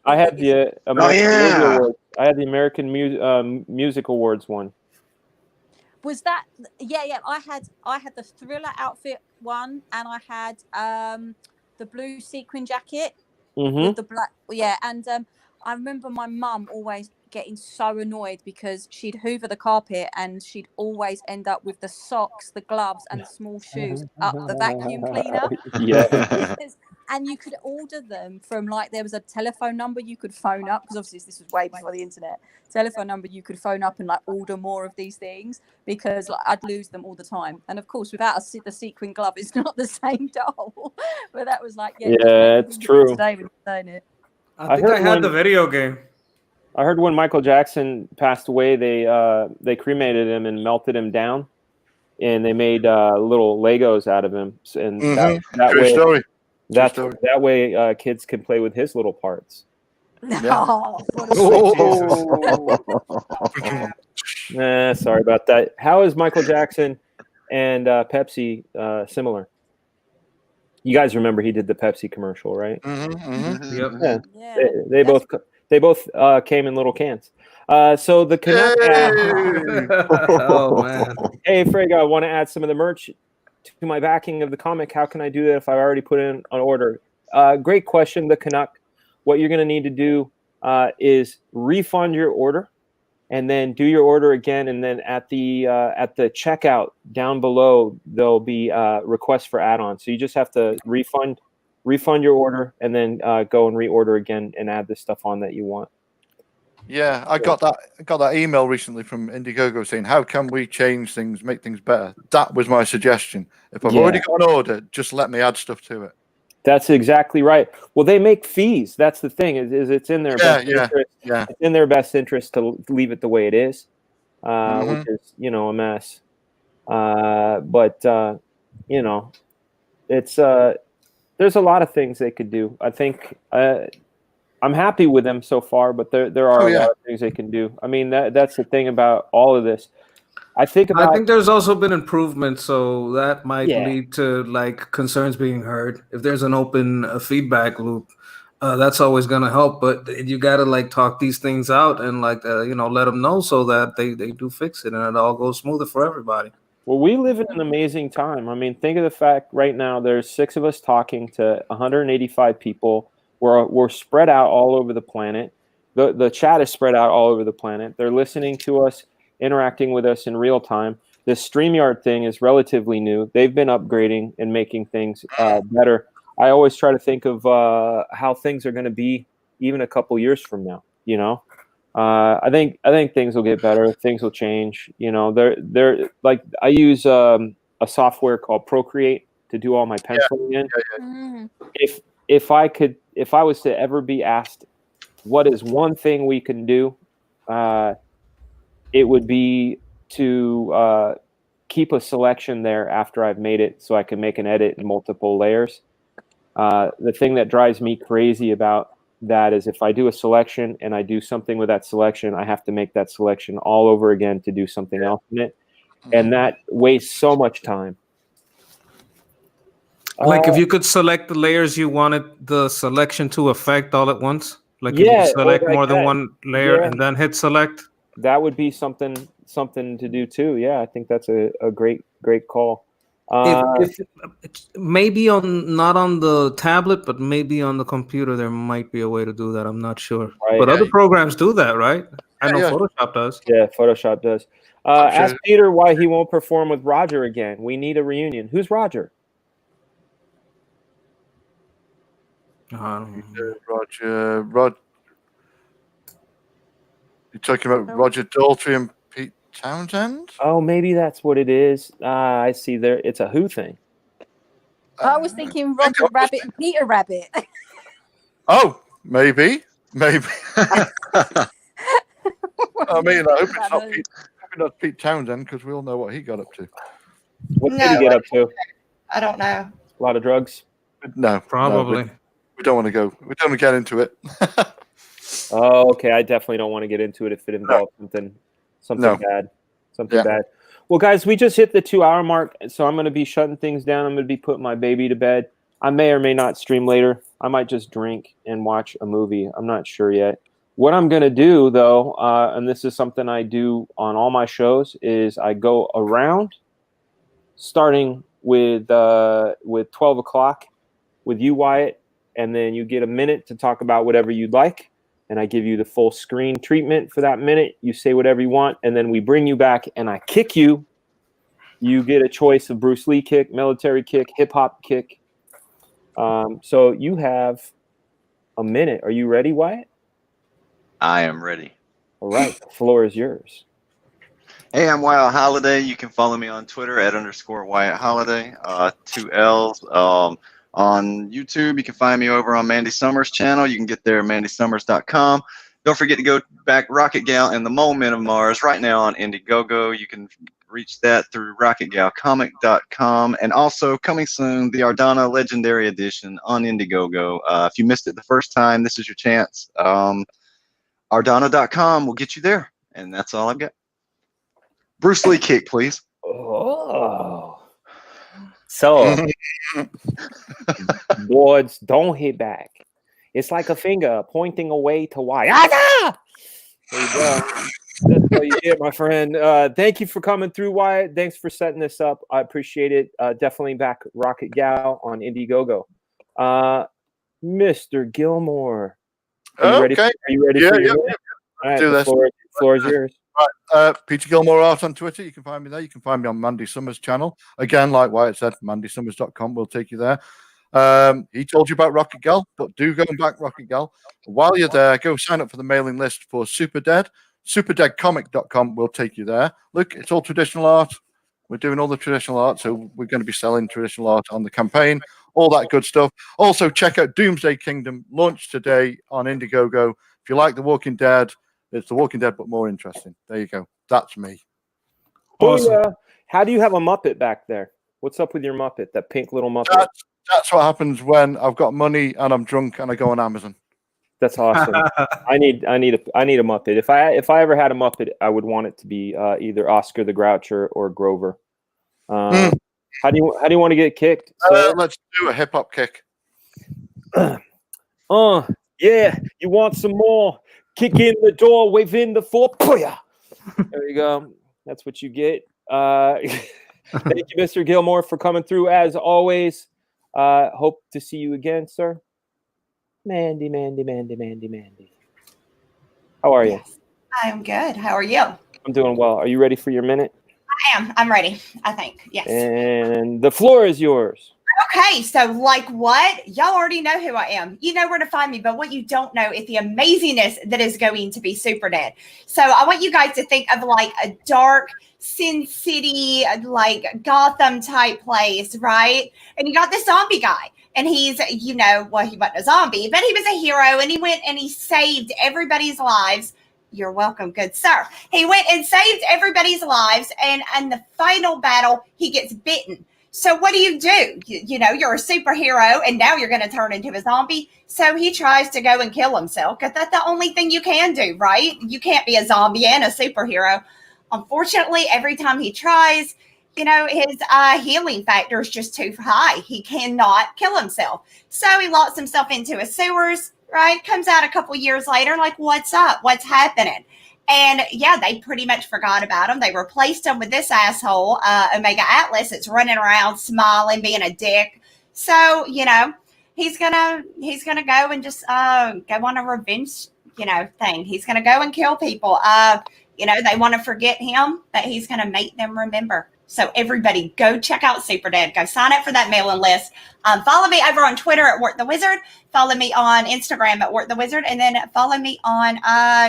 I had the American Music Awards. I had the American Music Awards one. Was that? Yeah. I had the Thriller outfit one, and I had the blue sequin jacket with the black. Yeah, and I remember my mum always getting so annoyed because she'd hoover the carpet and she'd always end up with the socks, the gloves, and the small shoes up the vacuum cleaner. Yeah. And you could order them from, like, there was a telephone number you could phone up, because obviously this was way before the internet. Telephone number you could phone up and like order more of these things, because like I'd lose them all the time. And of course, without the sequin glove, it's not the same doll. But that was like, it's true. Today when you're saying it. I think I had the video game. I heard when Michael Jackson passed away, they cremated him and melted him down, and they made little Legos out of him, and that way kids can play with his little parts. No. Sorry about that. How is Michael Jackson and Pepsi similar? You guys remember he did the Pepsi commercial, right? Yep. Yeah. They both came in little cans. So the Canuck oh man. Hey Frag, I want to add some of the merch to my backing of the comic. How can I do that if I've already put in an order? Great question, the Canuck. What you're going to need to do is refund your order, and then do your order again. And then at the checkout down below, there'll be requests for add-ons. So you just have to refund your order, and then go and reorder again and add the stuff on that you want. Yeah, I got that email recently from Indiegogo saying, how can we change things, make things better? That was my suggestion. If I've already got an order, just let me add stuff to it. That's exactly right. Well, they make fees. That's the thing. Is it's in their best interest. Yeah. It's in their best interest to leave it the way it is, which is a mess. But it's there's a lot of things they could do. I think I'm happy with them so far, but there are a lot of things they can do. I mean, that's the thing about all of this. I think there's also been improvement, so that might lead to like concerns being heard. If there's an open feedback loop, that's always going to help. But you got to like talk these things out and like let them know so that they do fix it and it all goes smoother for everybody. Well, we live in an amazing time. I mean, think of the fact right now there's 6 of us talking to 185 people. We're spread out all over the planet. The chat is spread out all over the planet. They're listening to us, interacting with us in real time. This StreamYard thing is relatively new. They've been upgrading and making things better. I always try to think of how things are going to be even a couple years from now. I think things will get better. Things will change. They're like, I use a software called Procreate to do all my penciling in. If I was to ever be asked what is one thing we can do, it would be to keep a selection there after I've made it, so I can make an edit in multiple layers. The thing that drives me crazy about that is if I do a selection and I do something with that selection, I have to make that selection all over again to do something else in it. And that wastes so much time. Like if you could select the layers you wanted the selection to affect all at once. Like if you select more than one layer and then hit select. that would be something to do too. Yeah, I think that's a great call. If maybe not on the tablet, but maybe on the computer, there might be a way to do that. I'm not sure. Right. But other programs do that, right? I know Yeah. Photoshop does. Yeah, Photoshop does. Ask Peter why he won't perform with Roger again. We need a reunion. Who's Roger? Roger. You're talking about Roger Daltrey and Pete Townsend? Oh, maybe that's what it is. I see there. It's a Who thing. I was thinking Roger Rabbit and Peter Rabbit. Oh, maybe. I mean, I hope it's not Pete Townsend, because we all know what he got up to. What did he get up to? I don't know. A lot of drugs? No, probably. No, we don't want to go. We don't want to get into it. Oh, okay. I definitely don't want to get into it if it involves something bad. Bad. Well, guys, we just hit the 2-hour mark, so I'm going to be shutting things down. I'm going to be putting my baby to bed. I may or may not stream later. I might just drink and watch a movie. I'm not sure yet. What I'm going to do, though, and this is something I do on all my shows, is I go around, starting with 12 o'clock with you, Wyatt, and then you get a minute to talk about whatever you'd like. And I give you the full screen treatment for that minute. You say whatever you want, and then we bring you back, and I kick you. You get a choice of Bruce Lee kick, military kick, hip-hop kick. So you have a minute. Are you ready, Wyatt? I am ready. All right. The floor is yours. Hey, I'm Wyatt Holiday. You can follow me on Twitter at @Wyatt Holiday. 2 L's. On YouTube, you can find me over on Mandy Summers' channel. You can get there at mandysummers.com. Don't forget to go back Rocket Gal and the Moment of Mars right now on Indiegogo. You can reach that through rocketgalcomic.com. And also, coming soon, the Ardana Legendary Edition on Indiegogo. If you missed it the first time, this is your chance. Ardana.com will get you there. And that's all I've got. Bruce Lee kick, please. Oh. So, boards, don't hit back. It's like a finger pointing away to Wyatt. There you go. That's what you get, my friend. Thank you for coming through, Wyatt. Thanks for setting this up. I appreciate it. Definitely back Rocket Gal on Indiegogo. Mr. Gilmore. Are you ready? Are you ready for your minute? All right, the floor is yours. Right, Peter Gilmore Art on Twitter. You can find me there. You can find me on Mandy Summers' channel. Again, like Wyatt said, mandysummers.com will take you there. He told you about Rocket Gal, but do go and back Rocket Gal. While you're there, go sign up for the mailing list for Super Dead. SuperDeadComic.com will take you there. Look, it's all traditional art. We're doing all the traditional art, so we're going to be selling traditional art on the campaign, all that good stuff. Also, check out Doomsday Kingdom, launched today on Indiegogo. If you like The Walking Dead, it's The Walking Dead, but more interesting. There you go. That's me. Awesome. How do you have a Muppet back there? What's up with your Muppet, that pink little Muppet? That's what happens when I've got money and I'm drunk and I go on Amazon. That's awesome. I need a Muppet. If I ever had a Muppet, I would want it to be either Oscar the Groucher or Grover. How do you want to get kicked? Let's do a hip hop kick. Yeah, you want some more? Kick in the door, wave in the four. There you go. That's what you get. Thank you, Mr. Gilmore, for coming through as always. Hope to see you again, sir. Mandy. How are you? I'm good. How are you? I'm doing well. Are you ready for your minute? I am. I'm ready, I think. Yes. And the floor is yours. Okay, so like what? Y'all already know who I am. You know where to find me, but what you don't know is the amazingness that is going to be Super Dead. So I want you guys to think of like a dark Sin City, like Gotham type place, right? And you got this zombie guy. And he's, he wasn't a zombie, but he was a hero, and he went and he saved everybody's lives. You're welcome, good sir. He went and saved everybody's lives, and in the final battle, he gets bitten. So what do? You're a superhero, and now you're going to turn into a zombie. So he tries to go and kill himself, because that's the only thing you can do, right? You can't be a zombie and a superhero. Unfortunately, every time he tries, his healing factor is just too high. He cannot kill himself. So he locks himself into his sewers, right? Comes out a couple years later, like, what's up? What's happening? And yeah, they pretty much forgot about him. They replaced him with this asshole, Omega Atlas, that's running around smiling, being a dick. So, he's gonna go and just go on a revenge, thing. He's gonna go and kill people. They want to forget him, but he's gonna make them remember. So everybody go check out Superdad. Go sign up for that mailing list. Follow me over on Twitter at Work the Wizard. Follow me on Instagram at Work the Wizard. And then follow me on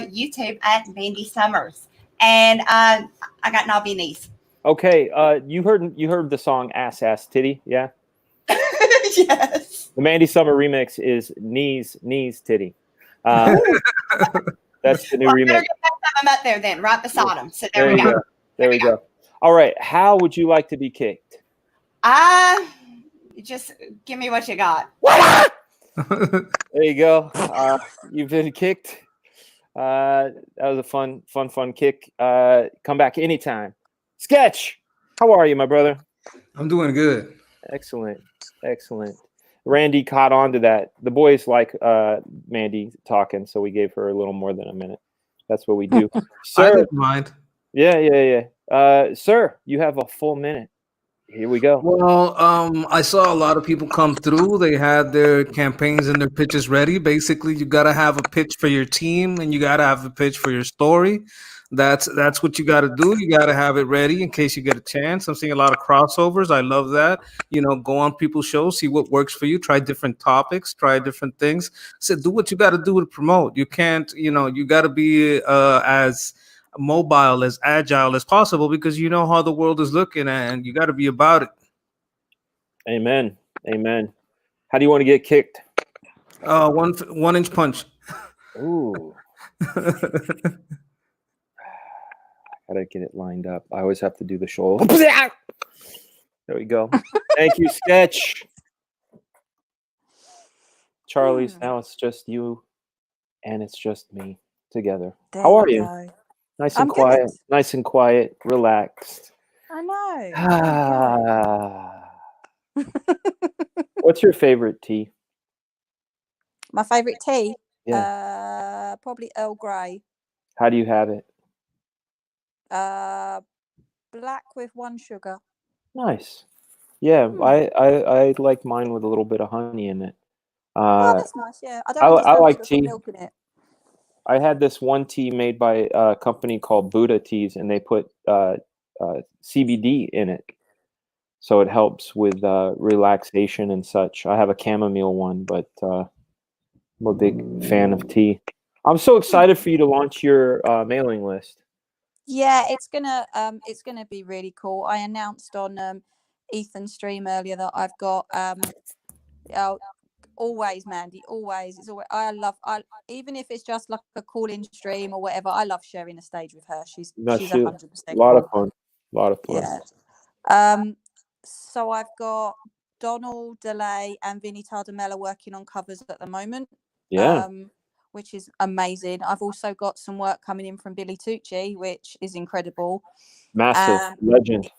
YouTube at Mandy Summers. And I got knobby knees. Okay, you heard the song Ass Ass Titty, yeah? Yes. The Mandy Summer remix is Knees Titty. That's the new remix. Better get that time up there then, right beside him. So there we go. There we go. All right, how would you like to be kicked? Just give me what you got. There you go. You've been kicked. That was a fun kick. Come back anytime. Sketch, how are you, my brother? I'm doing good. Excellent. Randy caught on to that. The boys like Mandy talking, so we gave her a little more than a minute. That's what we do. Sir, I didn't mind. Yeah. Sir, you have a full minute. Here we go. Well, I saw a lot of people come through. They had their campaigns and their pitches ready. Basically, you got to have a pitch for your team, and you got to have a pitch for your story. That's what you got to do. You got to have it ready in case you get a chance. I'm seeing a lot of crossovers. I love that. Go on people's shows, see what works for you. Try different topics. Try different things. So do what you got to do to promote. You can't. You got to be as mobile, as agile as possible, because you know how the world is looking, and you got to be about it. Amen. How do you want to get kicked? 1 inch punch. Ooh. I gotta get it lined up. I always have to do the shoulder. There we go. Thank you, Sketch. Charlie's, now it's just you and it's just me together. There How are you you? go. Nice I'm and quiet. good. Nice and quiet. Relaxed. I know. What's your favorite tea? My favorite tea? Yeah. Probably Earl Grey. How do you have it? Black with 1 sugar. Nice. Yeah, I like mine with a little bit of honey in it. That's nice. Yeah, I like tea. Milk in it. I had this one tea made by a company called Buddha Teas, and they put CBD in it, so it helps with relaxation and such. I have a chamomile one, but I'm a big fan of tea. I'm so excited for you to launch your mailing list. Yeah, it's gonna be really cool. I announced on Ethan's stream earlier that I've got always Mandy, always. It's always I even if it's just like a call-in stream or whatever. I love sharing the stage with her. She's 100%. A lot of fun. Yeah. So I've got Donald Delay and Vinny Tardamella working on covers at the moment. Yeah. Which is amazing. I've also got some work coming in from Billy Tucci, which is incredible. Massive legend.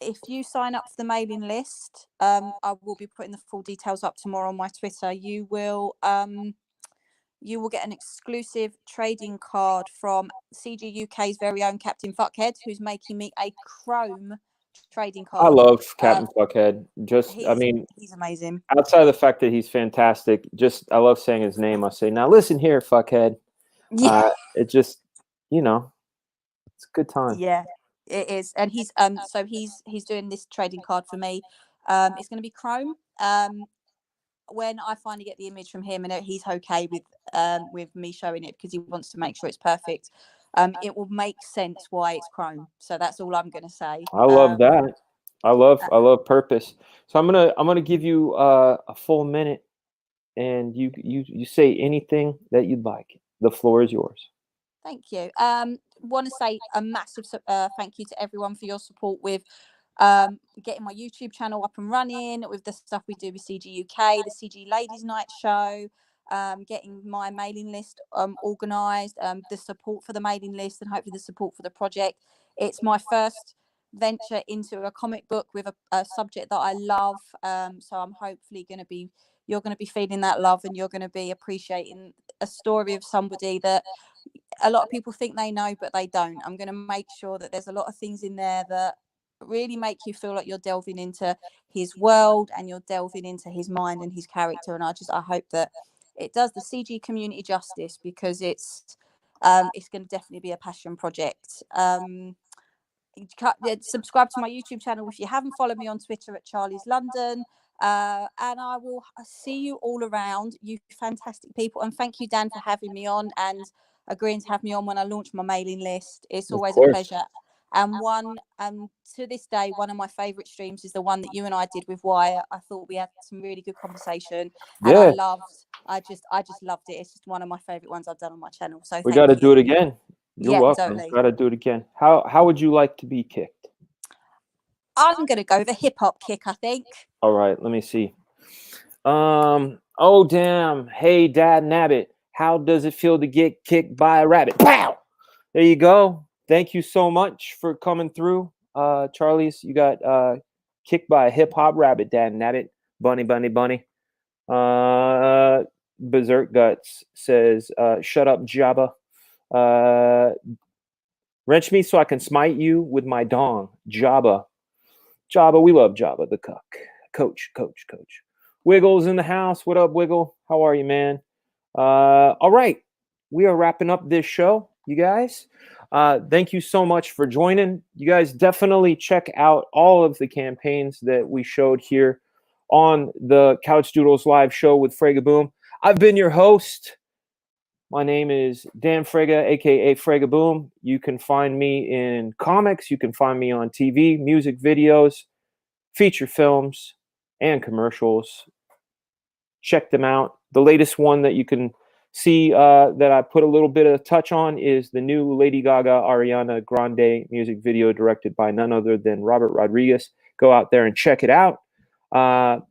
If you sign up for the mailing list, I will be putting the full details up tomorrow on my Twitter. You will get an exclusive trading card from CG UK's very own Captain Fuckhead, who's making me a chrome trading card. I love Captain Fuckhead. He's amazing. Outside of the fact that he's fantastic, I love saying his name. I say, now listen here, Fuckhead. Yeah. It just, it's a good time. Yeah, it is. And he's doing this trading card for me. It's going to be chrome. When I finally get the image from him and he's okay with me showing it because he wants to make sure it's perfect. It will make sense why it's chrome. So that's all I'm going to say. I love that. I love purpose. So I'm gonna give you a full minute, and you say anything that you'd like. The floor is yours. Thank you. Want to say a massive thank you to everyone for your support with getting my YouTube channel up and running, with the stuff we do with CG UK, the CG Ladies Night show. Getting my mailing list organised, the support for the mailing list, and hopefully the support for the project. It's my first venture into a comic book with a subject that I love. So I'm hopefully you're going to be feeling that love, and you're going to be appreciating a story of somebody that a lot of people think they know, but they don't. I'm going to make sure that there's a lot of things in there that really make you feel like you're delving into his world and you're delving into his mind and his character. And I hope that it does the CG community justice, because it's going to definitely be a passion project. Subscribe to my YouTube channel if you haven't. Followed me on Twitter at Charlie's London. And I will see you all around, you fantastic people. And thank you, Dan, for having me on and agreeing to have me on when I launch my mailing list. It's always a pleasure. And to this day, one of my favorite streams is the one that you and I did with Wyatt. I thought we had some really good conversation, and I just loved it. It's just one of my favorite ones I've done on my channel. So we got to do it again. You're welcome. Totally. Got to do it again. How would you like to be kicked? I'm gonna go the hip hop kick, I think. All right, let me see. Oh damn! Hey, Dad Nabbit, how does it feel to get kicked by a rabbit? Pow! There you go. Thank you so much for coming through, Charlie's. You got kicked by a hip hop rabbit, Dad Nabbit. Bunny. Berserk Guts says, "Shut up, Jabba. Wrench me so I can smite you with my dong, Jabba." Jabba, we love Jabba the cuck. Coach. Wiggle's in the house. What up, Wiggle? How are you, man? All right. We are wrapping up this show, you guys. Thank you so much for joining. You guys definitely check out all of the campaigns that we showed here on the Couchdoodles live show with Fragaboom. I've been your host. My name is Dan Frega, a.k.a. Fragaboom. You can find me in comics. You can find me on TV, music videos, feature films, and commercials. Check them out. The latest one that you can see that I put a little bit of touch on is the new Lady Gaga Ariana Grande music video directed by none other than Robert Rodriguez. Go out there and check it out.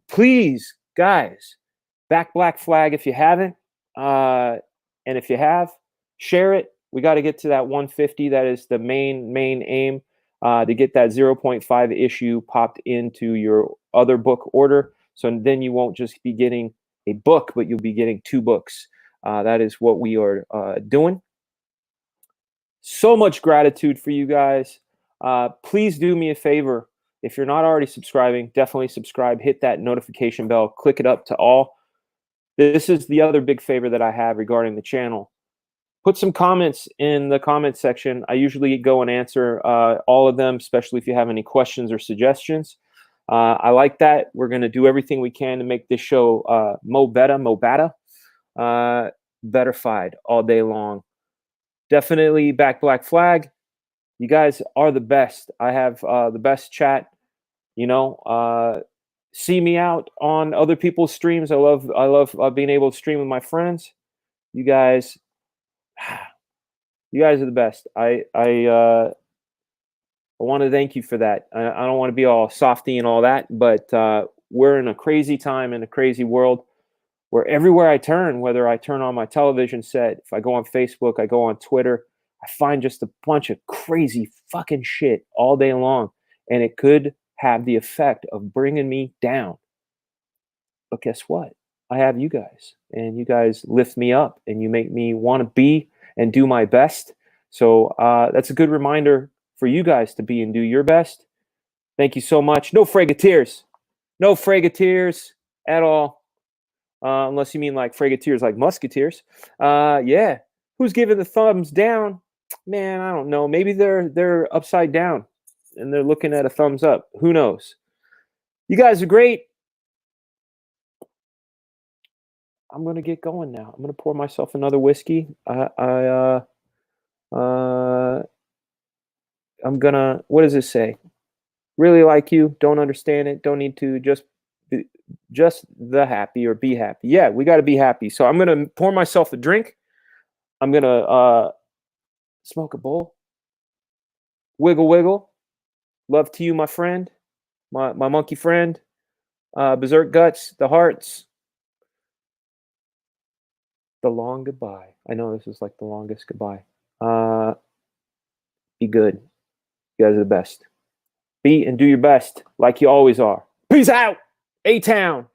Please, guys, back Black Flag if you haven't. And if you have, share it. We got to get to that 150. That is the main aim, to get that 0.5 issue popped into your other book order. So then you won't just be getting a book, but you'll be getting 2 books. That is what we are doing. So much gratitude for you guys. Please do me a favor. If you're not already subscribing, definitely subscribe. Hit that notification bell. Click it up to all. This is the other big favor that I have regarding the channel. Put some comments in the comment section. I usually go and answer all of them, especially if you have any questions or suggestions. I like that. We're going to do everything we can to make this show mo better, betterfied all day long. Definitely back Black Flag. You guys are the best. I have the best chat. See me out on other people's streams. I love being able to stream with my friends. You guys are the best. I want to thank you for that. I don't want to be all softy and all that, but we're in a crazy time, in a crazy world, where everywhere I turn, whether I turn on my television set, if I go on Facebook, I go on Twitter, I find just a bunch of crazy fucking shit all day long, and it could have the effect of bringing me down. But guess what? I have you guys, and you guys lift me up, and you make me want to be and do my best. So that's a good reminder for you guys to be and do your best. Thank you so much. No Fragateers. No Fragateers at all. Unless you mean like Fragateers like Musketeers. Yeah. Who's giving the thumbs down? Man, I don't know. Maybe they're upside down and they're looking at a thumbs up. Who knows? You guys are great. I'm going to get going now. I'm going to pour myself another whiskey. I'm going to, what does it say? Really like you. Don't understand it. Don't need to. Just the happy or be happy. Yeah, we got to be happy. So I'm going to pour myself a drink. I'm going to smoke a bowl. Wiggle, wiggle. Love to you, my friend. My monkey friend. Berserk Guts. The hearts. The long goodbye. I know this is like the longest goodbye. Be good. You guys are the best. Be and do your best like you always are. Peace out. A-Town.